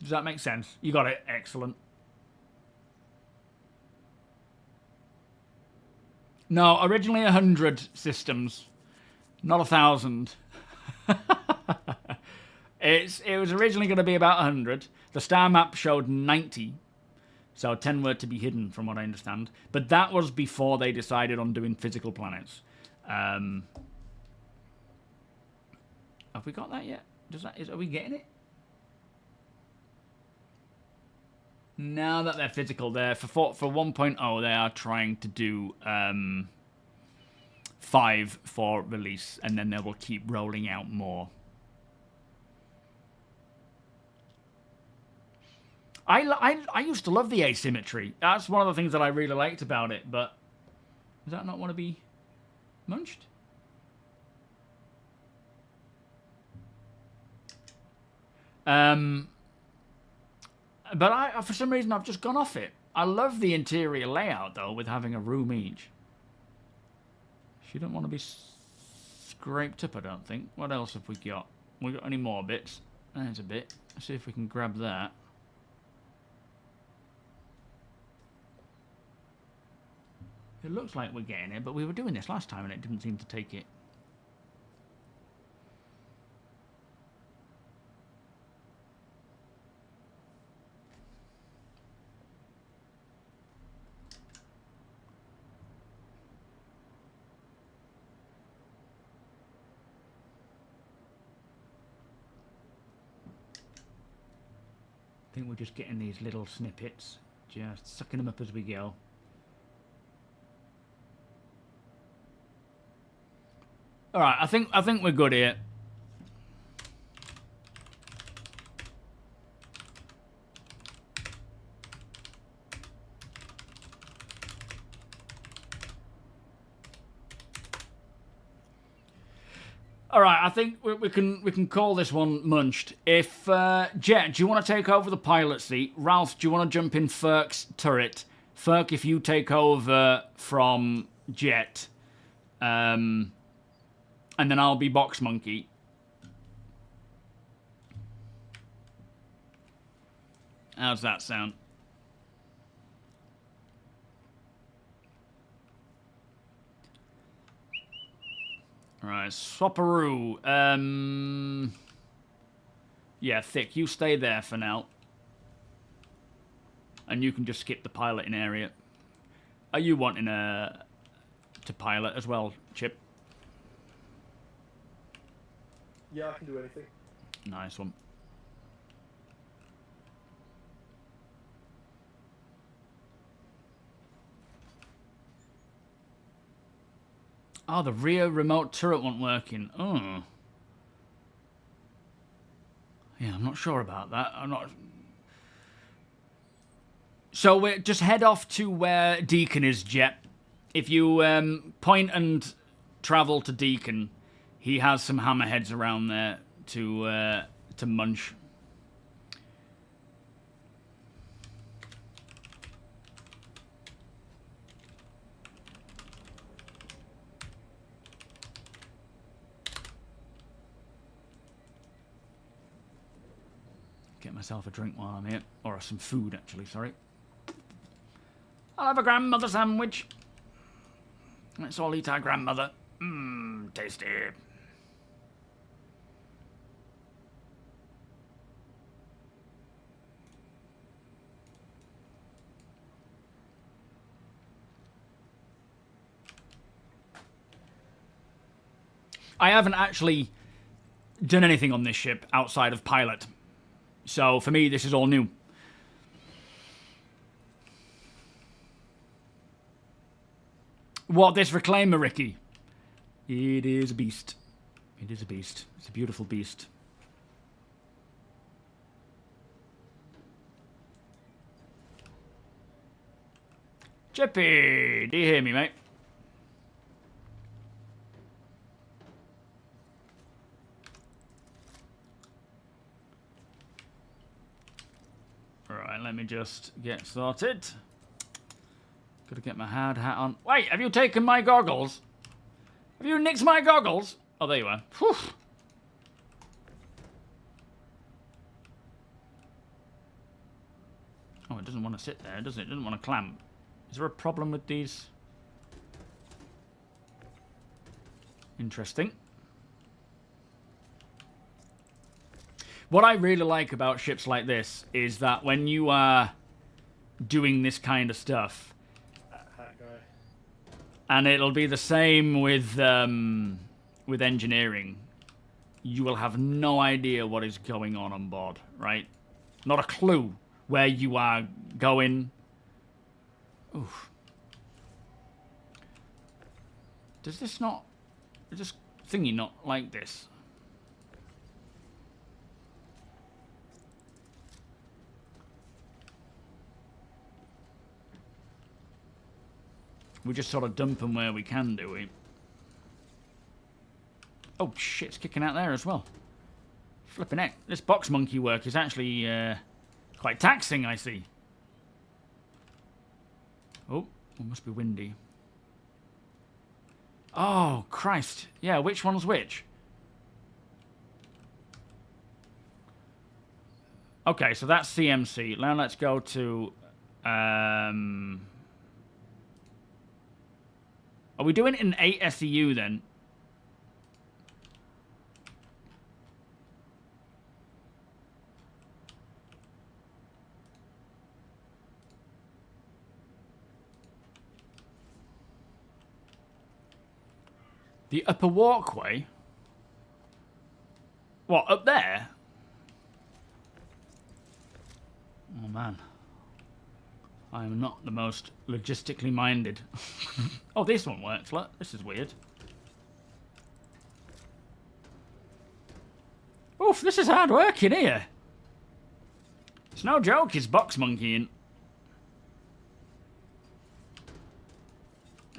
Does that make sense? You got it. Excellent. No, originally 100 systems, not 1,000. It was originally going to be about 100. The star map showed 90, so 10 were to be hidden, from what I understand. But that was before they decided on doing physical planets. Have we got that yet? Are we getting it? Now that they're physical, there for 1.0, they are trying to do 5 for release, and then they will keep rolling out more. I used to love the asymmetry. That's one of the things that I really liked about it, but does that not want to be munched? But for some reason, I've just gone off it. I love the interior layout, though, with having a room each. She don't want to be scraped up, I don't think. What else have we got? We got any more bits? There's a bit. Let's see if we can grab that. It looks like we're getting it, but we were doing this last time and it didn't seem to take it. I think we're just getting these little snippets, just sucking them up as we go. All right, I think we're good here. All right, I think we can call this one munched. If Jet, do you want to take over the pilot seat? Ralph, do you want to jump in Ferk's turret? Ferk, if you take over from Jet, and then I'll be Box Monkey. How's that sound? Alright, Swapperoo. Yeah, Thick, you stay there for now. And you can just skip the piloting area. Are you wanting to pilot as well, Chip? Yeah, I can do anything. Nice one. Oh, the rear remote turret wasn't working. Oh. Yeah, I'm not sure about that. I'm not... So we just head off to where Deacon is, Jet. If you point and travel to Deacon, he has some hammerheads around there to munch. Get myself a drink while I'm here. Or some food, actually, sorry. I'll have a grandmother sandwich. Let's all eat our grandmother. Mmm, tasty. I haven't actually done anything on this ship outside of pilot. So, for me, this is all new. What, this Reclaimer, Ricky? It is a beast. It is a beast. It's a beautiful beast. Chippy, do you hear me, mate? Alright, let me just get started. Gotta get my hard hat on. Wait, have you taken my goggles? Have you nicked my goggles? Oh, there you are. Whew. Oh, it doesn't want to sit there, does it? It doesn't want to clamp. Is there a problem with these? Interesting. What I really like about ships like this is that when you are doing this kind of stuff, and it'll be the same with engineering, you will have no idea what is going on board, right? Not a clue where you are going. Oof. Does this thingy not like this? We just sort of dump them where we can, do we? Oh shit, it's kicking out there as well. Flipping heck. This box monkey work is actually quite taxing, I see. Oh, it must be windy. Oh, Christ. Yeah, which one's which? Okay, so that's CMC. Now let's go to... Are we doing it in 8 SEU then? The upper walkway? What, up there? Oh, man. I am not the most logistically minded. Oh, this one works. Look, this is weird. Oof, this is hard work in here. It's no joke, he's box monkeying.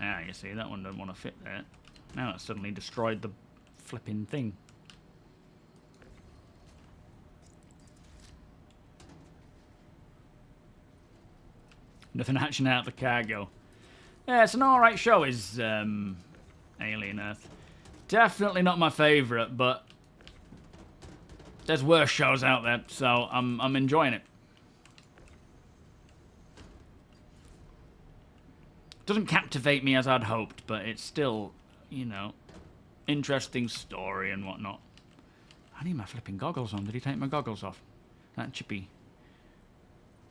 Ah, you see, that one doesn't want to fit there. Now it's suddenly destroyed the flipping thing. Nothing action out the cargo. Yeah, it's an alright show, is Alien Earth. Definitely not my favourite, but there's worse shows out there, so I'm enjoying it. Doesn't captivate me as I'd hoped, but it's still, you know, interesting story and whatnot. I need my flipping goggles on. Did he take my goggles off? That chippy.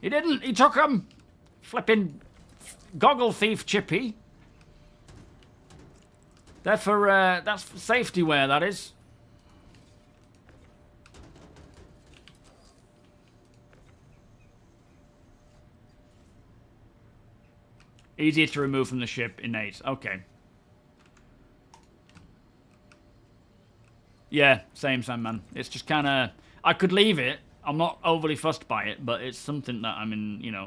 He didn't! He took them! Flipping goggle thief chippy. They're for, that's for safety wear, that is. Easier to remove from the ship in 8. Okay. Yeah, same, man. It's just kind of... I could leave it. I'm not overly fussed by it, but it's something that I'm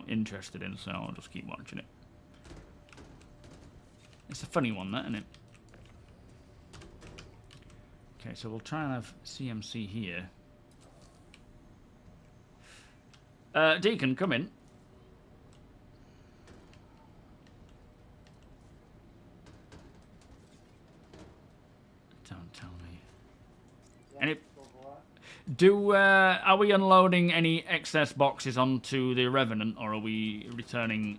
interested in, so I'll just keep watching it. It's a funny one, that, isn't it? Okay, so we'll try and have CMC here. Deacon, come in. Don't tell me. Any... are we unloading any excess boxes onto the Revenant, or are we returning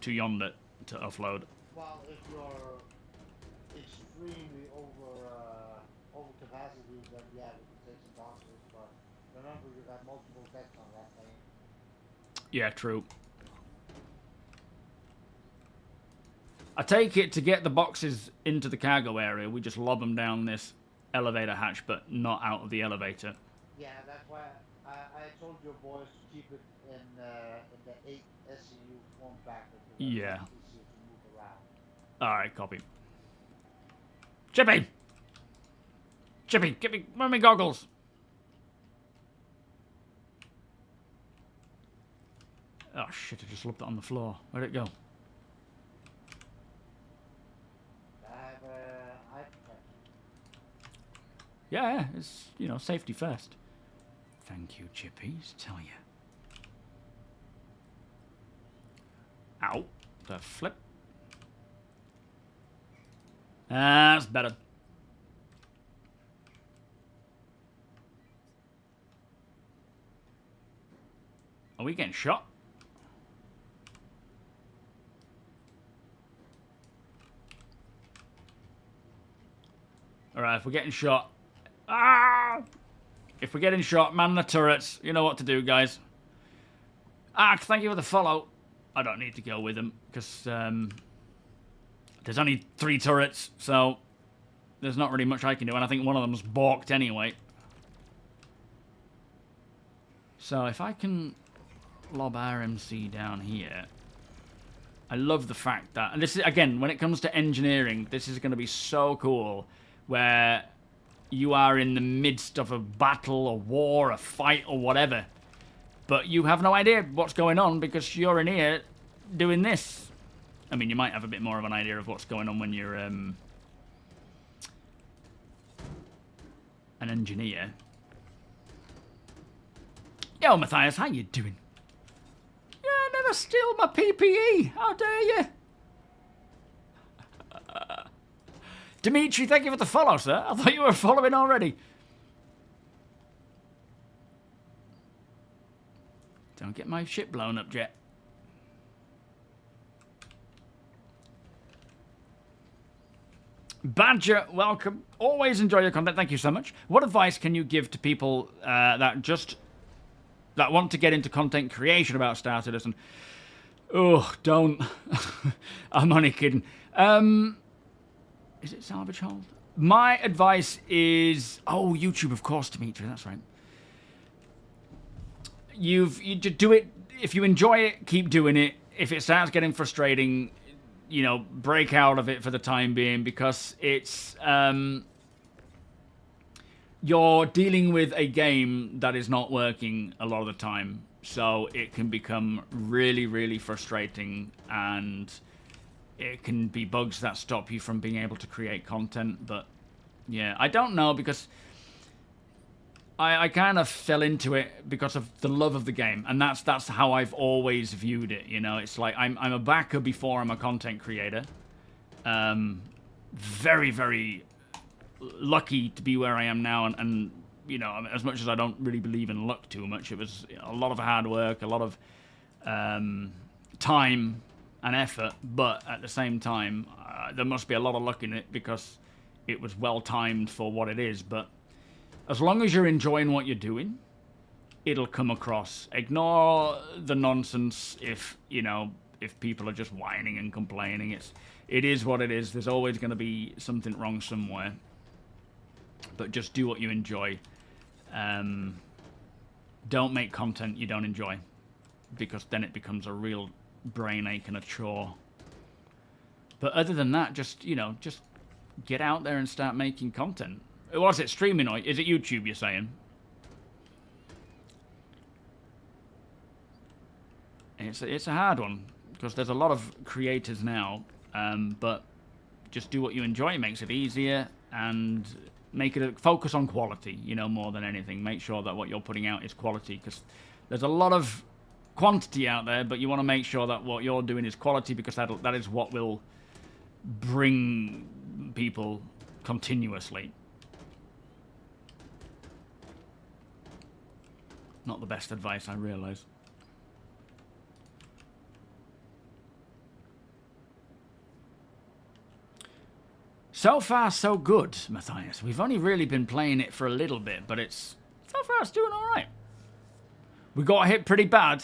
to yonder to offload? Well, if you're extremely over capacity, then yeah, we can take some boxes. But remember, you got multiple decks on that thing. Yeah, true. I take it to get the boxes into the cargo area, we just lob them down this elevator hatch, but not out of the elevator. Yeah, that's why I told your boys to keep it in the 8 SCU form factor. Yeah. Easier to move around. Alright, copy. Chippy! Chippy, give me my goggles! Oh shit, I just looked it on the floor. Where'd it go? I have eye protection. Yeah, it's, safety first. Thank you, Chippies, tell you. Ow. The flip. That's better. Are we getting shot? Alright, if we're getting shot... Ah! If we're getting shot, man the turrets. You know what to do, guys. Ark, thank you for the follow. I don't need to go with them, because there's only 3 turrets, so there's not really much I can do, and I think one of them's balked anyway. So if I can lob RMC down here... I love the fact that... And this is, again, when it comes to engineering, this is going to be so cool, where... you are in the midst of a battle, a war, a fight, or whatever. But you have no idea what's going on because you're in here doing this. I mean, you might have a bit more of an idea of what's going on when you're an engineer. Yo, Matthias, how you doing? Yeah, never steal my PPE. How dare you? Dimitri, thank you for the follow, sir. I thought you were following already. Don't get my ship blown up, Jet. Badger, welcome. Always enjoy your content. Thank you so much. What advice can you give to people that want to get into content creation about Star Citizen? Oh, don't. I'm only kidding. Is it Salvage Hold? My advice is... Oh, YouTube, of course, Dimitri. That's right. You just do it. If you enjoy it, keep doing it. If it starts getting frustrating, you know, break out of it for the time being, because it's... you're dealing with a game that is not working a lot of the time. So it can become really, really frustrating, and it can be bugs that stop you from being able to create content. But yeah, I don't know, because I kind of fell into it because of the love of the game, and that's how I've always viewed it. You know, it's like I'm a backer before I'm a content creator. Very, very lucky to be where I am now, and you know, as much as I don't really believe in luck too much, it was a lot of hard work, a lot of time and effort, but at the same time, there must be a lot of luck in it because it was well timed for what it is. But as long as you're enjoying what you're doing, it'll come across. Ignore the nonsense if, you know, if people are just whining and complaining. It is what it is. There's always going to be something wrong somewhere. But just do what you enjoy. Don't make content you don't enjoy, because then it becomes a real brain ache and a chore. But other than that, just, you know, just get out there and start making content. Was it streaming or is it YouTube, you're saying? It's a hard one, because there's a lot of creators now, but just do what you enjoy. It makes it easier, and make it a focus on quality, you know, more than anything. Make sure that what you're putting out is quality, because there's a lot of quantity out there, but you want to make sure that what you're doing is quality, because that is what will bring people continuously. Not the best advice, I realise. So far, so good, Matthias. We've only really been playing it for a little bit, but so far it's doing all right. We got hit pretty bad.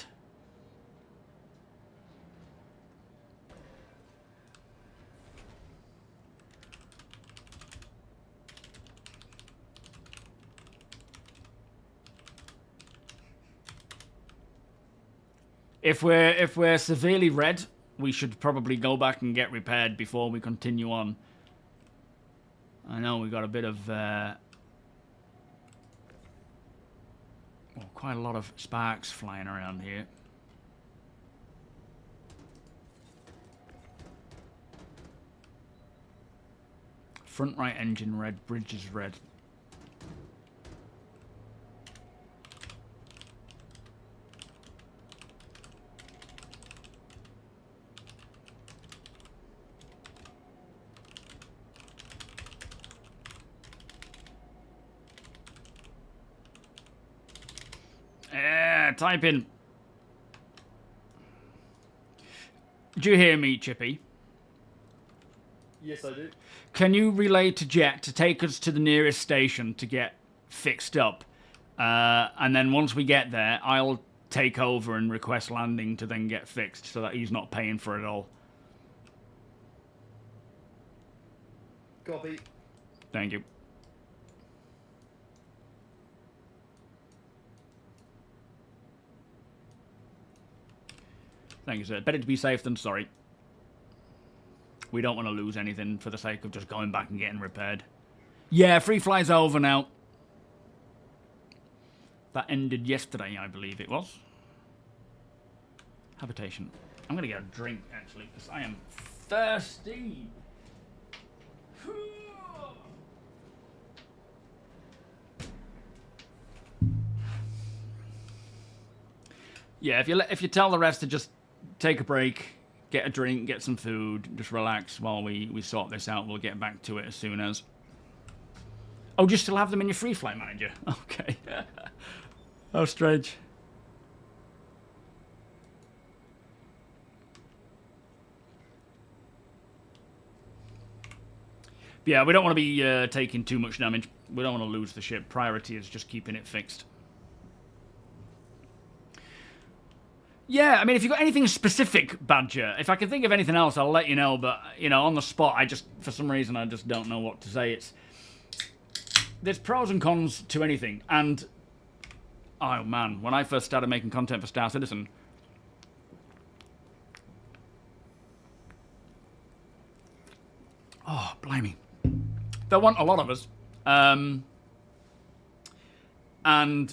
If we're severely red, we should probably go back and get repaired before we continue on. I know we got a bit of quite a lot of sparks flying around here. Front right engine red, bridge is red. Type in. Do you hear me, Chippy? Yes, I do. Can you relay to Jet to take us to the nearest station to get fixed up? And then once we get there, I'll take over and request landing to then get fixed, so that he's not paying for it all. Copy. Thank you. Thank you, sir. Better to be safe than sorry. We don't want to lose anything for the sake of just going back and getting repaired. Yeah, free fly's over now. That ended yesterday, I believe it was. Habitation. I'm going to get a drink, actually, because I am thirsty. Yeah, if you tell the rest to just take a break, get a drink, get some food, just relax while we sort this out. We'll get back to it as soon as. Oh, do you still have them in your free flight manager? Okay. How strange. Yeah, we don't want to be taking too much damage. We don't want to lose the ship. Priority is just keeping it fixed. Yeah, I mean, if you've got anything specific, Badger, if I can think of anything else, I'll let you know. But, you know, on the spot, for some reason, I just don't know what to say. There's pros and cons to anything. And, oh man, when I first started making content for Star Citizen, oh, blimey. There weren't a lot of us. And,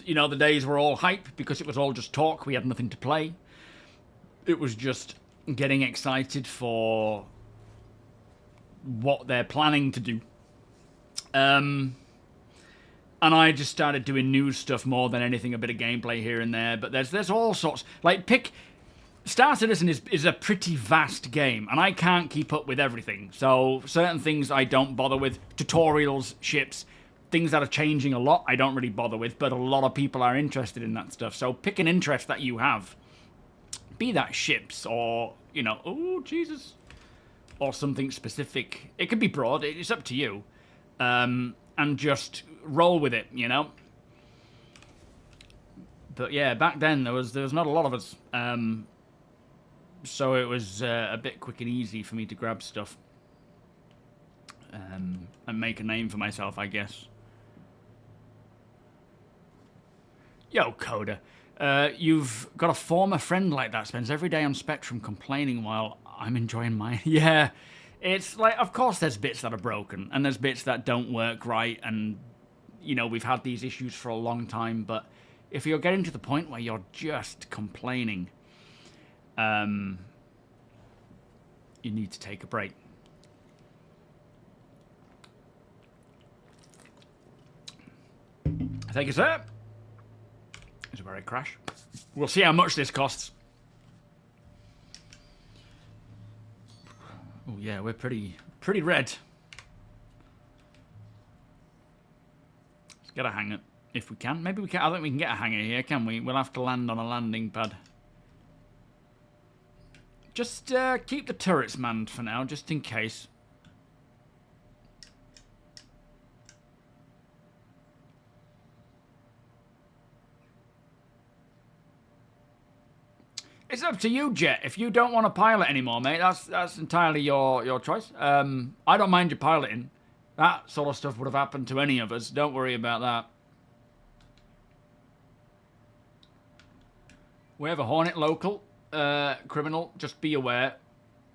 you know, the days were all hype because it was all just talk. We had nothing to play. It was just getting excited for what they're planning to do. And I just started doing news stuff more than anything, a bit of gameplay here and there. But there's all sorts. Like, Star Citizen is a pretty vast game, and I can't keep up with everything. So certain things I don't bother with. Tutorials, ships, things that are changing a lot, I don't really bother with, but a lot of people are interested in that stuff. So pick an interest that you have. Be that ships or, you know, oh, Jesus. Or something specific. It could be broad, it's up to you. And just roll with it, you know? But yeah, back then there was not a lot of us. So it was a bit quick and easy for me to grab stuff. And make a name for myself, I guess. Yo, Coda. You've got a former friend like that, spends every day on Spectrum complaining while I'm enjoying mine. Yeah, it's like, of course there's bits that are broken, and there's bits that don't work right, and, you know, we've had these issues for a long time, but if you're getting to the point where you're just complaining, you need to take a break. Thank you, sir. It's a very crash. We'll see how much this costs. Oh yeah, we're pretty red. Let's get a hangar if we can. Maybe we can. I don't think we can get a hangar here, can we? We'll have to land on a landing pad. Just keep the turrets manned for now, just in case. It's up to you, Jet. If you don't want to pilot anymore, mate, that's entirely your choice. I don't mind you piloting. That sort of stuff would have happened to any of us. Don't worry about that. We have a Hornet local. Criminal, just be aware.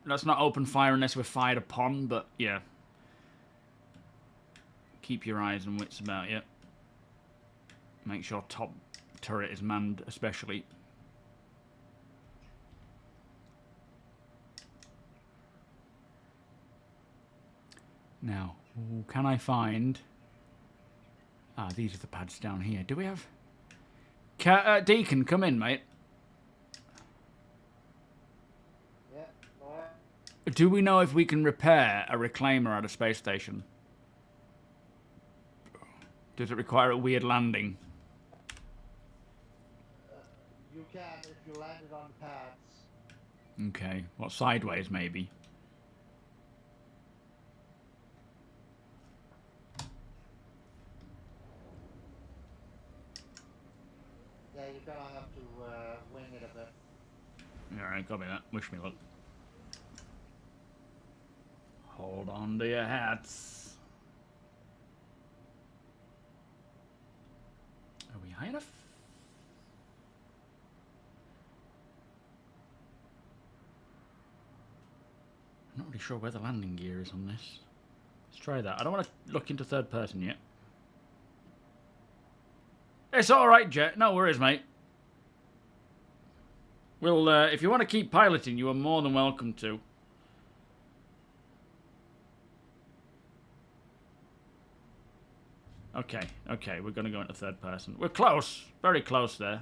Let's not open fire unless we're fired upon, but yeah. Keep your eyes and wits about you. Make sure top turret is manned, especially. Now, can I find... Ah, these are the pads down here. Do we have... Deacon, come in, mate. Yeah, alright. Do we know if we can repair a reclaimer at a space station? Does it require a weird landing? You can if you landed on the pads. Okay. What, sideways, maybe? Yeah, you're gonna have to wing it a bit. Alright, copy that. Wish me luck. Hold on to your hats. Are we high enough? I'm not really sure where the landing gear is on this. Let's try that. I don't want to look into third person yet. It's alright, Jet. No worries, mate. We'll, if you want to keep piloting, you are more than welcome to. Okay, we're going to go into third person. We're close. Very close there.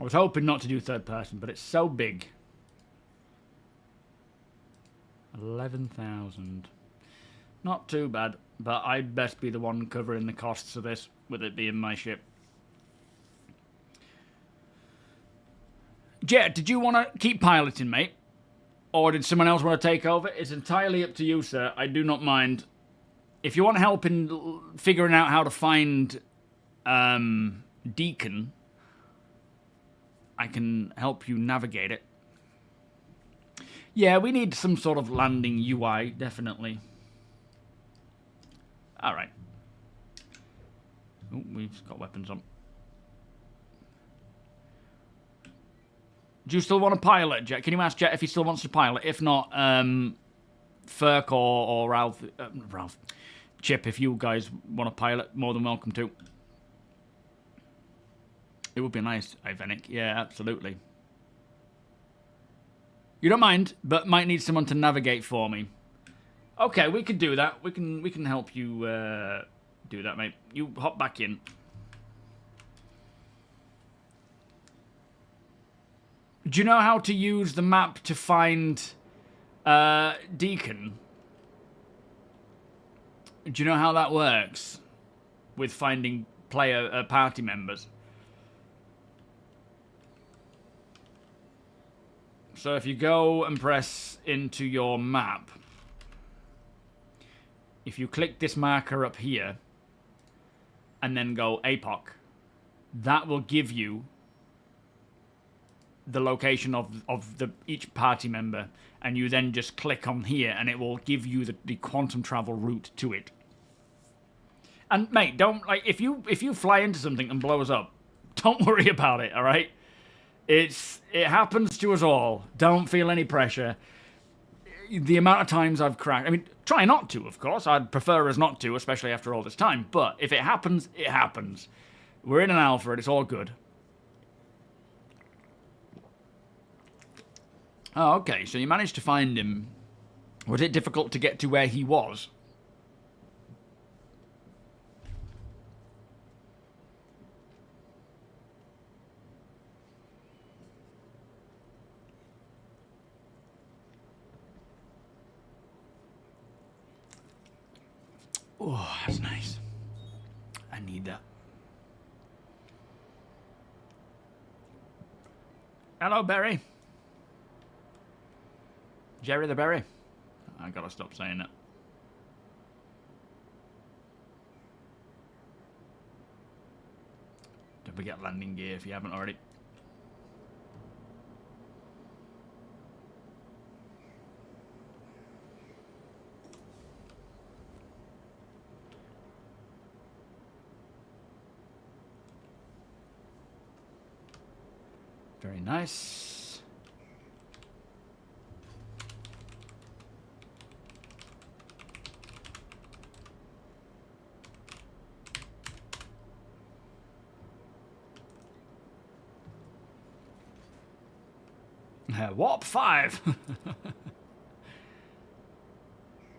I was hoping not to do third person, but it's so big. 11,000. Not too bad, but I'd best be the one covering the costs of this, with it being my ship. Jet, did you want to keep piloting, mate? Or did someone else want to take over? It's entirely up to you, sir. I do not mind. If you want help in figuring out how to find Deacon, I can help you navigate it. Yeah, we need some sort of landing UI, definitely. Alright. Oh, we've got weapons on. Do you still want to pilot, Jet? Can you ask Jet if he still wants to pilot? If not, Ferk or Ralph, Chip, if you guys want to pilot, more than welcome to. It would be nice, Ivenic. Yeah, absolutely. You don't mind, but might need someone to navigate for me. Okay, we could do that. We can help you do that, mate. You hop back in. Do you know how to use the map to find Deacon? Do you know how that works with finding player party members? So if you go and press into your map, if you click this marker up here and then go APOC, that will give you the location of each party member, and you then just click on here and it will give you the quantum travel route to it. And mate, don't, like, if you fly into something and blows up, don't worry about it, all right? It happens to us all. Don't feel any pressure. The amount of times I've crashed, I mean, try not to, of course. I'd prefer us not to, especially after all this time. But if it happens, it happens. We're in an alpha and it's all good. Oh, okay, so you managed to find him. Was it difficult to get to where he was? Oh, that's nice. I need that. Hello, Berry. Jerry the Berry. I gotta stop saying that. Don't forget landing gear if you haven't already. Very nice. Warp 5.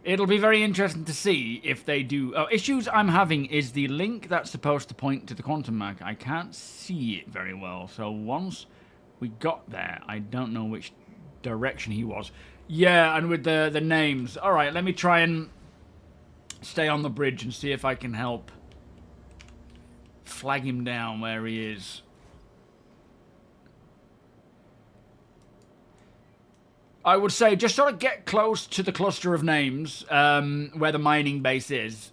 It'll be very interesting to see if they do. Oh, issues I'm having is the link that's supposed to point to the quantum mark. I can't see it very well. So once we got there, I don't know which direction he was. Yeah, and with the names. All right, let me try and stay on the bridge and see if I can help flag him down where he is. I would say just sort of get close to the cluster of names where the mining base is.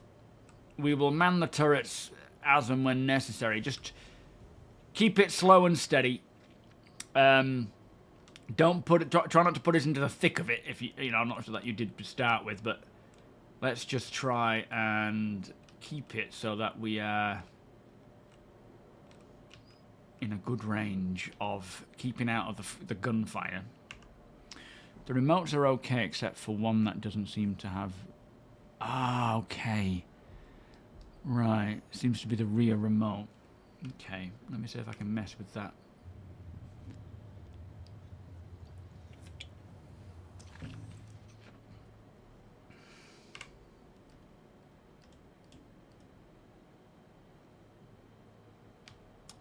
We will man the turrets as and when necessary. Just keep it slow and steady. Don't put it. Try not to put us into the thick of it. If you know, I'm not sure that you did to start with, but let's just try and keep it so that we are in a good range of keeping out of the gunfire. The remotes are okay, except for one that doesn't seem to have... Ah, okay. Right, seems to be the rear remote. Okay, let me see if I can mess with that.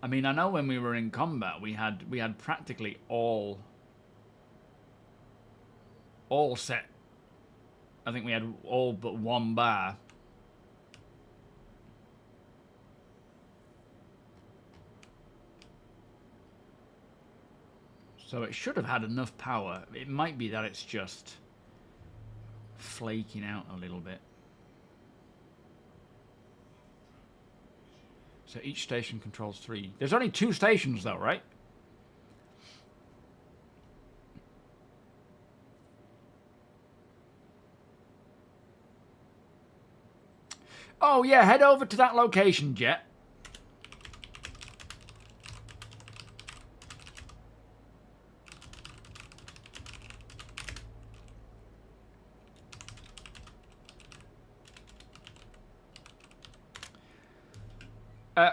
I mean, I know when we were in combat, we had practically all set. I think we had all but one bar. So it should have had enough power. It might be that it's just flaking out a little bit. So each station controls 3. There's only 2 stations though, right? Oh yeah, head over to that location, Jet.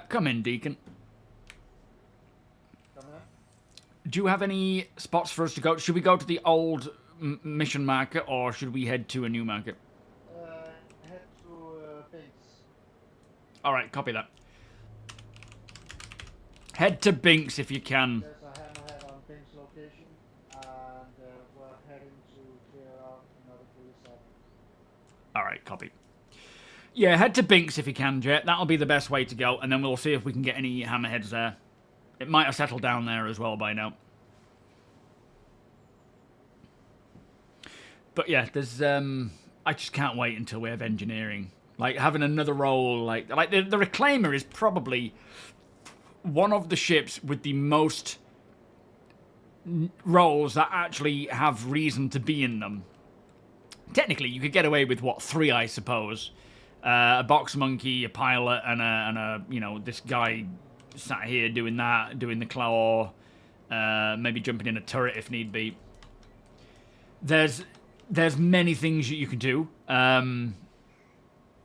Come in, Deacon. Coming in? Do you have any spots for us to go? Should we go to the old mission market, or should we head to a new market? Head to Binks. All right, copy that. Head to Binks if you can. There's a hammerhead on Binks location, and we're heading to clear out another 47. All right, copy. Yeah, head to Binks if you can, Jet. That'll be the best way to go, and then we'll see if we can get any hammerheads there. It might have settled down there as well by now. But yeah, there's I just can't wait until we have engineering. Like having another role, like the Reclaimer is probably one of the ships with the most roles that actually have reason to be in them. Technically, you could get away with what, 3, I suppose. A box monkey, a pilot, and a you know, this guy sat here doing that, doing the claw, maybe jumping in a turret if need be. There's many things you can do,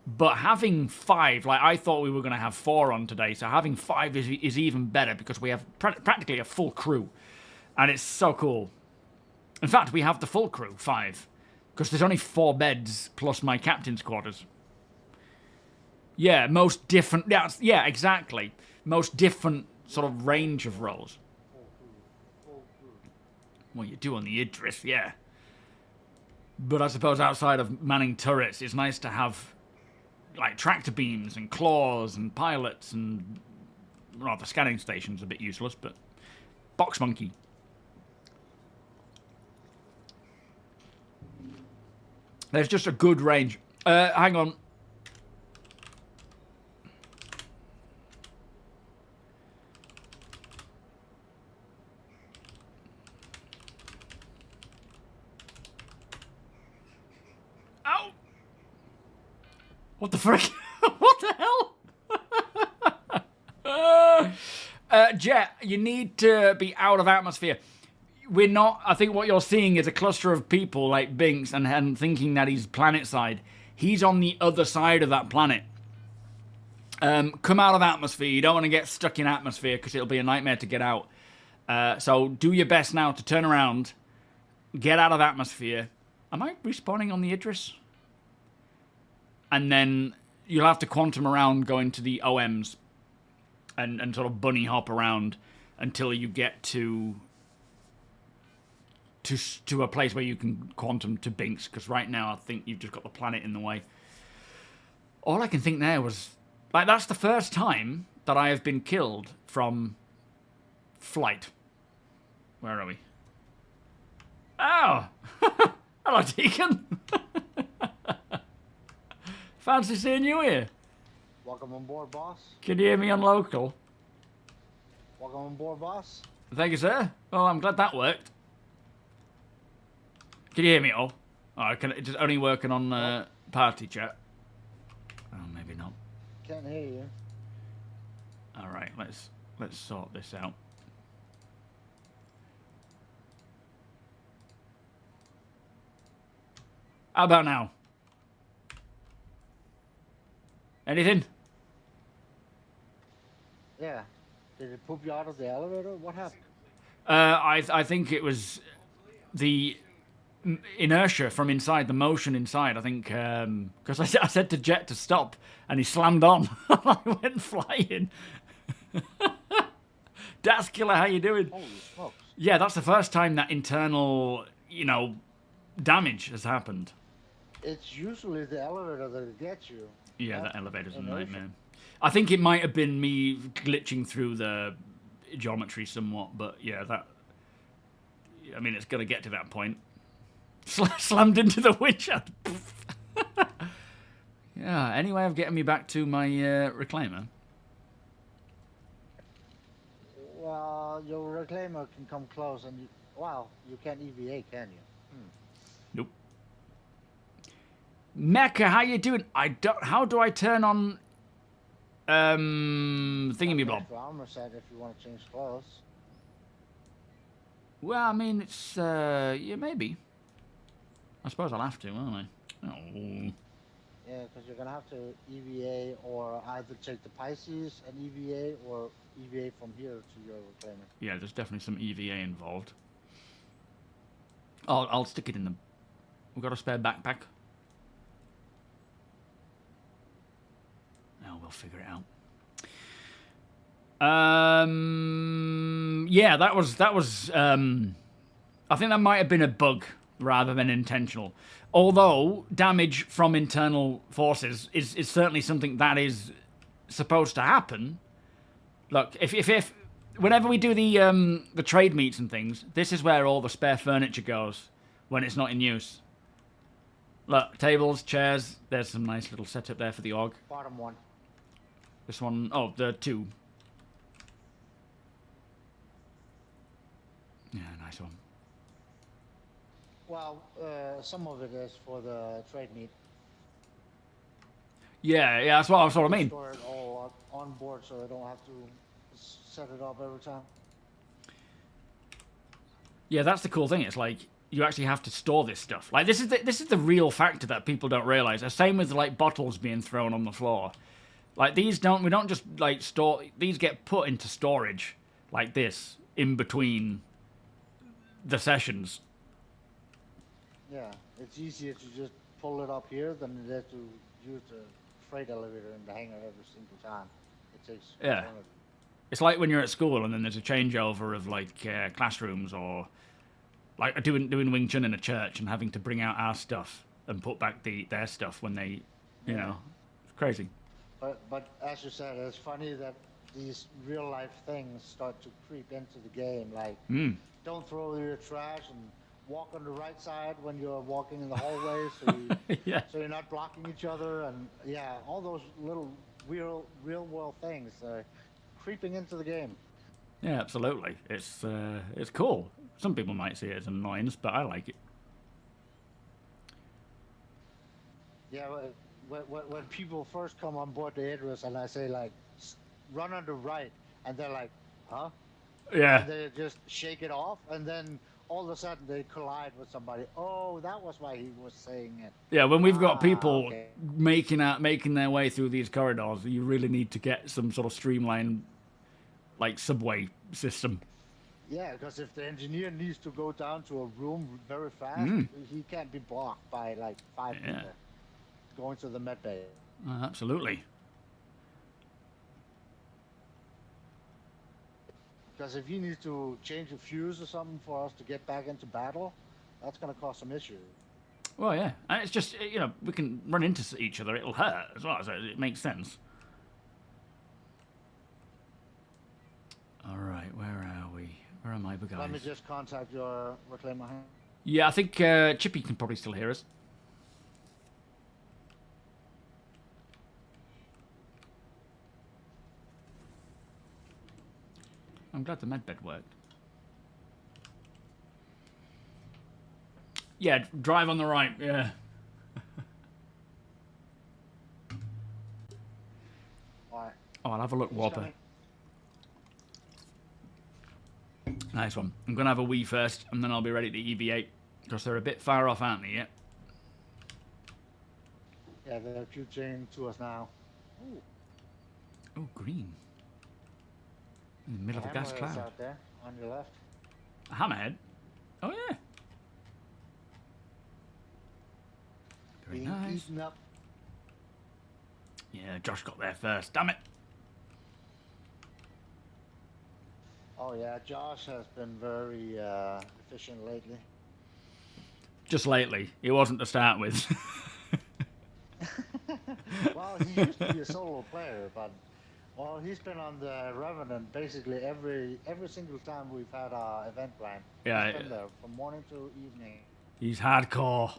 but having 5, like I thought we were going to have 4 on today, so having 5 is even better because we have practically a full crew, and it's so cool. In fact, we have the full crew, 5, because there's only 4 beds plus my captain's quarters. Yeah, most different. Yeah, exactly. Most different sort of range of roles. Well, you do on the Idris, yeah. But I suppose outside of manning turrets, it's nice to have like tractor beams and claws and pilots and well, the scanning station's a bit useless, but box monkey. There's just a good range. Hang on. What the frick? What the hell? Jet, you need to be out of atmosphere. We're not... I think what you're seeing is a cluster of people like Binks and thinking that he's planet side. He's on the other side of that planet. Come out of atmosphere. You don't want to get stuck in atmosphere because it'll be a nightmare to get out. So do your best now to turn around. Get out of atmosphere. Am I respawning on the Idris? And then you'll have to quantum around going to the OMs and sort of bunny hop around until you get to a place where you can quantum to Binks, because right now I think you've just got the planet in the way. All I can think there was, like, that's the first time that I have been killed from flight. Where are we? Oh! Hello, Deacon! Fancy seeing you here. Welcome on board, boss. Can you hear me on local? Welcome on board, boss. Thank you, sir. Oh, I'm glad that worked. Can you hear me all? Oh, it's only working on party chat. Oh, maybe not. Can't hear you. All right, let's sort this out. How about now? Anything? Yeah. Did it poop you out of the elevator? What happened? I think it was the inertia from inside, the motion inside. I think because I said to Jet to stop, and he slammed on. I went flying. Daskiller, how you doing? Holy smokes. Yeah, that's the first time that internal, you know, damage has happened. It's usually the elevator that gets you. Yeah, not that elevator's a an ocean. nightmare. I think it might have been me glitching through the geometry somewhat, but yeah, that... I mean, it's going to get to that point. Slammed into the winch. Yeah, any way of getting me back to my reclaimer? Well, your reclaimer can come close and you... Wow, you can't EVA, can you? Nope. Mecha, how you doing? How do I turn on thingamyblob? Extra armor set if you want to change clothes. Well, I mean, it's yeah, maybe. I suppose I'll have to, won't I? Oh. Yeah, because you're gonna have to EVA or either take the Pisces and EVA or EVA from here to your reclaimer. Yeah, there's definitely some EVA involved. I'll stick it in the... We've got a spare backpack. No, we'll figure it out. Yeah, that was I think that might have been a bug rather than intentional. Although damage from internal forces is certainly something that is supposed to happen. Look, if whenever we do the trade meets and things, this is where all the spare furniture goes when it's not in use. Look, tables, chairs. There's some nice little setup there for the org. Bottom one. This one, oh, the two. Yeah, nice one. Well, some of it is for the trade meet. Yeah, that's what I mean. Store it all on board so they don't have to set it up every time. Yeah, that's the cool thing. It's like you actually have to store this stuff. Like this is the real factor that people don't realize. The same with like bottles being thrown on the floor. Like we don't just like store. These get put into storage like this in between the sessions. Yeah, it's easier to just pull it up here than it is to use the freight elevator in the hangar every single time. It takes Yeah. It's like when you're at school and then there's a changeover of like classrooms, or like doing Wing Chun in a church and having to bring out our stuff and put back their stuff when they, you know, it's crazy. But as you said, it's funny that these real life things start to creep into the game. Like, don't throw your trash and walk on the right side when you're walking in the hallway, so you're not blocking each other, and yeah, all those little real world things creeping into the game. Yeah, absolutely. It's cool. Some people might see it as an annoyance, but I like it. Yeah, when people first come on board the Idris and I say like, run on the right, and they're like, huh? Yeah. And they just shake it off, and then all of a sudden they collide with somebody. Oh, that was why he was saying it. Yeah, when we've got people okay. making their way through these corridors, you really need to get some sort of streamlined, like, subway system. Yeah, because if the engineer needs to go down to a room very fast, he can't be blocked by like 5 people going to the med bay. Absolutely. Because if he needs to change a fuse or something for us to get back into battle, that's going to cause some issues. Well, yeah. And it's just, you know, we can run into each other. It'll hurt as well, so it makes sense. All right, where are we? Where are my guys? Let me just contact your reclaimer. Yeah, I think Chippy can probably still hear us. I'm glad the medbed worked. Yeah, drive on the right, yeah. Alright. Oh, I'll have a look, Whopper. Nice one. I'm going to have a wee first, and then I'll be ready to EV8, because they're a bit far off, aren't they, yet? Yeah, they're Q-chain to us now. Ooh. Oh, green. In the middle of a gas cloud. Out there, on your left. A hammerhead? Oh, yeah. Very Being nice. eaten up. Yeah, Josh got there first. Damn it. Oh yeah, Josh has been very efficient lately. Just lately. He wasn't to start with. Well, he used to be a solo player, but well, he's been on the Revenant basically every single time we've had our event plan. Yeah, He's been there from morning to evening. he's hardcore.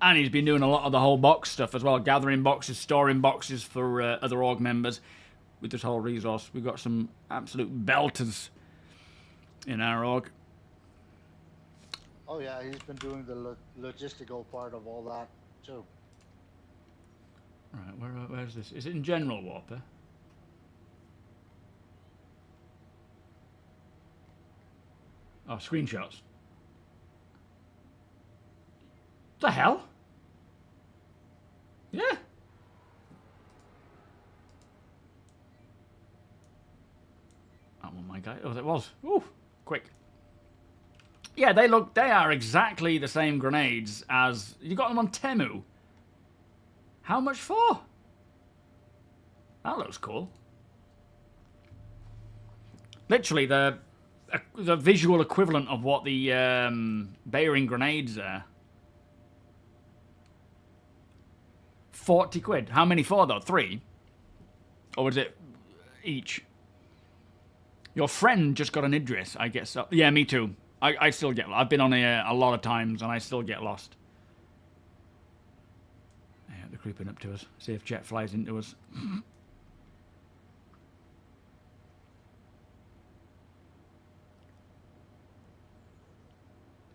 And he's been doing a lot of the whole box stuff as well, gathering boxes, storing boxes for other org members with this whole resource. We've got some absolute belters in our org. Oh yeah, he's been doing the logistical part of all that too. Right, where's this? Is it in General Warper? Oh, screenshots. The hell? Yeah. That one, my guy. Oh, that was. Ooh, quick. Yeah, they are exactly the same grenades as, you got them on Temu. How much for? That looks cool. Literally the visual equivalent of what the Bayering grenades are. 40 quid. How many for though? 3? Or was it each? Your friend just got an Idris, I guess. So. Yeah, me too. I still get. I've been on here a lot of times and I still get lost. Yeah, they're creeping up to us. See if Jet flies into us.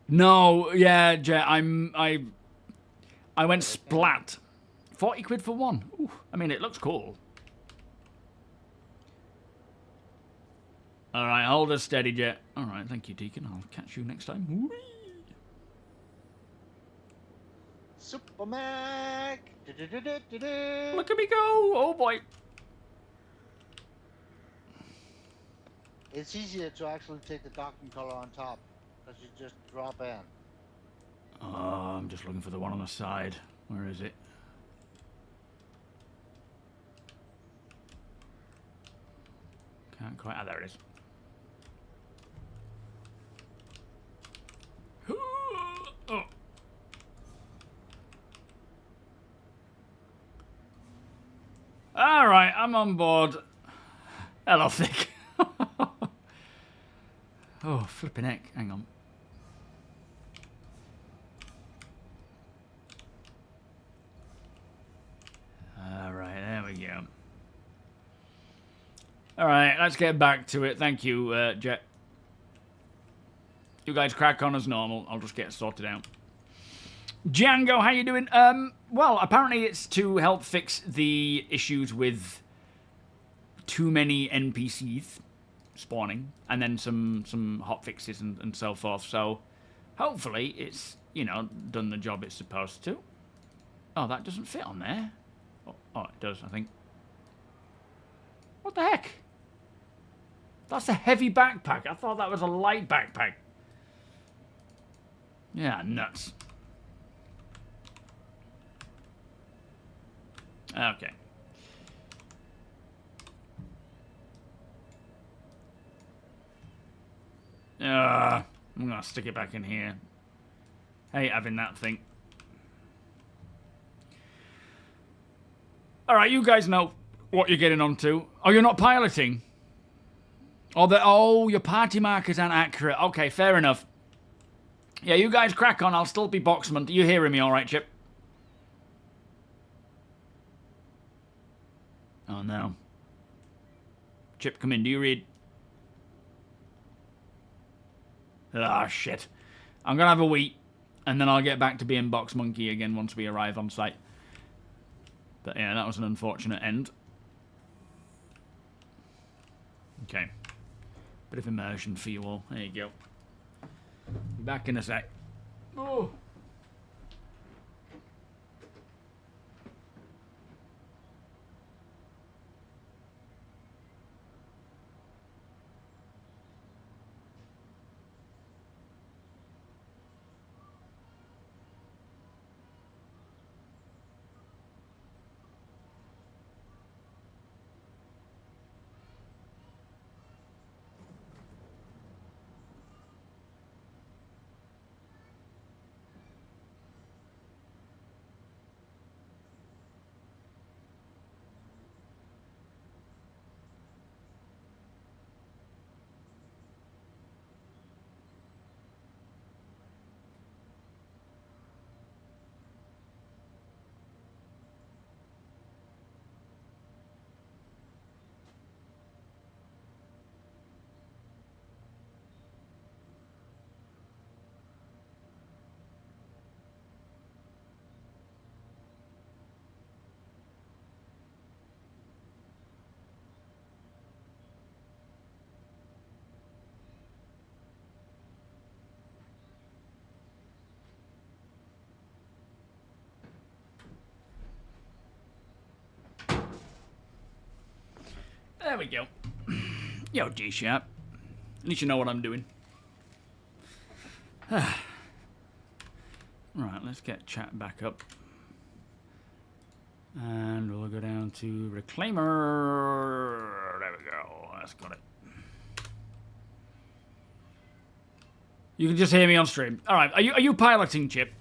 No, yeah, Jet. I went splat. 40 quid for one. Ooh, I mean, it looks cool. All right, hold us steady, Jet. All right, thank you, Deacon. I'll catch you next time. Whee! SuperMac! Look at me go! Oh boy! It's easier to actually take the docking color on top, because you just drop in. Oh, I'm just looking for the one on the side. Where is it? Can't quite. Ah, there it is. Oh. All right, I'm on board. Hello, Thick. Oh, flipping heck. Hang on. All right, there we go. All right, let's get back to it. Thank you, Jet. You guys crack on as normal. I'll just get it sorted out. Django, how you doing? Well, apparently it's to help fix the issues with too many NPCs spawning, and then some hot fixes and so forth. So, hopefully it's, you know, done the job it's supposed to. Oh, that doesn't fit on there. Oh, it does, I think. What the heck? That's a heavy backpack. I thought that was a light backpack. Yeah, nuts. Okay. I'm gonna stick it back in here. Hate having that thing. Alright, you guys know what you're getting onto. Oh, you're not piloting? Oh, your party markers aren't accurate. Okay, fair enough. Yeah, you guys crack on. I'll still be boxman. You hearing me all right, Chip? Oh, no. Chip, come in. Do you read? Ah, shit. I'm going to have a wee, and then I'll get back to being box monkey again once we arrive on site. But yeah, that was an unfortunate end. Okay. Bit of immersion for you all. There you go. Be back in a sec. Oh. There we go. Yo, G-Sharp. At least you know what I'm doing. Right, let's get chat back up. And we'll go down to Reclaimer. There we go. That's got it. You can just hear me on stream. All right, are you piloting, Chip?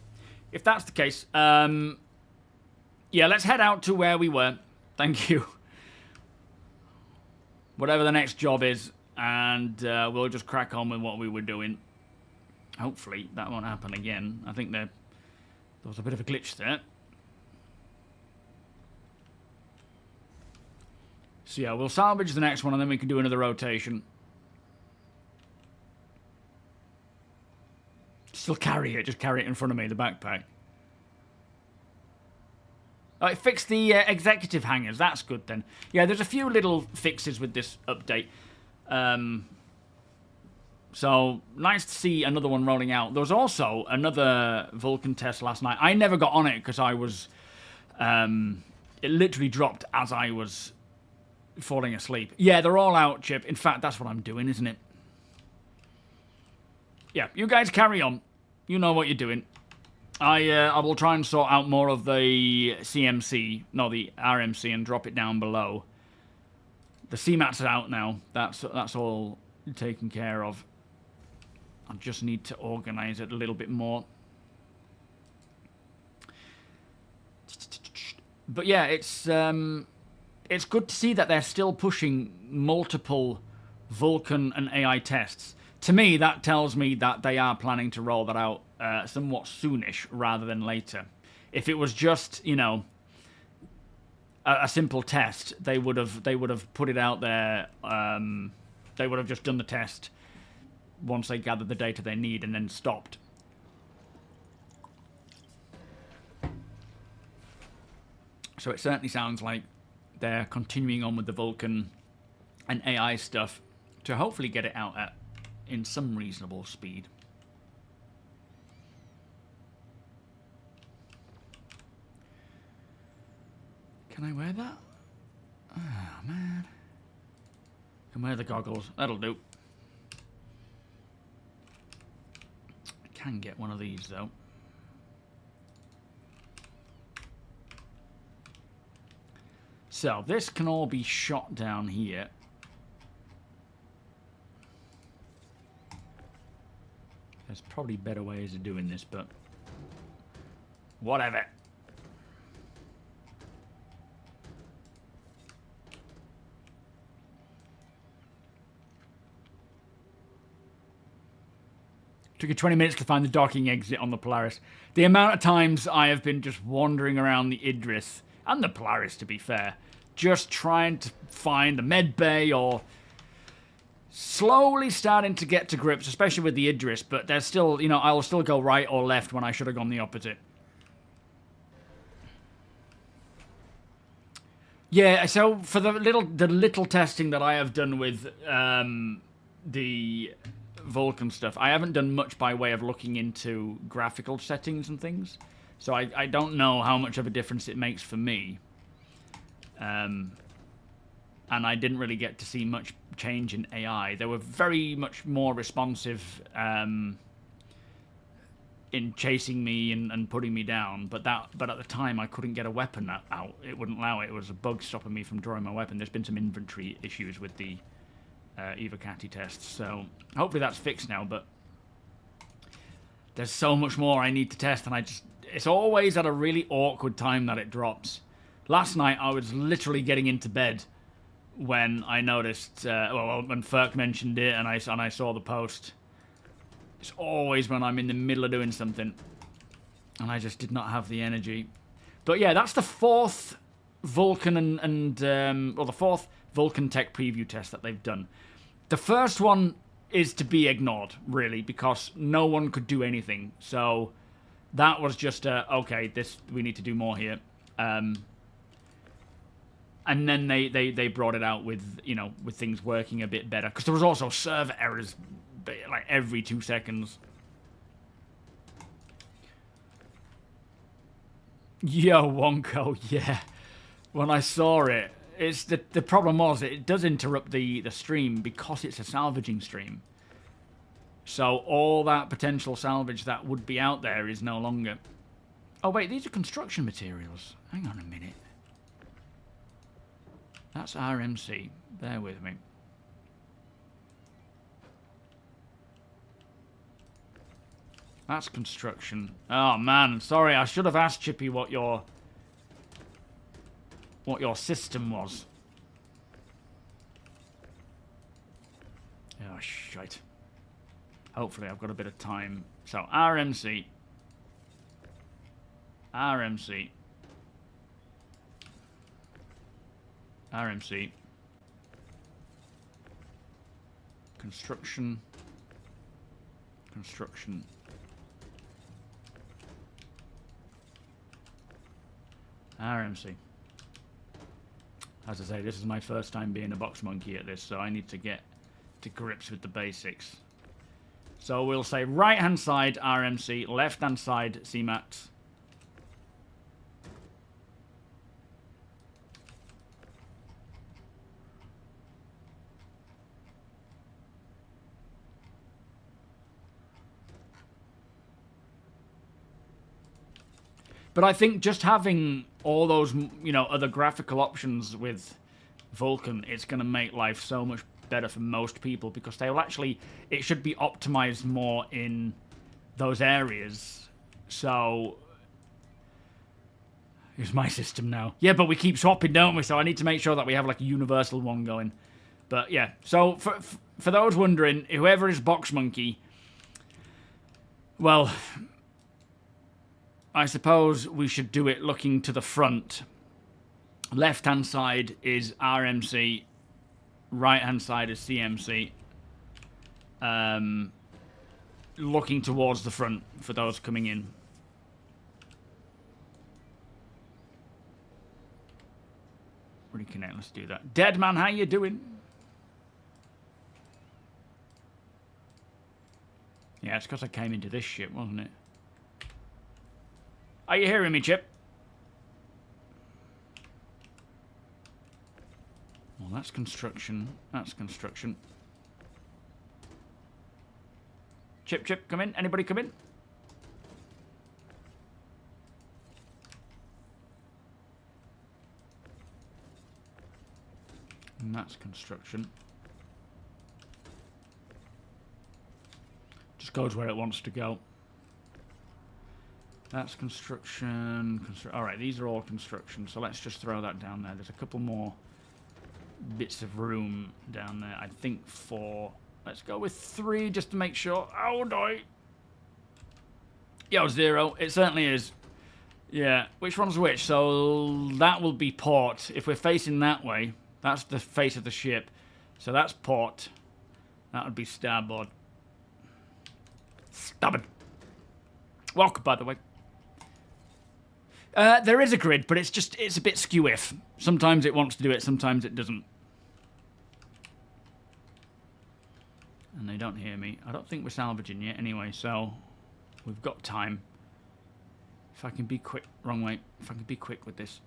If that's the case, yeah, let's head out to where we were. Thank you. Whatever the next job is, and we'll just crack on with what we were doing. Hopefully, that won't happen again. I think there was a bit of a glitch there. So yeah, we'll salvage the next one, and then we can do another rotation. Still carry it. Just carry it in front of me, the backpack. Oh, it fixed the executive hangars. That's good then. Yeah, there's a few little fixes with this update. So, nice to see another one rolling out. There was also another Vulcan test last night. I never got on it because I was... it literally dropped as I was falling asleep. Yeah, they're all out, Chip. In fact, that's what I'm doing, isn't it? Yeah, you guys carry on. You know what you're doing. I will try and sort out more of the CMC, no, the RMC, and drop it down below. The CMAT's out now. That's all taken care of. I just need to organize it a little bit more. But yeah, it's good to see that they're still pushing multiple Vulcan and AI tests. To me, that tells me that they are planning to roll that out somewhat soonish rather than later. If it was just, you know, a simple test, they would have put it out there. They would have just done the test once they gathered the data they need and then stopped. So it certainly sounds like they're continuing on with the Vulcan and AI stuff to hopefully get it out in some reasonable speed. Can I wear that? Oh, man. Can wear the goggles. That'll do. I can get one of these, though. So, this can all be shot down here. There's probably better ways of doing this, but whatever. Took you 20 minutes to find the docking exit on the Polaris. The amount of times I have been just wandering around the Idris, and the Polaris to be fair, just trying to find the med bay or slowly starting to get to grips, especially with the Idris, but there's still, you know, I'll still go right or left when I should have gone the opposite. Yeah, so for the little testing that I have done with the Vulcan stuff, I haven't done much by way of looking into graphical settings and things, so I don't know how much of a difference it makes for me. And I didn't really get to see much change in AI. They were very much more responsive in chasing me and putting me down, but at the time I couldn't get a weapon out. It wouldn't allow it. It was a bug stopping me from drawing my weapon. There's been some inventory issues with the Evocati tests, so hopefully that's fixed now, but there's so much more I need to test, and it's always at a really awkward time that it drops. Last night I was literally getting into bed when I noticed, when Ferk mentioned it and I saw the post. It's always when I'm in the middle of doing something and I just did not have the energy. But yeah, that's the fourth Vulcan the fourth Vulcan tech preview test that they've done. The first one is to be ignored, really, because no one could do anything. So that was just okay, we need to do more here. And then they brought it out with, you know, with things working a bit better, because there was also server errors like every 2 seconds. Yo, Wonko, yeah. When I saw it, it's the problem was it does interrupt the stream because it's a salvaging stream. So all that potential salvage that would be out there is no longer. Oh wait, these are construction materials. Hang on a minute. That's RMC. Bear with me. That's construction. Oh man, sorry, I should have asked Chippy what your system was. Oh shite. Hopefully I've got a bit of time. So RMC. RMC. RMC. Construction. Construction. RMC. As I say, this is my first time being a box monkey at this, so I need to get to grips with the basics. So we'll say right-hand side RMC, left-hand side CMAX. But I think just having all those, you know, other graphical options with Vulkan, it's going to make life so much better for most people because they will actually, it should be optimized more in those areas. So, here's my system now. Yeah, but we keep swapping, don't we? So I need to make sure that we have like a universal one going. But yeah, so for those wondering, whoever is Box Monkey, well, I suppose we should do it looking to the front. Left-hand side is RMC. Right-hand side is CMC. Looking towards the front for those coming in. Reconnect, let's do that. Deadman, how you doing? Yeah, it's because I came into this ship, wasn't it? Are you hearing me, Chip? Well, that's construction. That's construction. Chip, come in. Anybody come in? And that's construction. Just goes where it wants to go. That's construction. Alright, these are all construction, so let's just throw that down there. There's a couple more bits of room down there. I think 4. Let's go with 3 just to make sure. Oh, no. Yo, 0. It certainly is. Yeah, which one's which? So that will be port. If we're facing that way, that's the face of the ship. So that's port. That would be starboard. Stubborn. Welcome, by the way. There is a grid, but it's a bit skew-if. Sometimes it wants to do it, sometimes it doesn't. And they don't hear me. I don't think we're salvaging yet anyway, so we've got time. If I can be quick, wrong way. If I can be quick with this.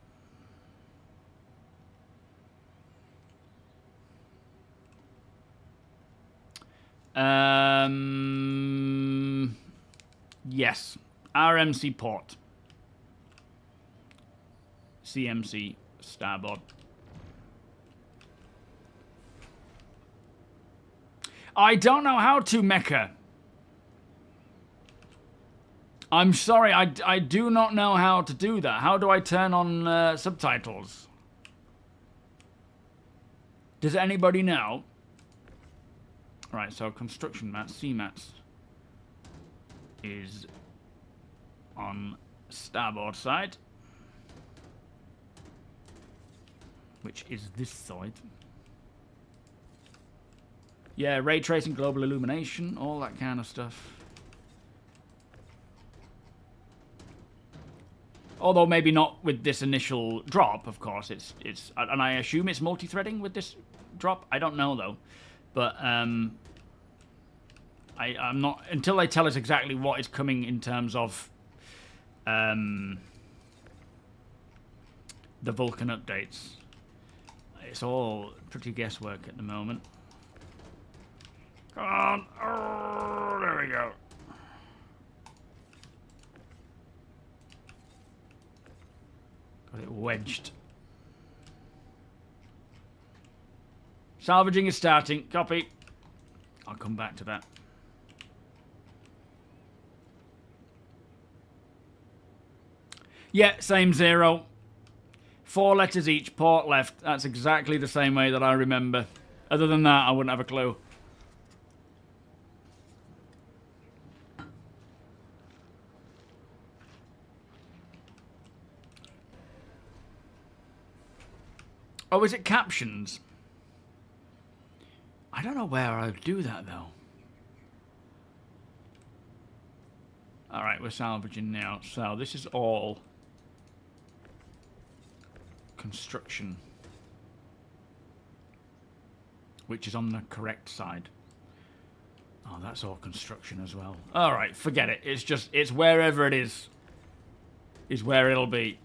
Yes. RMC port. CMC starboard. I don't know how to, Mecha. I'm sorry, I do not know how to do that. How do I turn on subtitles? Does anybody know? Right, so construction mats, CMATs is on starboard side, which is this side. Yeah, ray tracing, global illumination, all that kind of stuff. Although maybe not with this initial drop, of course. It's and I assume it's multi-threading with this drop. I don't know though, but I'm not until they tell us exactly what is coming in terms of the Vulkan updates. It's all pretty guesswork at the moment. Come on. Oh, there we go. Got it wedged. Salvaging is starting. Copy. I'll come back to that. Yeah, same 0. 4 letters each, port left. That's exactly the same way that I remember. Other than that, I wouldn't have a clue. Oh, is it captions? I don't know where I'll do that, though. Alright, we're salvaging now. So, this is all construction, which is on the correct side. Oh, that's all construction as well. Alright, forget it. It's wherever it is where it'll be.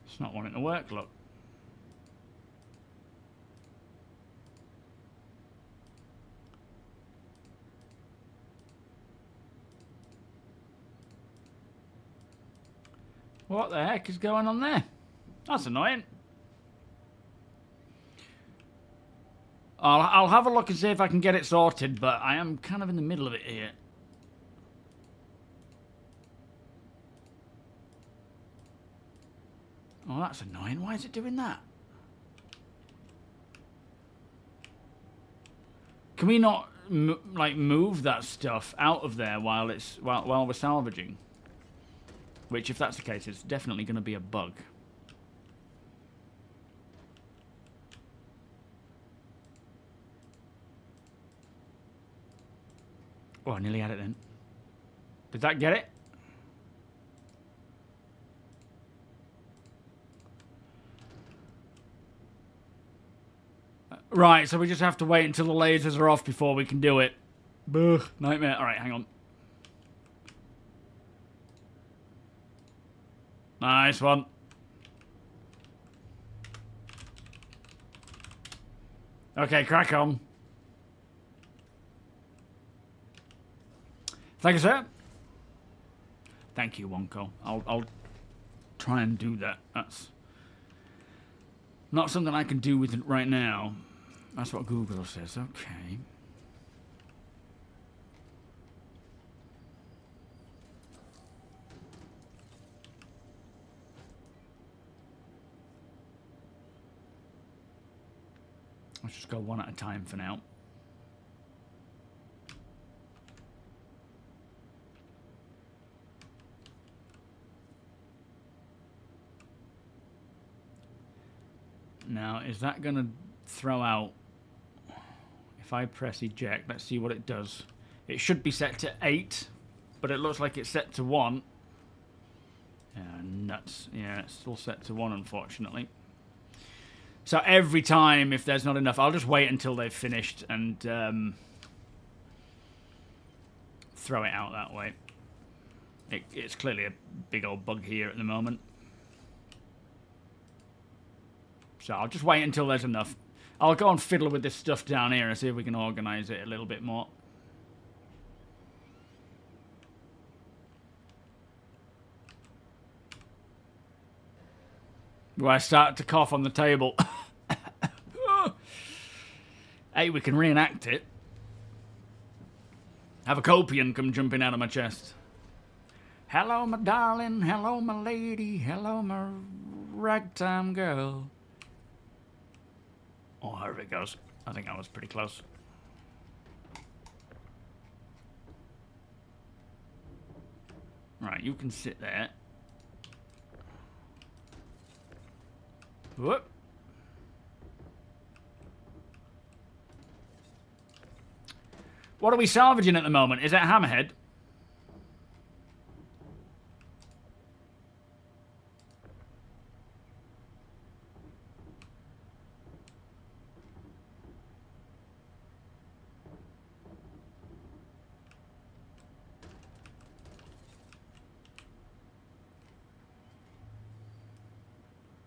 It's not wanting to work, look. What the heck is going on there? That's annoying. I'll have a look and see if I can get it sorted, but I am kind of in the middle of it here. Oh, that's annoying. Why is it doing that? Can we not like move that stuff out of there while we're salvaging? Which, if that's the case, it's definitely going to be a bug. Oh, I nearly had it then. Did that get it? Right, so we just have to wait until the lasers are off before we can do it. Ugh, nightmare. Alright, hang on. Nice one. Okay, crack on. Thank you, sir. Thank you, Wonko. I'll try and do that. That's not something I can do with it right now. That's what Google says. Okay. Let's just go one at a time for now. Now, is that going to throw out... If I press eject, let's see what it does. It should be set to 8, but it looks like it's set to 1. Yeah, nuts. Yeah, it's still set to 1, unfortunately. So every time, if there's not enough, I'll just wait until they've finished and throw it out that way. It's clearly a big old bug here at the moment. So I'll just wait until there's enough. I'll go and fiddle with this stuff down here and see if we can organise it a little bit more. Do I start to cough on the table? Hey, we can reenact it. Have a copian come jumping out of my chest. Hello, my darling. Hello, my lady. Hello, my ragtime girl. Oh, here it goes. I think I was pretty close. Right, you can sit there. Whoop. What are we salvaging at the moment? Is it Hammerhead?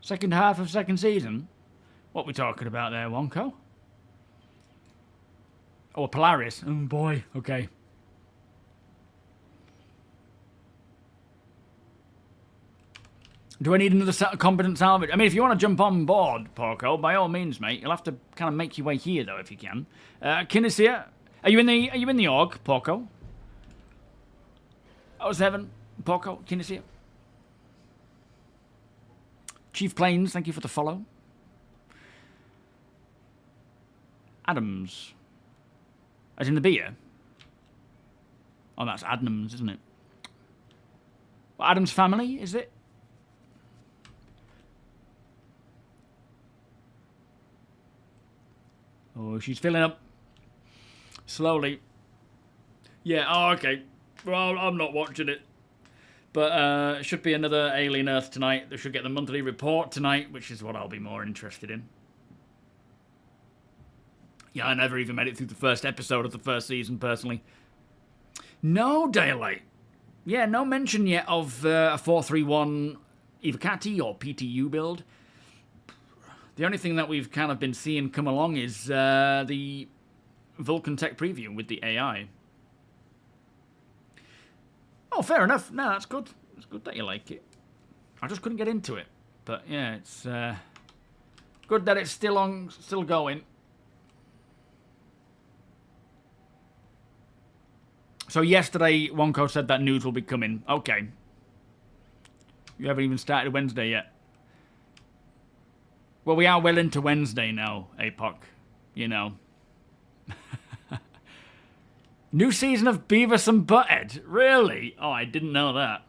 Second half of second season? What we talking about there, Wonko? Oh, Polaris. Oh, boy. Okay. Do I need another competent salvage? I mean, if you want to jump on board, Porco, by all means, mate. You'll have to kind of make your way here, though, if you can. Kinesia, are you in the org, Porco? Oh, 07, Porco, Kinesia. Chief Plains, thank you for the follow. Adams. As in the beer? Oh, that's Adnams, isn't it? Well, Adams family, is it? Oh, she's filling up. Slowly. Yeah, oh, okay. Well, I'm not watching it. But it should be another Alien Earth tonight. They should get the monthly report tonight, which is what I'll be more interested in. Yeah, I never even made it through the first episode of the first season, personally. No daylight. Yeah, no mention yet of a 431 Ivacati or PTU build. The only thing that we've kind of been seeing come along is the Vulcan Tech preview with the AI. Oh, fair enough. No, that's good. It's good that you like it. I just couldn't get into it. But yeah, it's good that it's still going. So yesterday, Wonko said that news will be coming. Okay. You haven't even started Wednesday yet. Well, we are well into Wednesday now, APOC. You know. New season of Beavis and Butthead? Really? Oh, I didn't know that.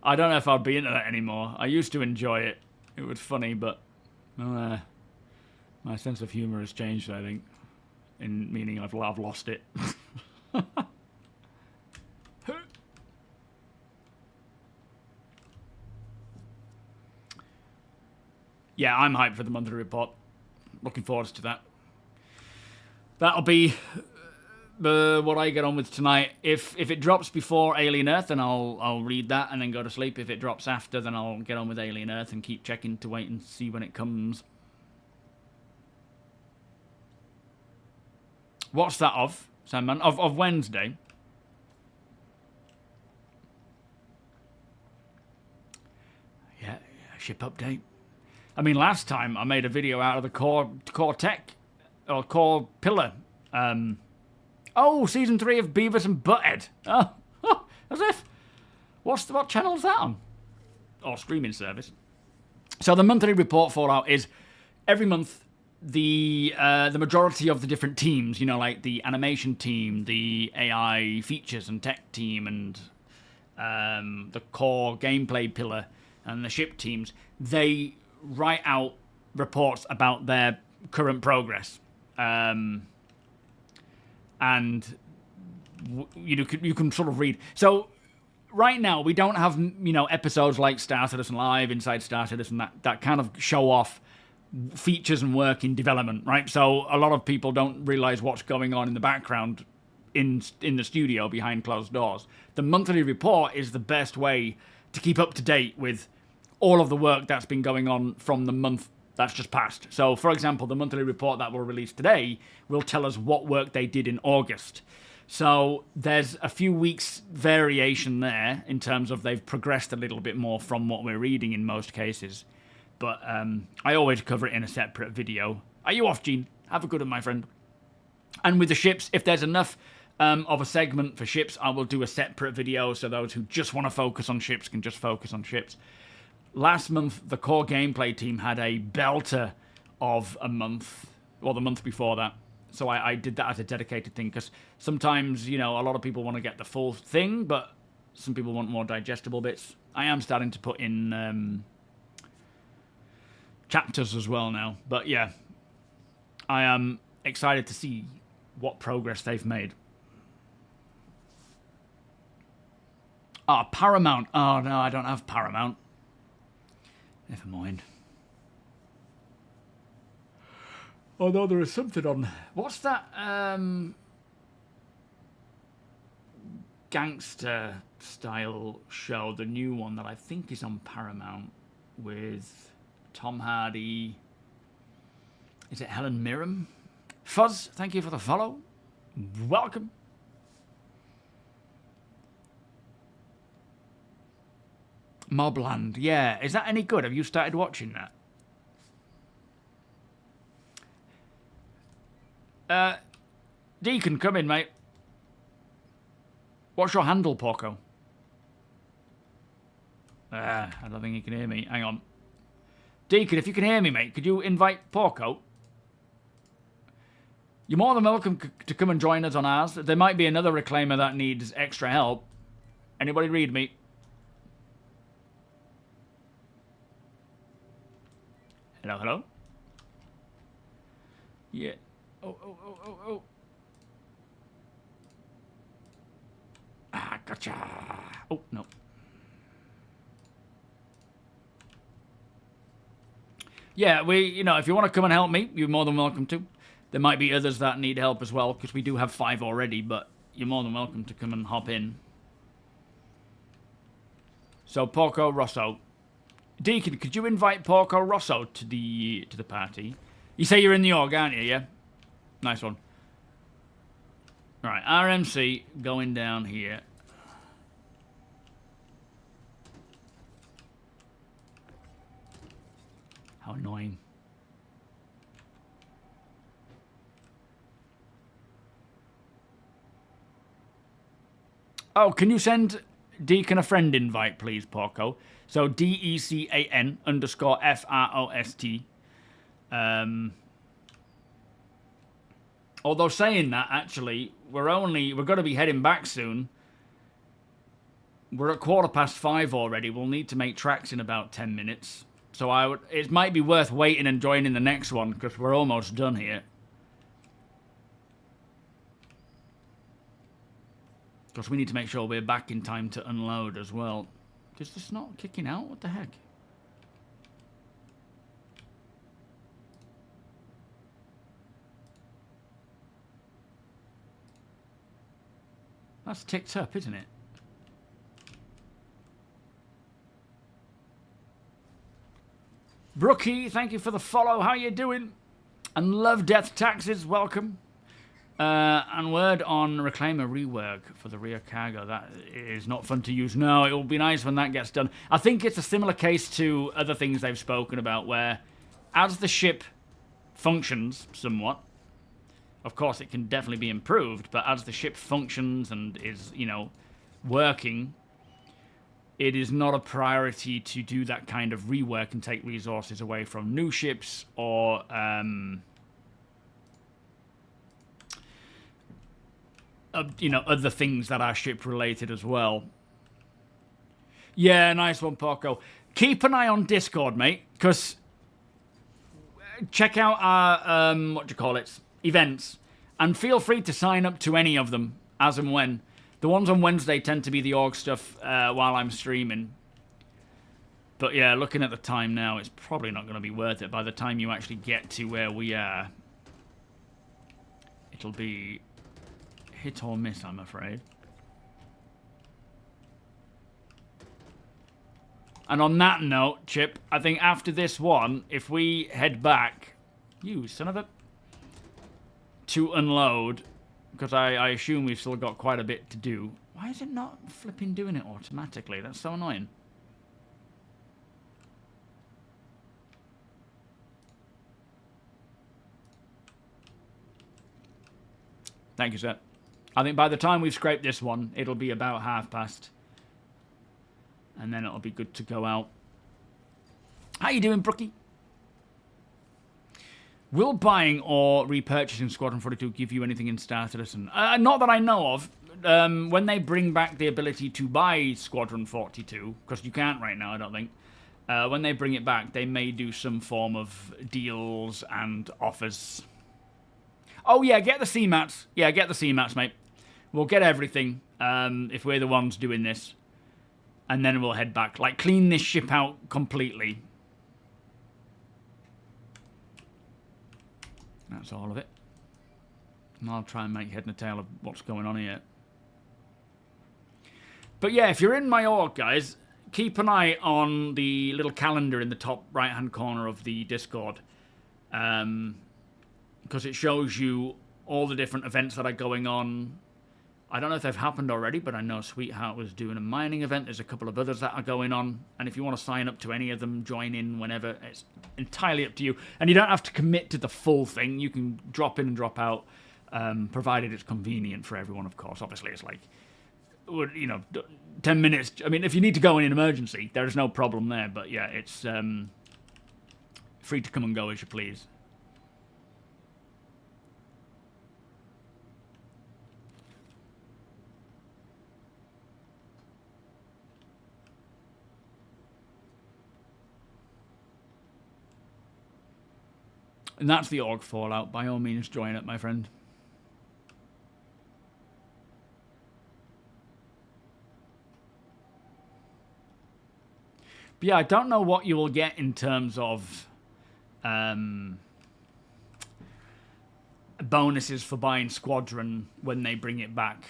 I don't know if I'll be into that anymore. I used to enjoy it. It was funny, but my sense of humor has changed, I think. In meaning I've lost it. Yeah, I'm hyped for the monthly report. Looking forward to that. That'll be what I get on with tonight. If it drops before Alien Earth, then I'll read that and then go to sleep. If it drops after, then I'll get on with Alien Earth and keep checking to wait and see when it comes. What's that of, Sandman? Of Wednesday? Yeah, ship update. I mean, last time I made a video out of the core tech, or core pillar. Oh, season 3 of Beavis and Butthead. Oh, as if. What channel is that on? Or streaming service. So the monthly report fallout is every month the majority of the different teams, you know, like the animation team, the AI features and tech team, and the core gameplay pillar, and the ship teams, they write out reports about their current progress. And you can sort of read. So right now we don't have, you know, episodes like Star Citizen Live, Inside Star Citizen, that kind of show off features and work in development, right? So a lot of people don't realize what's going on in the background in the studio behind closed doors. The monthly report is the best way to keep up to date with all of the work that's been going on from the month that's just passed. So, for example, the monthly report that we'll release today will tell us what work they did in August. So there's a few weeks variation there in terms of they've progressed a little bit more from what we're reading in most cases. But I always cover it in a separate video. Are you off, Gene? Have a good one, my friend. And with the ships, if there's enough of a segment for ships, I will do a separate video so those who just want to focus on ships can just focus on ships. Last month, the core gameplay team had a belter of a month, or the month before that. So I did that as a dedicated thing, because sometimes, you know, a lot of people want to get the full thing, but some people want more digestible bits. I am starting to put in chapters as well now. But yeah, I am excited to see what progress they've made. Ah, Paramount. Oh, no, I don't have Paramount. Never mind. Oh no, there is something on. What's that? Gangster style show, the new one that I think is on Paramount. with Tom Hardy. Is it Helen Mirren? Fuzz, thank you for the follow. Welcome. Mobland, yeah. Is that any good? Have you started watching that? Deacon, come in, mate. What's your handle, Porco? I don't think he can hear me. Hang on. Deacon, if you can hear me, mate, could you invite Porco? You're more than welcome to come and join us on ours. There might be another reclaimer that needs extra help. Anybody read me? Hello, hello? Yeah. Oh. Ah, gotcha. Oh, no. Yeah, if you want to come and help me, you're more than welcome to. There might be others that need help as well, because we do have 5 already, but you're more than welcome to come and hop in. So, Porco Rosso. Deacon, could you invite Porco Rosso to the party? You say you're in the org, aren't you, yeah? Nice one. Right, RMC going down here. How annoying. Oh, can you send Deacon a friend invite, please, Porco? So DECAN_FROST. Although saying that, actually, we're going to be heading back soon. We're at 5:15 already. We'll need to make tracks in about 10 minutes. So it might be worth waiting and joining the next one, because we're almost done here. Because we need to make sure we're back in time to unload as well. Is this not kicking out? What the heck? That's ticked up, isn't it? Brookie, thank you for the follow. How you doing? And Love Death Taxes, welcome. And word on Reclaimer rework for the rear cargo. That is not fun to use. No, it will be nice when that gets done. I think it's a similar case to other things they've spoken about, where as the ship functions somewhat, of course it can definitely be improved, but as the ship functions and is, working, it is not a priority to do that kind of rework and take resources away from new ships or other things that are ship related as well. Yeah, nice one, Porco. Keep an eye on Discord, mate, because check out our events, and feel free to sign up to any of them as and when. The ones on Wednesday tend to be the org stuff while I'm streaming. But yeah, looking at the time now, it's probably not going to be worth it. By the time you actually get to where we are, it'll be hit or miss, I'm afraid. And on that note, Chip, I think after this one, if we head back, you son of a, to unload, because I assume we've still got quite a bit to do. Why is it not flipping doing it automatically? That's so annoying. Thank you, sir. I think by the time we've scraped this one, it'll be about past. And then it'll be good to go out. How you doing, Brookie? Will buying or repurchasing Squadron 42 give you anything in Star Citizen? Not that I know of. When they bring back the ability to buy Squadron 42, because you can't right now, I don't think. When they bring it back, they may do some form of deals and offers. Oh, yeah, get the CMATs. Yeah, get the CMATs, mate. We'll get everything if we're the ones doing this. And then we'll head back. Like, clean this ship out completely. That's all of it. And I'll try and make head and a tail of what's going on here. But yeah, if you're in my org, guys, keep an eye on the little calendar in the top right-hand corner of the Discord, because it shows you all the different events that are going on. I don't know if they've happened already, but I know Sweetheart was doing a mining event. There's a couple of others that are going on. And if you want to sign up to any of them, join in whenever. It's entirely up to you. And you don't have to commit to the full thing. You can drop in and drop out, provided it's convenient for everyone, of course. Obviously, it's like, 10 minutes. I mean, if you need to go in an emergency, there is no problem there. But yeah, it's free to come and go as you please. And that's the org fallout. By all means, join it, my friend. But yeah, I don't know what you will get in terms of bonuses for buying Squadron when they bring it back.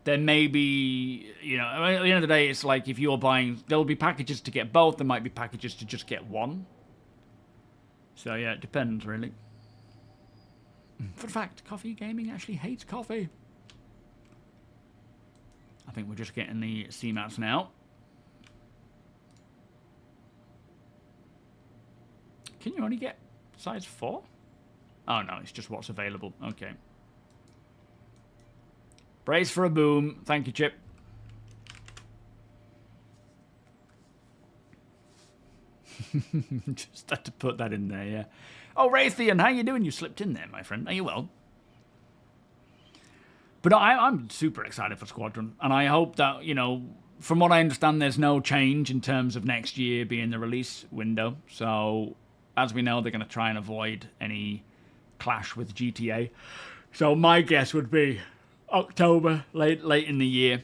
There may be, at the end of the day, it's like if you're buying, there'll be packages to get both. There might be packages to just get one. So yeah, it depends, really. For fact, Coffee Gaming actually hates coffee. I think we're just getting the CMATs now. Can you only get size 4? Oh no, it's just what's available. Okay. Brace for a boom. Thank you, Chip. Just had to put that in there, yeah. Oh, Raytheon, how you doing? You slipped in there, my friend. Are you well? But I'm super excited for Squadron, and I hope that, from what I understand, there's no change in terms of next year being the release window. So, as we know, they're going to try and avoid any clash with GTA. So my guess would be October, late in the year.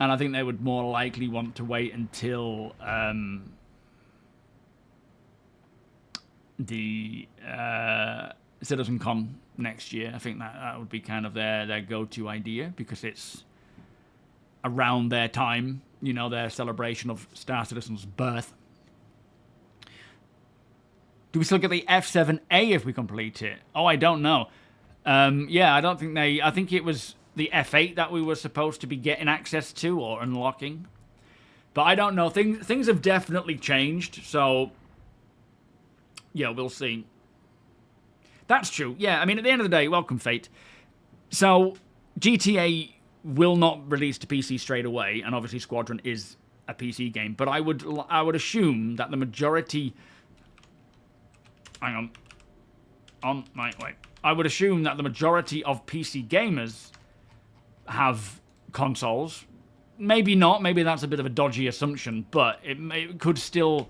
And I think they would more likely want to wait until the CitizenCon next year. I think that would be kind of their go-to idea, because it's around their time, their celebration of Star Citizen's birth. Do we still get the F7A if we complete it? Oh, I don't know. Yeah, I don't think I think it was the F8 that we were supposed to be getting access to or unlocking. But I don't know. Things have definitely changed, so yeah, we'll see. That's true. Yeah, I mean, at the end of the day, welcome, Fate. So, GTA will not release to PC straight away, and obviously Squadron is a PC game. But I would assume that the majority... Hang on. Wait. I would assume that the majority of PC gamers have consoles. Maybe not. Maybe that's a bit of a dodgy assumption, but it could still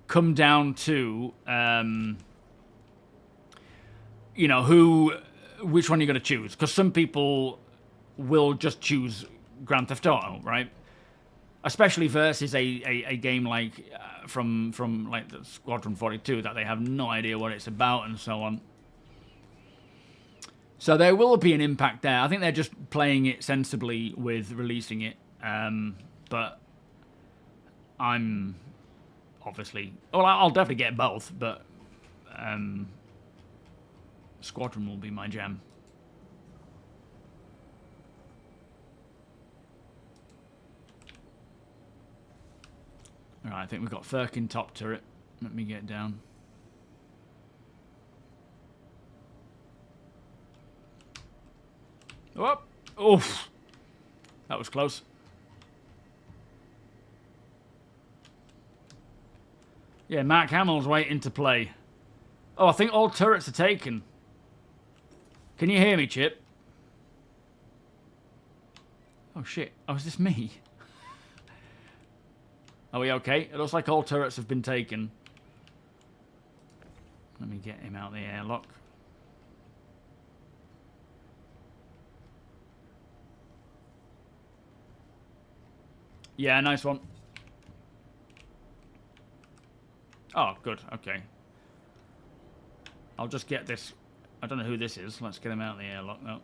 come down to, which one you're going to choose. Because some people will just choose Grand Theft Auto, right? Especially versus a game like from like the Squadron 42 that they have no idea what it's about and so on. So there will be an impact there. I think they're just playing it sensibly with releasing it. But I'm obviously... Well, I'll definitely get both, but Squadron will be my jam. Alright, I think we've got Firkin top turret. Let me get down. Oh! Oof! That was close. Yeah, Mark Hamill's waiting to play. Oh, I think all turrets are taken. Can you hear me, Chip? Oh, shit. Oh, is this me? Are we okay? It looks like all turrets have been taken. Let me get him out the airlock. Yeah, nice one. Oh, good. Okay. I'll just get this. I don't know who this is. Let's get him out of the airlock, though.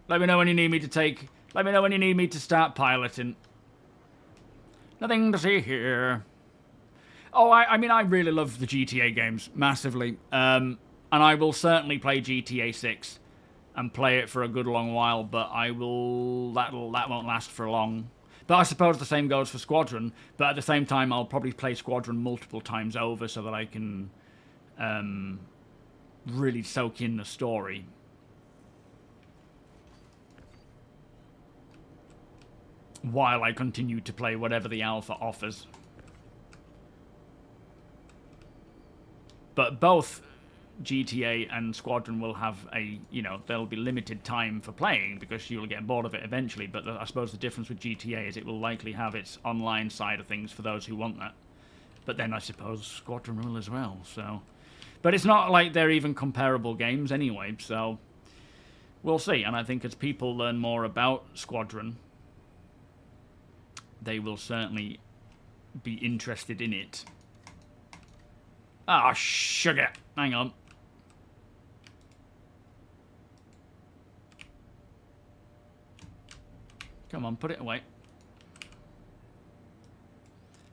Let me know when you need me to take... Let me know when you need me to start piloting. Nothing to see here. Oh, I mean, I really love the GTA games, massively. And I will certainly play GTA 6 and play it for a good long while, but I will... That won't last for long. But I suppose the same goes for Squadron, but at the same time, I'll probably play Squadron multiple times over so that I can really soak in the story. While I continue to play whatever the alpha offers. But both GTA and Squadron will have a, you know, there'll be limited time for playing because you'll get bored of it eventually, but I suppose the difference with GTA is it will likely have its online side of things for those who want that. But then I suppose Squadron will as well, so... But it's not like they're even comparable games anyway, so... We'll see, and I think as people learn more about Squadron, they will certainly be interested in it. Ah, sugar! Hang on. Come on, put it away.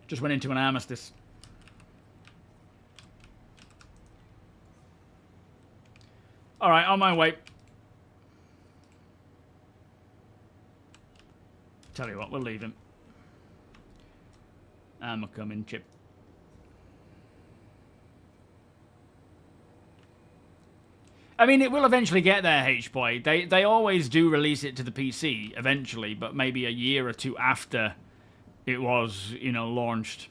Just went into an armistice. Alright, on my way. Tell you what, we'll leave him. I'm a-coming, Chip. I mean, it will eventually get there, H-Boy. They always do release it to the PC eventually, but maybe a year or two after it was, you know, launched.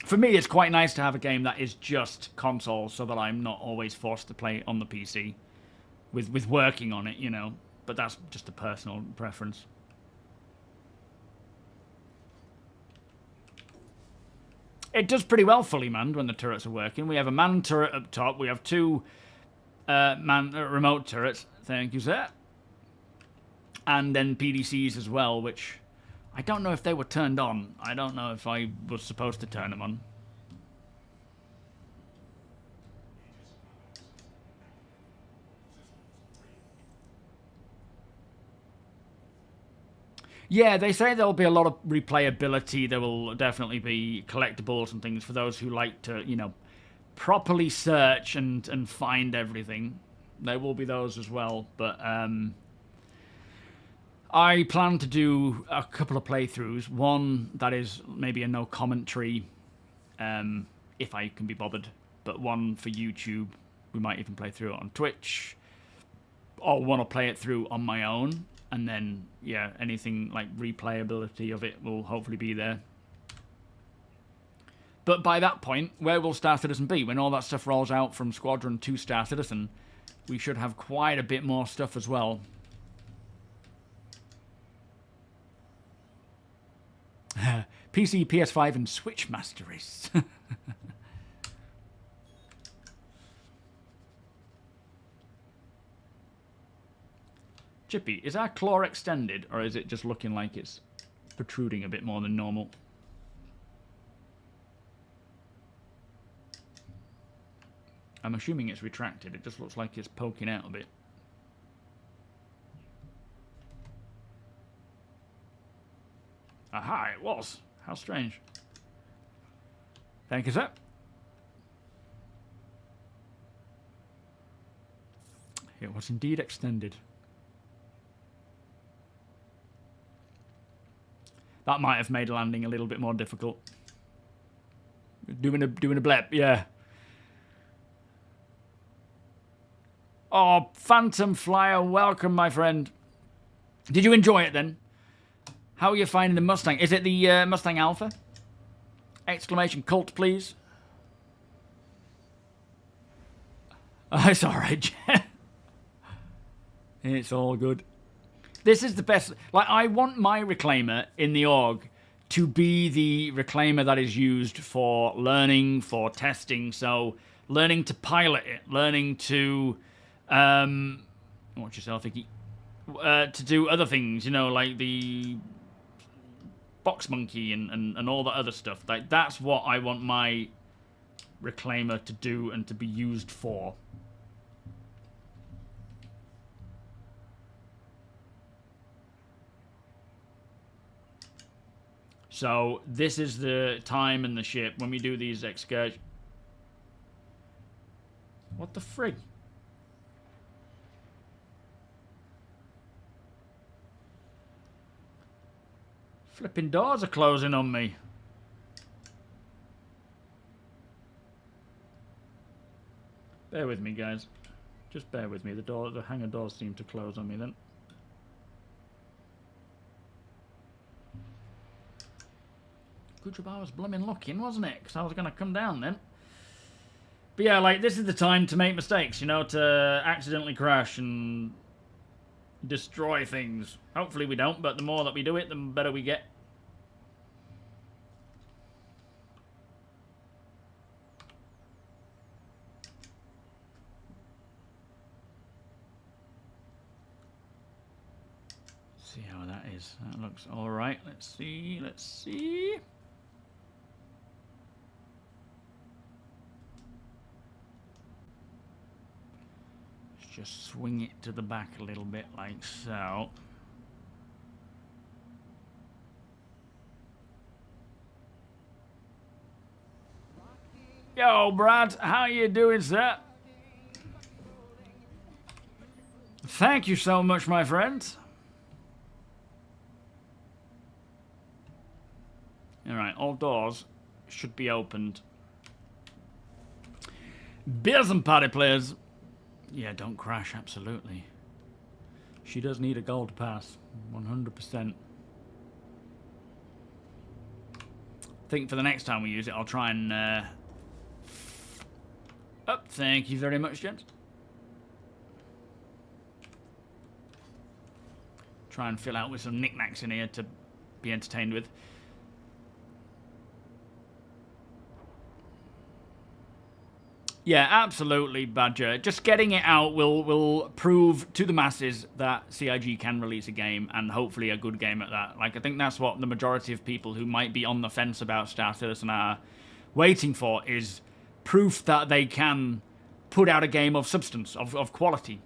For me, it's quite nice to have a game that is just console so that I'm not always forced to play on the PC with working on it, you know. But that's just a personal preference. It does pretty well fully manned when the turrets are working. We have a manned turret up top. We have two remote turrets. Thank you, sir. And then PDCs as well, which I don't know if they were turned on. I don't know if I was supposed to turn them on. Yeah, they say there'll be a lot of replayability. There will definitely be collectibles and things for those who like to, you know, properly search and find everything. There will be those as well, but I plan to do a couple of playthroughs. One that is maybe a no commentary, if I can be bothered, but one for YouTube. We might even play through it on Twitch. Or want to play it through on my own. And then, yeah, anything like replayability of it will hopefully be there. But by that point, where will Star Citizen be? When all that stuff rolls out from Squadron to Star Citizen, we should have quite a bit more stuff as well. PC, PS5, and Switch Master Race. Chippy, is our claw extended, or is it just looking like it's protruding a bit more than normal? I'm assuming it's retracted. It just looks like it's poking out a bit. Aha, it was. How strange. Thank you, sir. It was indeed extended. That might have made landing a little bit more difficult. Doing a blep, yeah. Oh, Phantom Flyer, welcome, my friend. Did you enjoy it then? How are you finding the Mustang? Is it the Mustang Alpha? Exclamation cult, please. It's alright, Jen. It's all good. This is the best. Like, I want my reclaimer in the org to be the reclaimer that is used for learning, for testing. So, learning to pilot it, learning to, watch yourself, Icky, to do other things, you know, like the box monkey and all the other stuff. Like, that's what I want my reclaimer to do and to be used for. So this is the time and the ship when we do these excursions. What the frig? Flipping doors are closing on me. Bear with me, guys. Just bear with me. The hangar doors seem to close on me then. Good job I was blooming looking, wasn't it? Because I was going to come down then. But yeah, like, this is the time to make mistakes, you know, to accidentally crash and destroy things. Hopefully we don't, but the more that we do it, the better we get. See how that is. That looks alright. Let's see, let's see. Just swing it to the back a little bit like so. Yo, Brad, how you doing, sir? Thank you so much, my friend. Alright, all doors should be opened. Beers and party players. Yeah, don't crash, absolutely. She does need a gold pass, 100%. I think for the next time we use it, I'll try and... Oh, thank you very much, gents. Try and fill out with some knickknacks in here to be entertained with. Yeah, absolutely, Badger. Just getting it out will prove to the masses that CIG can release a game, and hopefully a good game at that. Like, I think that's what the majority of people who might be on the fence about Star Citizen are waiting for, is proof that they can put out a game of substance, of quality.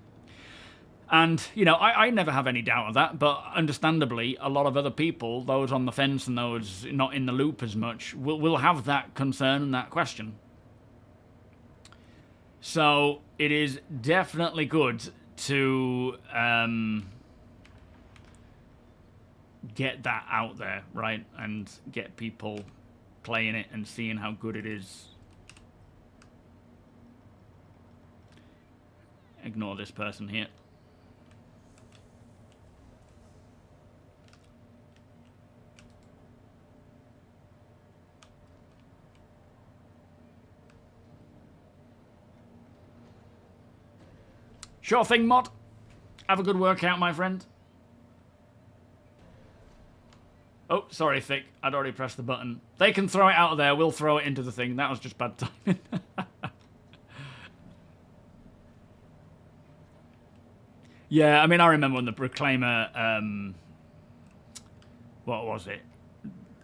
And, you know, I never have any doubt of that, but understandably, a lot of other people, those on the fence and those not in the loop as much, will have that concern and that question. So it is definitely good to get that out there, right? And get people playing it and seeing how good it is. Ignore this person here. Sure thing, Mod. Have a good workout, my friend. Oh, sorry, Thick. I'd already pressed the button. They can throw it out of there. We'll throw it into the thing. That was just bad timing. Yeah, I mean, I remember when the Reclaimer... what was it?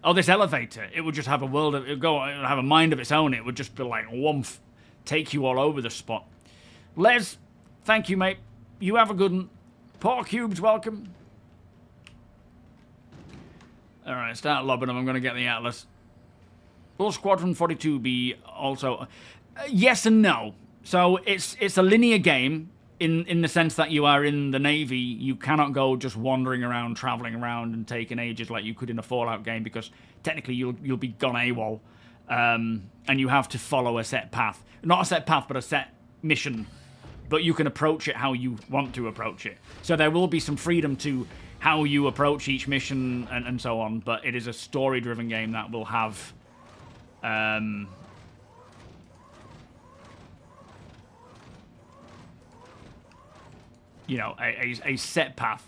Oh, this elevator. It would just have a world of... It would have a mind of its own. It would just be like, woomph. Take you all over the spot. Les... Thank you, mate. You have a good one. Pork Cubes, welcome. Alright, start lobbing them. I'm going to get the Atlas. Will Squadron 42 be also... yes and no. So it's a linear game in the sense that you are in the Navy. You cannot go just wandering around, traveling around and taking ages like you could in a Fallout game, because technically you'll be gone AWOL. And you have to follow a set path. Not a set path, but a set mission. But you can approach it how you want to approach it. So there will be some freedom to how you approach each mission and so on. But it is a story-driven game that will have... you know, a set path.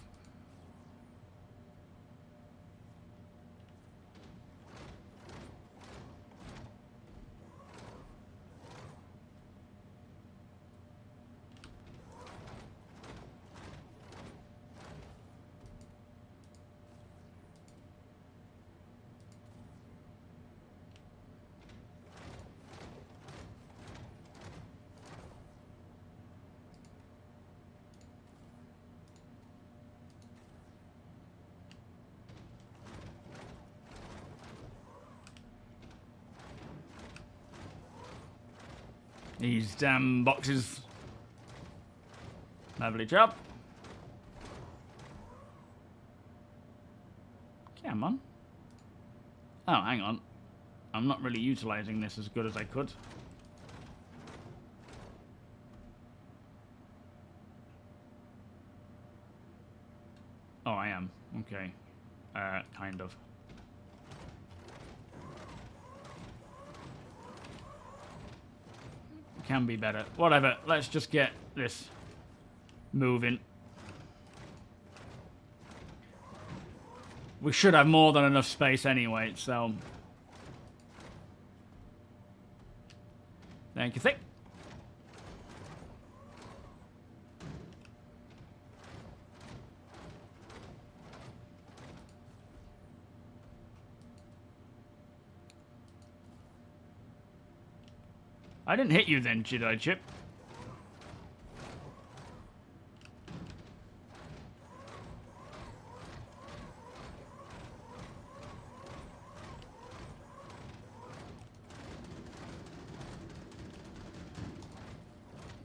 These damn boxes. Lovely job. Come on. Oh, hang on. I'm not really utilizing this as good as I could. Oh, I am. Okay. Kind of. Can be better. Whatever. Let's just get this moving. We should have more than enough space anyway, so... Thank you, Thick. I didn't hit you then, did I, Chip?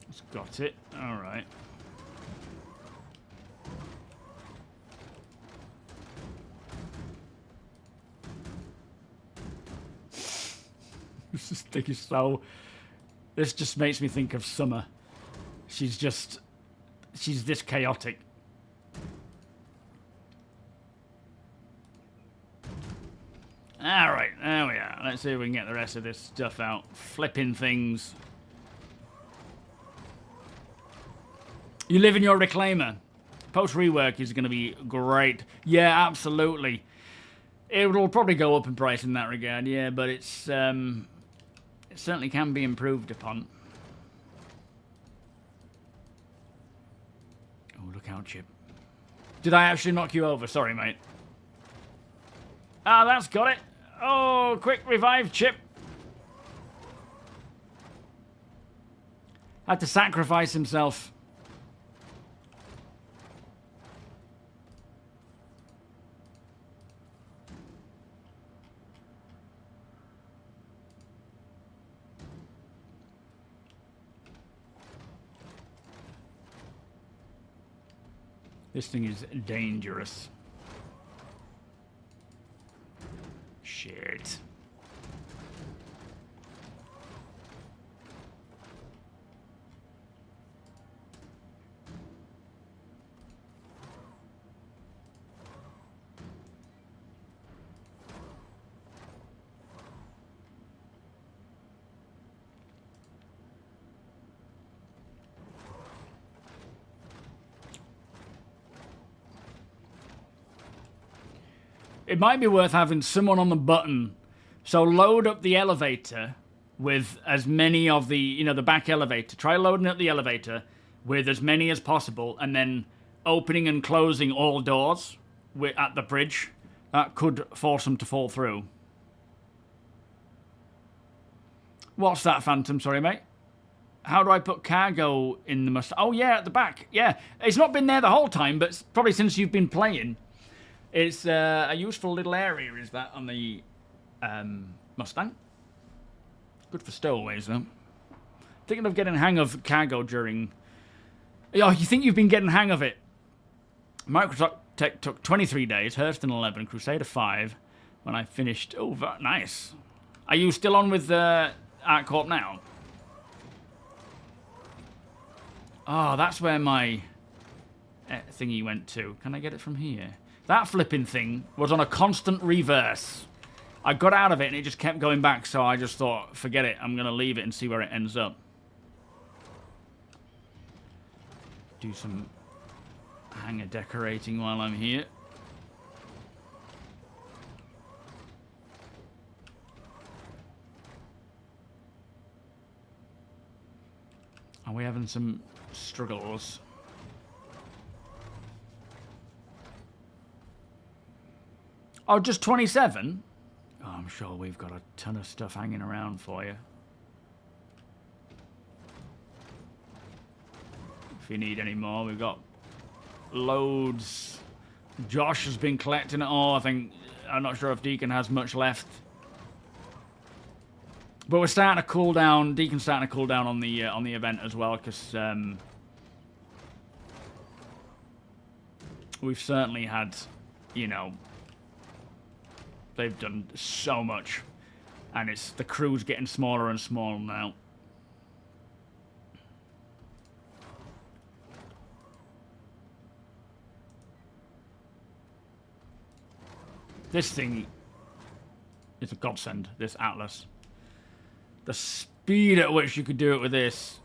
Just got it. All right. This thing is so... This just makes me think of Summer. She's this chaotic. Alright, there we are. Let's see if we can get the rest of this stuff out. Flipping things. You live in your reclaimer. Post-rework is going to be great. Yeah, absolutely. It will probably go up in price in that regard, yeah, but it's... It certainly can be improved upon. Oh, look out, Chip. Did I actually knock you over? Sorry, mate. Ah, that's got it. Oh, quick revive, Chip. Had to sacrifice himself. This thing is dangerous. Shit. It might be worth having someone on the button. So load up the elevator with as many of the, you know, the back elevator. Try loading up the elevator with as many as possible and then opening and closing all doors at the bridge. That could force them to fall through. What's that, Phantom? Sorry, mate. How do I put cargo in the Mustang? Oh, yeah, at the back. Yeah, it's not been there the whole time, but probably since you've been playing. It's a useful little area, is that, on the Mustang. Good for stowaways, though. Thinking of getting a hang of cargo during... Oh, you think you've been getting a hang of it? Microtech took 23 days, Hurston 11, Crusader 5, when I finished... Oh, nice. Are you still on with Art Corp now? Oh, that's where my thingy went to. Can I get it from here? That flipping thing was on a constant reverse. I got out of it and it just kept going back, so I just thought, forget it, I'm going to leave it and see where it ends up. Do some hangar decorating while I'm here. Are we having some struggles? Oh, just 27? Oh, I'm sure we've got a ton of stuff hanging around for you. If you need any more, we've got loads. Josh has been collecting it all. I'm not sure if Deacon has much left. But we're starting to cool down. Deacon's starting to cool down on the event as well, because we've certainly had, you know, they've done so much, and it's the crew's getting smaller and smaller now. This thing is a godsend, this Atlas. The speed at which you could do it with this.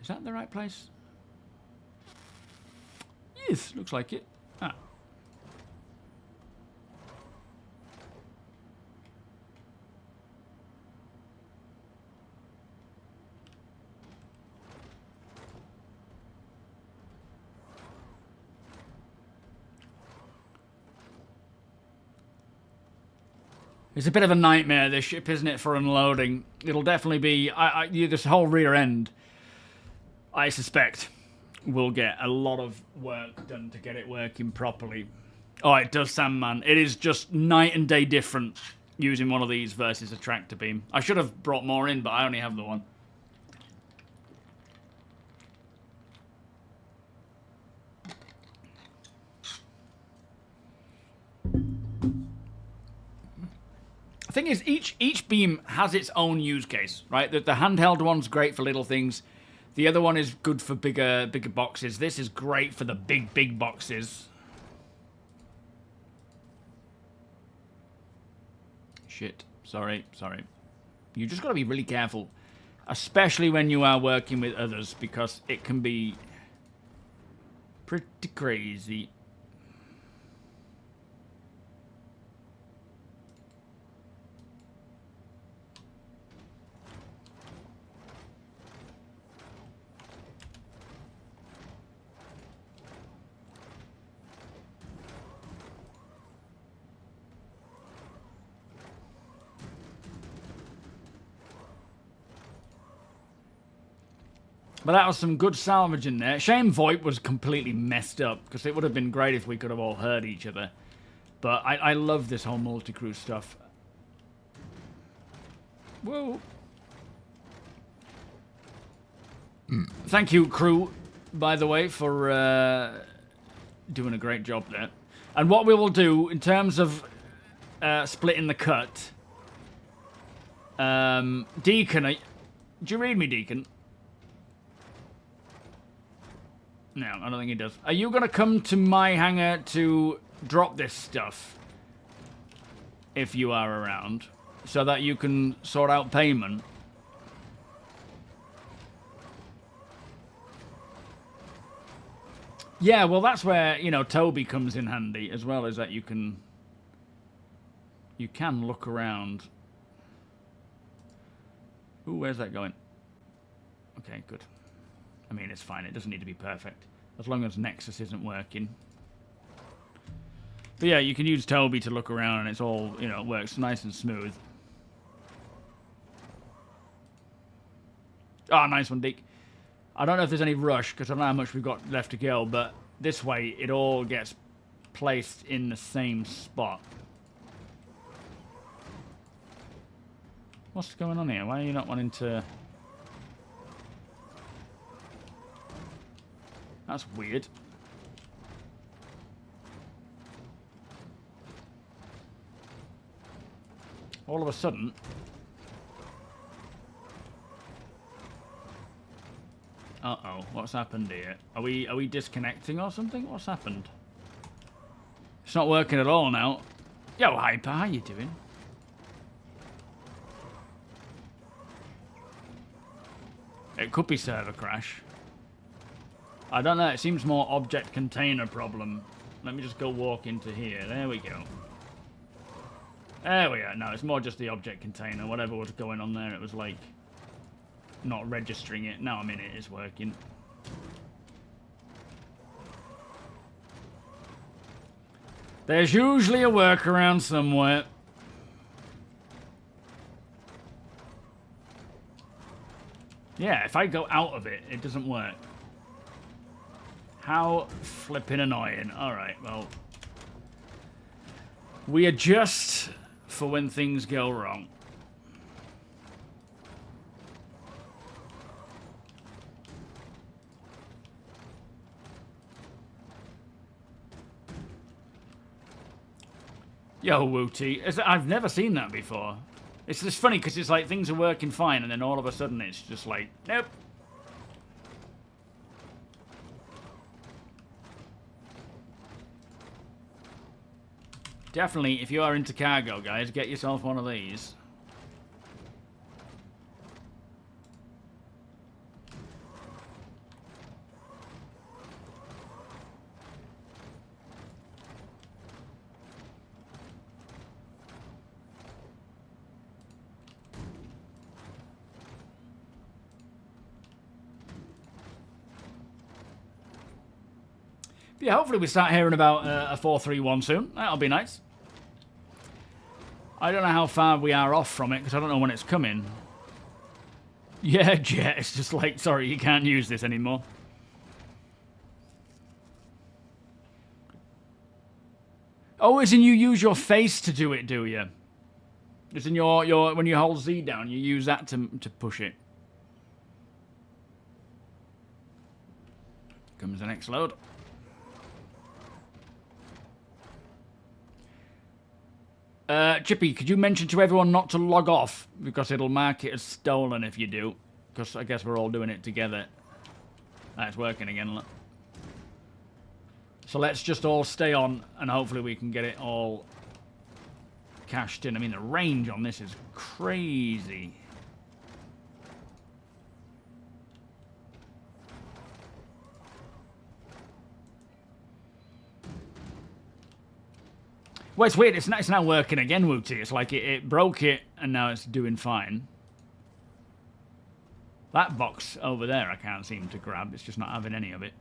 Is that the right place? Yes, looks like it. Ah. It's a bit of a nightmare, this ship, isn't it, for unloading? It'll definitely be... this whole rear end, I suspect, will get a lot of work done to get it working properly. Oh, it does, Sandman. It is just night and day different using one of these versus a tractor beam. I should have brought more in, but I only have the one. The thing is, each beam has its own use case, right? The handheld one's great for little things. The other one is good for bigger boxes. This is great for the big boxes. Shit. Sorry. You just got to be really careful, especially when you are working with others, because it can be pretty crazy. But that was some good salvage in there. Shame VoIP was completely messed up, because it would have been great if we could have all heard each other. But I love this whole multi-crew stuff. Whoa. Thank you, crew, by the way, for doing a great job there. And what we will do, in terms of splitting the cut... Deacon, do you read me, Deacon? No, I don't think he does. Are you going to come to my hangar to drop this stuff? If you are around. So that you can sort out payment? Yeah, well that's where, you know, TOBII comes in handy. As well as that you can look around. Ooh, where's that going? Okay, good. I mean, it's fine. It doesn't need to be perfect. As long as Nexus isn't working. But yeah, you can use TOBII to look around and it's all, you know, it works nice and smooth. Ah, nice one, Deke. I don't know if there's any rush, because I don't know how much we've got left to go, but this way it all gets placed in the same spot. What's going on here? Why are you not wanting to... That's weird. All of a sudden... Uh-oh, what's happened here? Are we disconnecting or something? What's happened? It's not working at all now. Yo, Hyper, how you doing? It could be server crash. I don't know, it seems more object container problem. Let me just go walk into here. There we go. There we are. No, it's more just the object container. Whatever was going on there, it was like not registering it. Now I'm in it, it's working. There's usually a workaround somewhere. Yeah, if I go out of it, it doesn't work. How flippin' annoying. Alright, well. We adjust for when things go wrong. Yo, Wooty. I've never seen that before. It's just funny because it's like things are working fine and then all of a sudden it's just like, nope. Definitely, if you are into cargo, guys, get yourself one of these. Yeah, hopefully we start hearing about a 431 soon. That'll be nice. I don't know how far we are off from it, because I don't know when it's coming. Yeah, Jet, it's just like, sorry, you can't use this anymore. Oh, as in you use your face to do it, do you? As in your when you hold Z down, you use that to push it. Comes the next load. Chippy, could you mention to everyone not to log off? Because it'll mark it as stolen if you do. Because I guess we're all doing it together. Ah, it's working again, look. So let's just all stay on and hopefully we can get it all cashed in. I mean, the range on this is crazy. Well, it's weird. It's now working again, Wooty. It's like it broke it, and now it's doing fine. That box over there, I can't seem to grab. It's just not having any of it.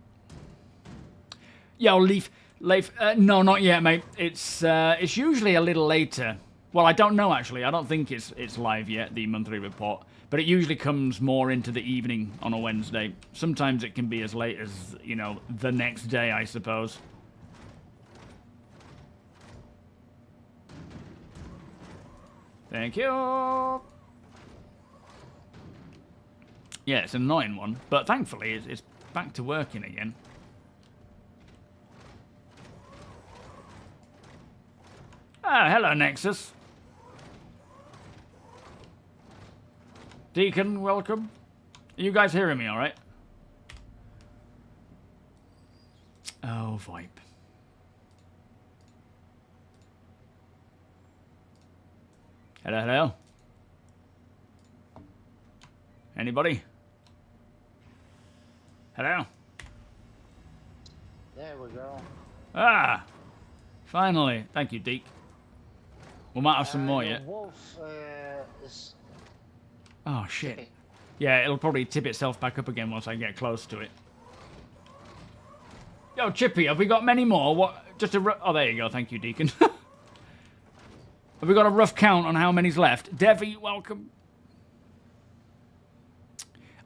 Yo, Leaf. No, not yet, mate. It's usually a little later. Well, I don't know, actually. I don't think it's live yet, the monthly report. But it usually comes more into the evening on a Wednesday. Sometimes it can be as late as, you know, the next day, I suppose. Thank you. Yeah, it's an annoying one, but thankfully it's back to working again. Ah, hello, Nexus. Deacon, welcome. Are you guys hearing me all right? Oh, VoIP. Hello, hello. Anybody? Hello? There we go. Ah! Finally. Thank you, Deke. We might have some more your yet. wolf is... Oh, shit. Yeah, it'll probably tip itself back up again once I get close to it. Yo, Chippy, have we got many more? What? Just a... Oh, there you go. Thank you, Deacon. Have we got a rough count on how many's left? Devi, welcome.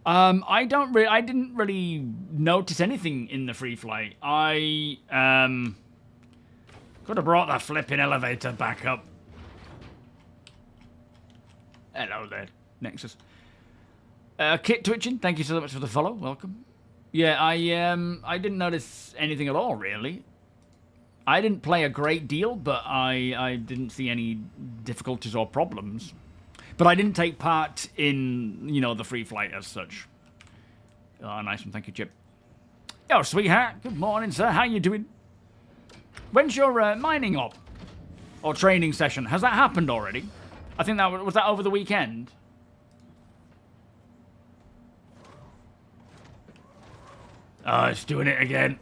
I didn't really notice anything in the free flight. I could have brought that flipping elevator back up. Hello there, Nexus. Kit Twitching, thank you so much for the follow. Welcome. Yeah, I didn't notice anything at all, really. I didn't play a great deal, but I didn't see any difficulties or problems. But I didn't take part in, you know, the free flight as such. Oh, nice one. Thank you, Chip. Yo, sweetheart. Good morning, sir. How you doing? When's your mining op? Or training session? Has that happened already? I think that was that over the weekend? Oh, it's doing it again.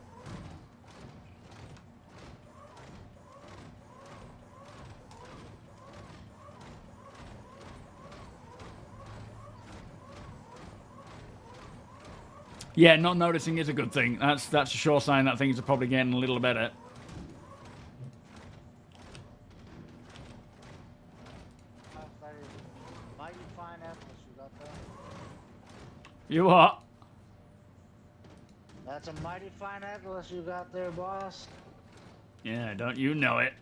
Yeah, not noticing is a good thing. That's a sure sign that things are probably getting a little better. Mighty fine atlas you got there. You what? That's a mighty fine atlas you got there, boss. Yeah, don't you know it?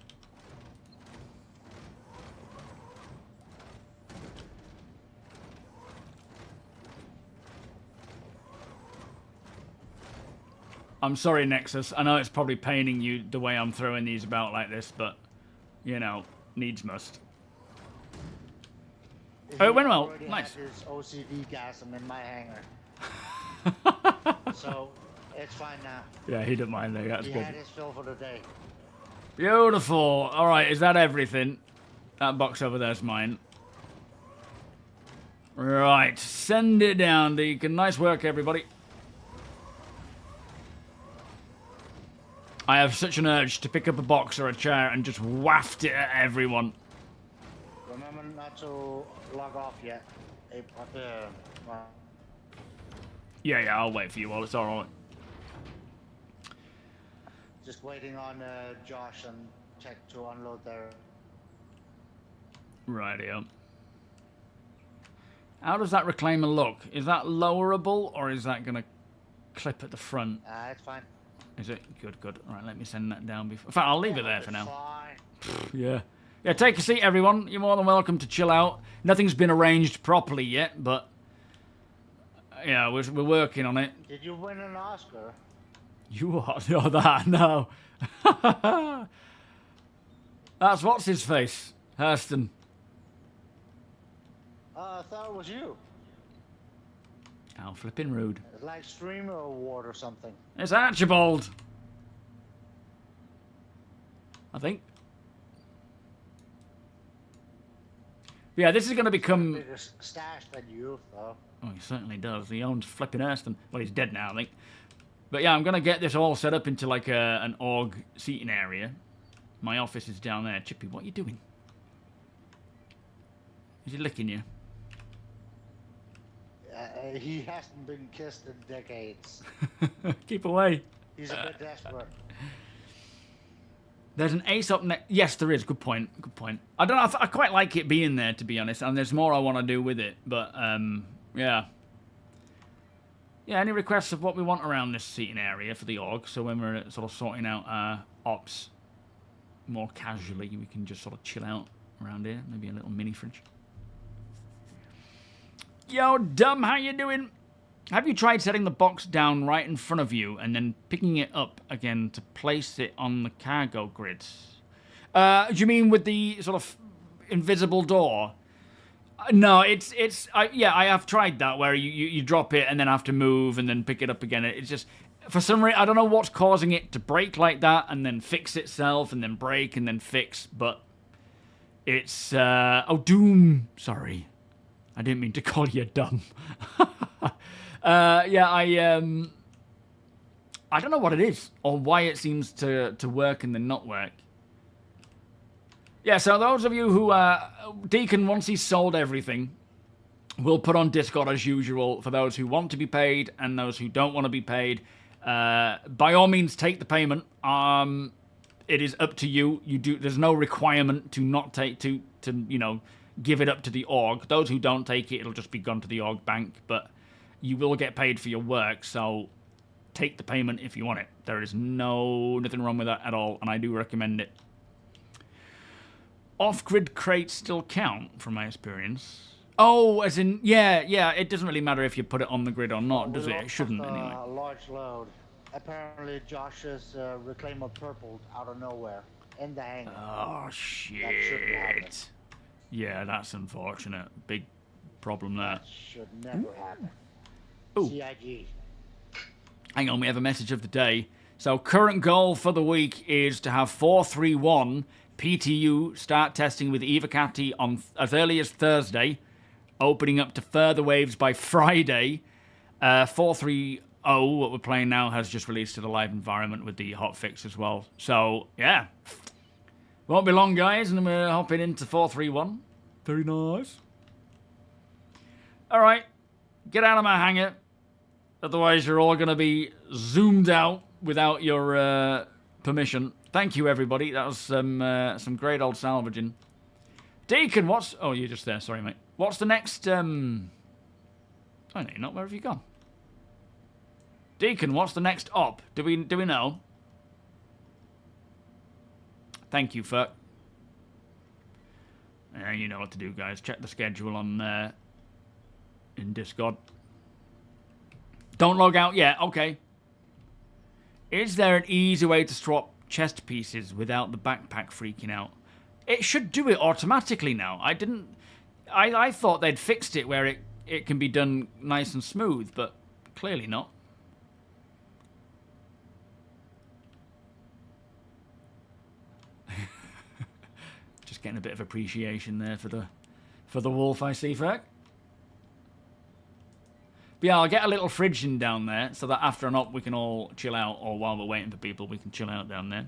I'm sorry, Nexus. I know it's probably paining you the way I'm throwing these about like this, but, you know, needs must. Oh, it went well. Already Nice. had his OCD gasm in my hangar. So, it's fine now. Yeah, he didn't mind there. That's He good. had his fill for the day. Beautiful. All right, is that everything? That box over there's mine. Right, send it down, Deacon. Nice work, everybody. I have such an urge to pick up a box or a chair and just waft it at everyone. Remember not to log off yet. Yeah, I'll wait for you all. It's all right. Just waiting on Josh and Tech to unload their... Rightio. How does that reclaimer look? Is that lowerable or is that going to clip at the front? It's fine. Is it? Good, good. All right, let me send that down before... In fact, I'll leave it there for now. Fine. Yeah. Yeah, take a seat, everyone. You're more than welcome to chill out. Nothing's been arranged properly yet, but... Yeah, we're working on it. Did you win an Oscar? You are? No, that, no. That's what's his face? Hurston. I thought it was you. How flipping rude. It's like Streamer Award or something. It's Archibald. I think. Yeah, this is going to become... Bigger stash than you, though. Oh, he certainly does. He owns flipping Hurston. Well, he's dead now, I think. But yeah, I'm going to get this all set up into like an org seating area. My office is down there. Chippy, what are you doing? Is he licking you? He hasn't been kissed in decades. Keep away. He's a bit desperate. There's an ace up next. Yes, there is. Good point. Good point. I don't know. I quite like it being there, to be honest. And there's more I want to do with it. But, yeah. Yeah, any requests of what we want around this seating area for the org? So when we're sort of sorting out our ops more casually, we can just sort of chill out around here. Maybe a little mini fridge. Yo, Dumb, how you doing? Have you tried setting the box down right in front of you and then picking it up again to place it on the cargo grids? Do you mean with the sort of invisible door? No, yeah, I have tried that where you drop it and then have to move and then pick it up again. It's just, for some reason, I don't know what's causing it to break like that and then fix itself and then break and then fix, but it's, oh, Doom, sorry. I didn't mean to call you dumb. Yeah, I don't know what it is or why it seems to work and then not work. Yeah, so those of you who Deacon, once he's sold everything, will put on Discord as usual for those who want to be paid and those who don't want to be paid. By all means, take the payment. It is up to you. There's no requirement to not take to you know, give it up to the org. Those who don't take it, it'll just be gone to the org bank, but you will get paid for your work, so take the payment if you want it. There is nothing wrong with that at all, and I do recommend it. Off-grid crates still count, from my experience. Oh, as in, yeah, it doesn't really matter if you put it on the grid or not, does it? It shouldn't, anyway. A large load. Apparently, Josh's reclaimer purpled out of nowhere in the hangar. Oh, shit. Yeah, that's unfortunate. Big problem there. That should never happen. Ooh. CIG. Hang on, we have a message of the day. So, current goal for the week is to have 431 PTU start testing with Evacati on as early as Thursday, opening up to further waves by Friday. 430, what we're playing now, has just released to the live environment with the hotfix as well. So, yeah. Won't be long, guys, and then we're hopping into 431. Very nice. All right. Get out of my hangar. Otherwise, you're all going to be zoomed out without your permission. Thank you, everybody. That was some great old salvaging. Deacon, what's... Oh, you're just there. Sorry, mate. What's the next... Oh, no, you're not. Where have you gone? Deacon, what's the next op? Do we know? Thank you, Fuck. Yeah, you know what to do, guys. Check the schedule on in Discord. Don't log out yet. Okay. Is there an easy way to swap chest pieces without the backpack freaking out? It should do it automatically now. I thought they'd fixed it where it can be done nice and smooth, but clearly not. Just getting a bit of appreciation there for the wolf, I see, Ferg. But yeah, I'll get a little fridge in down there so that after an op we can all chill out, or while we're waiting for people we can chill out down there.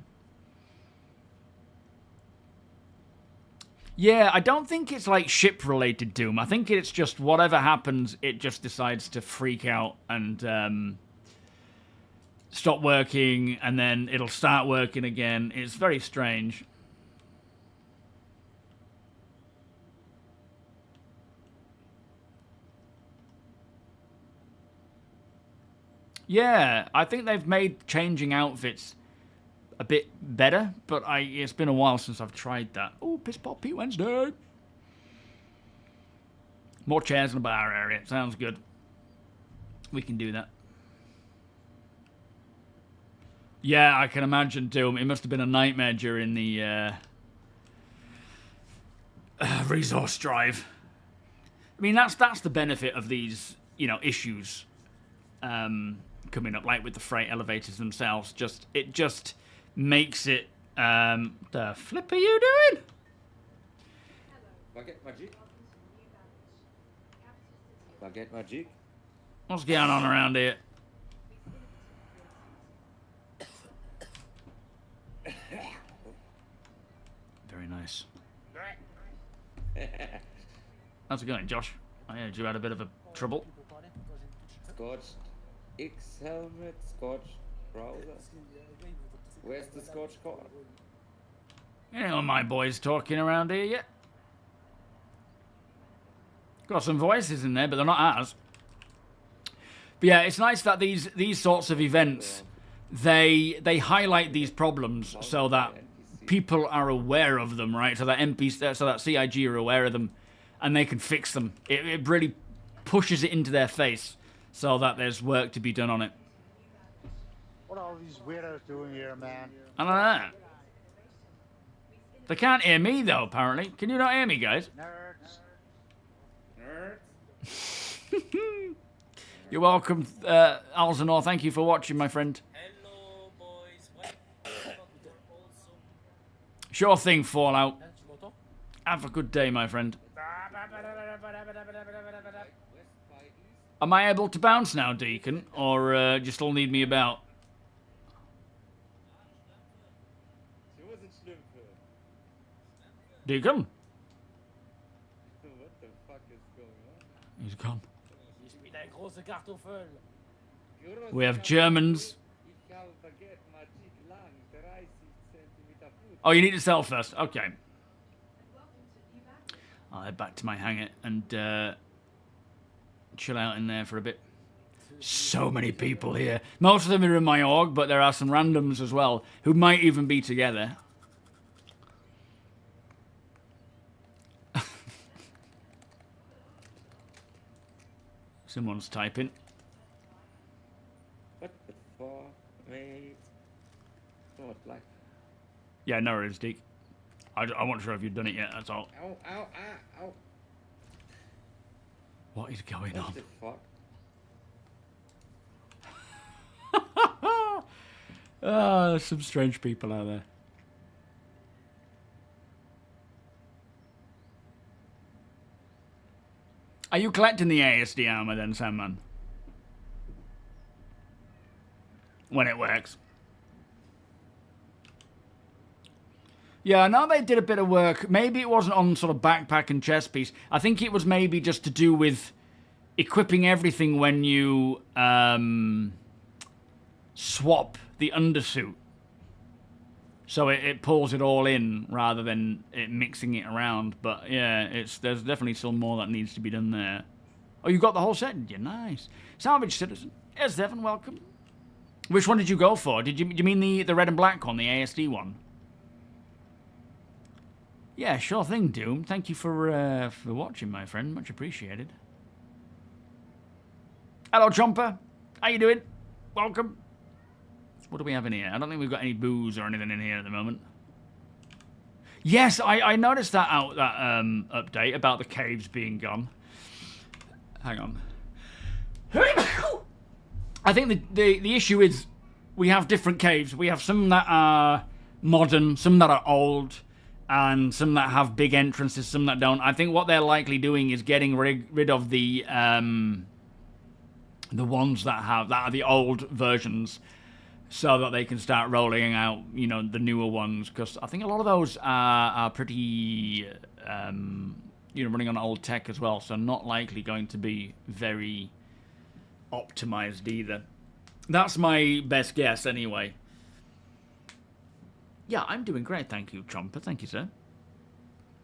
Yeah, I don't think it's like ship-related Doom. I think it's just whatever happens, it just decides to freak out and stop working, and then it'll start working again. It's very strange. Yeah, I think they've made changing outfits a bit better, but it's been a while since I've tried that. Oh, Piss Pop Pete Wednesday. More chairs in the bar area. Sounds good. We can do that. Yeah, I can imagine, Doom. It must have been a nightmare during the resource drive. I mean, that's the benefit of these, issues coming up, like with the freight elevators themselves. It just makes it. The flip are you doing? Baguette magic. Baguette magic. What's going on around here? Very nice. How's it going, Josh? I heard you had a bit of a trouble. Scotch X helmet, Scotch browser. Where's the Scotch car? You know my boys talking around here yet? Got some voices in there, but they're not ours. But yeah, it's nice that these sorts of events, they highlight these problems so that people are aware of them, right? So that so that CIG are aware of them, and they can fix them. It really pushes it into their face, so that there's work to be done on it. What are all these weirdos doing here, man? I don't know. They can't hear me though, apparently. Can you not hear me, guys? Nerds. Nerds? You're welcome, Alzanor. Thank you for watching, my friend. Hello, boys. Sure thing, Fallout. Have a good day, my friend. Am I able to bounce now, Deacon? Or do you still need me about? Deacon? What the fuck is going on? He's gone. Ich bin ein großer Kartoffel. We have Germans. Ich habe Baguette magic lang, 30 centimeter foot. Oh, you need to sell first. Okay. I'll head back to my hangar and chill out in there for a bit. So many people here. Most of them are in my org, but there are some randoms as well who might even be together. Someone's typing. What the fuck, mate? What, like? Yeah, no worries, Deke. I wasn't sure if you'd done it yet, that's all. Ow, ow, ow, ow. What is going What on? the fuck? There's some strange people out there. Are you collecting the ASD armor then, Sandman? When it works. Yeah, I know they did a bit of work. Maybe it wasn't on sort of backpack and chest piece. I think it was maybe just to do with equipping everything when you swap the undersuit. So it pulls it all in rather than it mixing it around. But yeah, there's definitely still more that needs to be done there. Oh, you got the whole set, did you? Nice. Salvage Citizen. Yes, Devon, welcome. Which one did you go for? Do you mean the red and black one, the ASD one? Yeah, sure thing, Doom. Thank you for watching, my friend. Much appreciated. Hello, Chomper. How you doing? Welcome. What do we have in here? I don't think we've got any booze or anything in here at the moment. Yes, I noticed that update about the caves being gone. Hang on. I think the issue is we have different caves. We have some that are modern, some that are old, and some that have big entrances, some that don't. I think what they're likely doing is getting rid of the ones that are the old versions, so that they can start rolling out, you know, the newer ones. Because I think a lot of those are pretty, you know, running on old tech as well, so not likely going to be very optimized either. That's my best guess, anyway. Yeah, I'm doing great, thank you, Chomper. Thank you, sir.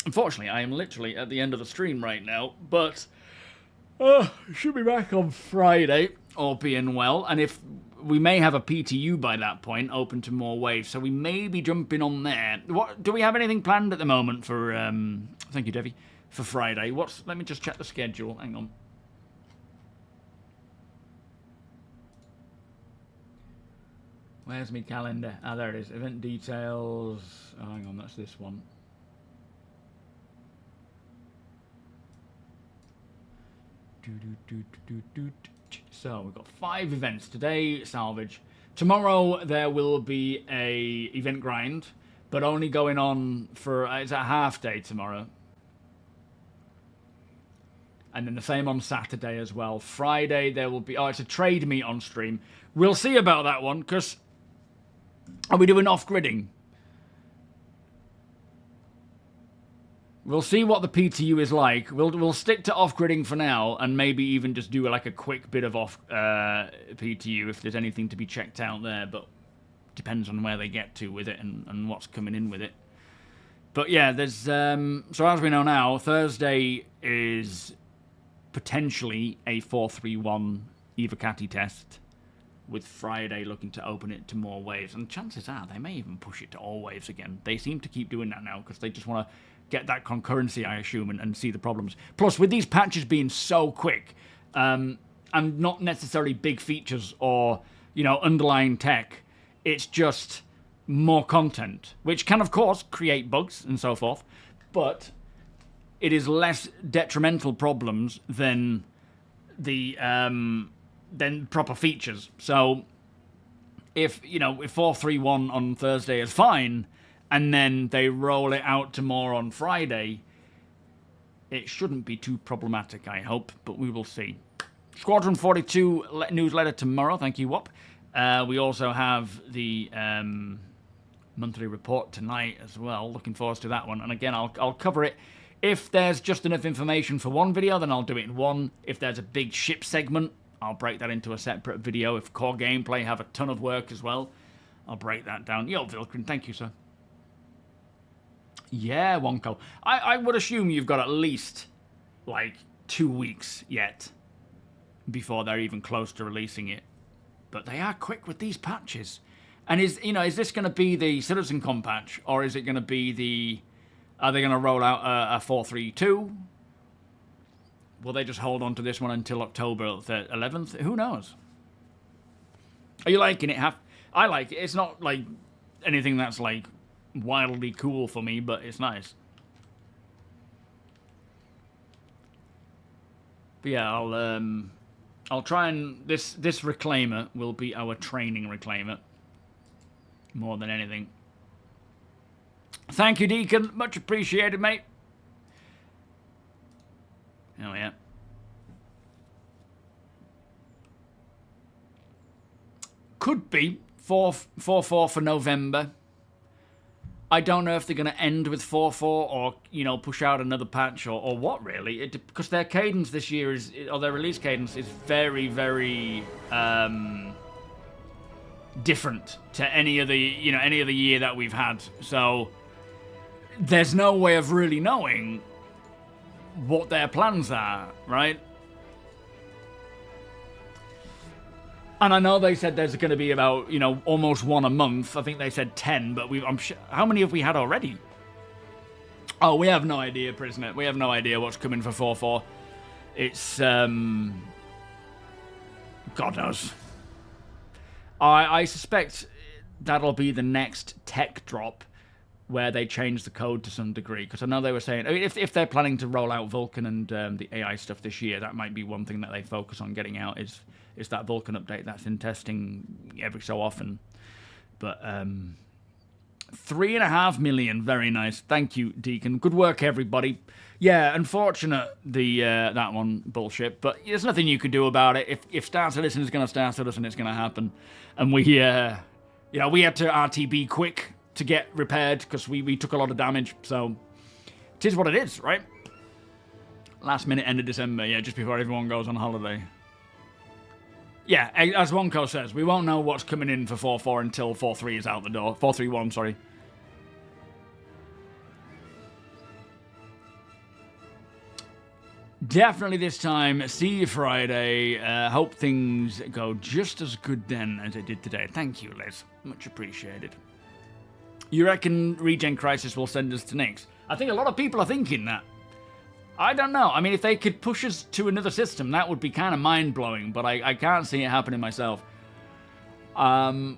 Unfortunately, I am literally at the end of the stream right now, but should be back on Friday, all being well. And if we may have a PTU by that point, open to more waves, so we may be jumping on there. What do we have anything planned at the moment for? Thank you, Devi, for Friday. Let me just check the schedule. Hang on. Where's my calendar? Ah, there it is. Event details. Oh, hang on, that's this one. So we've got 5 events today. Salvage. Tomorrow there will be a event grind, but only going on for it's a half day tomorrow. And then the same on Saturday as well. Friday there will be it's a trade meet on stream. We'll see about that one, because are we doing off-gridding? We'll see what the PTU is like. We'll stick to off-gridding for now, and maybe even just do like a quick bit of off PTU if there's anything to be checked out there. But depends on where they get to with it and what's coming in with it. But yeah, there's so as we know now, Thursday is potentially a 431 Evocati test, with Friday looking to open it to more waves. And chances are they may even push it to all waves again. They seem to keep doing that now because they just want to get that concurrency, I assume, and see the problems. Plus, with these patches being so quick, and not necessarily big features or, you know, underlying tech, it's just more content, which can, of course, create bugs and so forth, but it is less detrimental problems than the than proper features. So if 431 on Thursday is fine, and then they roll it out to more on Friday, it shouldn't be too problematic, I hope, but we will see. Squadron 42 newsletter tomorrow, thank you, Wop. We also have the monthly report tonight as well. Looking forward to that one. And again, I'll cover it. If there's just enough information for one video, then I'll do it in one. If there's a big ship segment, I'll break that into a separate video. If core gameplay have a ton of work as well, I'll break that down. Yo, Vilkrin, thank you, sir. Yeah, Wonko. I would assume you've got at least, like, 2 weeks yet before they're even close to releasing it. But they are quick with these patches. And is this going to be the Citizen Com patch, or is it going to be the... Are they going to roll out a 432? Will they just hold on to this one until October 11th? Who knows? Are you liking it? I like it. It's not like anything that's like wildly cool for me, but it's nice. But yeah, I'll try and this reclaimer will be our training reclaimer more than anything. Thank you, Deacon. Much appreciated, mate. Oh, yeah. Could be 4-4 for November. I don't know if they're going to end with 4-4 or, push out another patch or what, really. Because their cadence this year or their release cadence is very, very different to any of the year that we've had. So there's no way of really knowing what their plans are, right? And I know they said there's going to be about, almost one a month. I think they said 10, but I'm sure. How many have we had already? Oh, we have no idea, Prisoner. We have no idea what's coming for 4-4. It's, God knows. I suspect that'll be the next tech drop where they change the code to some degree. Because I know they were saying, I mean, if they're planning to roll out Vulcan and the AI stuff this year, that might be one thing that they focus on getting out is that Vulcan update that's in testing every so often. But 3.5 million, very nice. Thank you, Deacon. Good work, everybody. Yeah, unfortunate that one bullshit, but there's nothing you can do about it. If Star Citizen is going to Star Citizen, it's going to happen. And we had to RTB quick to get repaired because we took a lot of damage. So it is what it is, right? Last minute, end of December, yeah, just before everyone goes on holiday. Yeah, as Wonko says, we won't know what's coming in for 4.4 until 4.3 is out the door. 4.3.1, sorry. Definitely this time. See you Friday. Hope things go just as good then as it did today. Thank you, Liz. Much appreciated. You reckon Regen Crisis will send us to Nyx? I think a lot of people are thinking that. I don't know. I mean, if they could push us to another system, that would be kind of mind-blowing, but I can't see it happening myself. I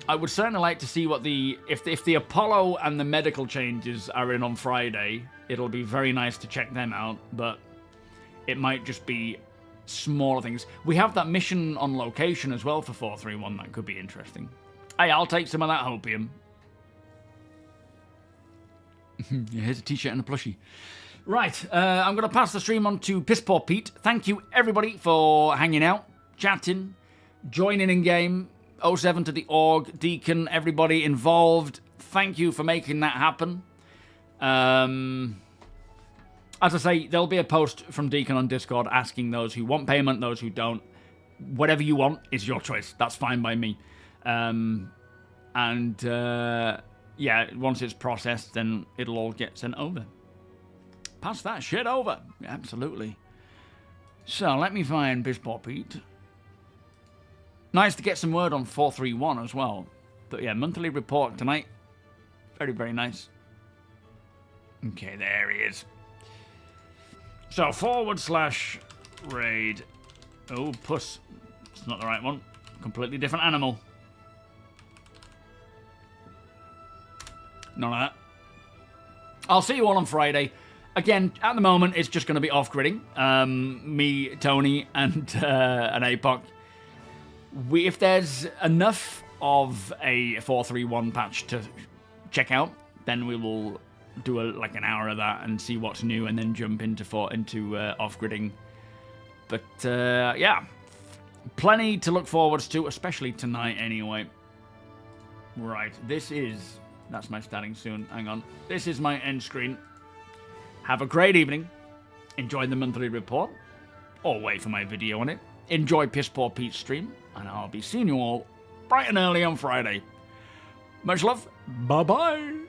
would certainly like to see what if the Apollo and the medical changes are in on Friday, it'll be very nice to check them out, but it might just be smaller things. We have that mission on location as well for 4.3.1 that could be interesting. Hey, I'll take some of that hopium. Here's a t-shirt and a plushie. Right, I'm going to pass the stream on to Piss Poor Pete. Thank you, everybody, for hanging out, chatting, joining in game. 07 to the org, Deacon, everybody involved. Thank you for making that happen. As I say, there'll be a post from Deacon on Discord asking those who want payment, those who don't. Whatever you want is your choice. That's fine by me. Yeah, once it's processed, then it'll all get sent over. Pass that shit over. Absolutely. So, let me find Piss Poor Pete. Nice to get some word on 4.3.1 as well. But yeah, monthly report tonight. Very, very nice. Okay, there he is. So, /raid. Oh, puss. It's not the right one. Completely different animal. None of that. I'll see you all on Friday. Again, at the moment, it's just going to be off-gridding. Me, Tony, and an APOC. If there's enough of a 4.3.1 patch to check out, then we will do like an hour of that and see what's new, and then jump into off-gridding. But yeah, plenty to look forward to, especially tonight anyway. Right, that's my starting soon. Hang on. This is my end screen. Have a great evening. Enjoy the monthly report, or wait for my video on it. Enjoy Piss Poor Pete's stream, and I'll be seeing you all bright and early on Friday. Much love. Bye-bye.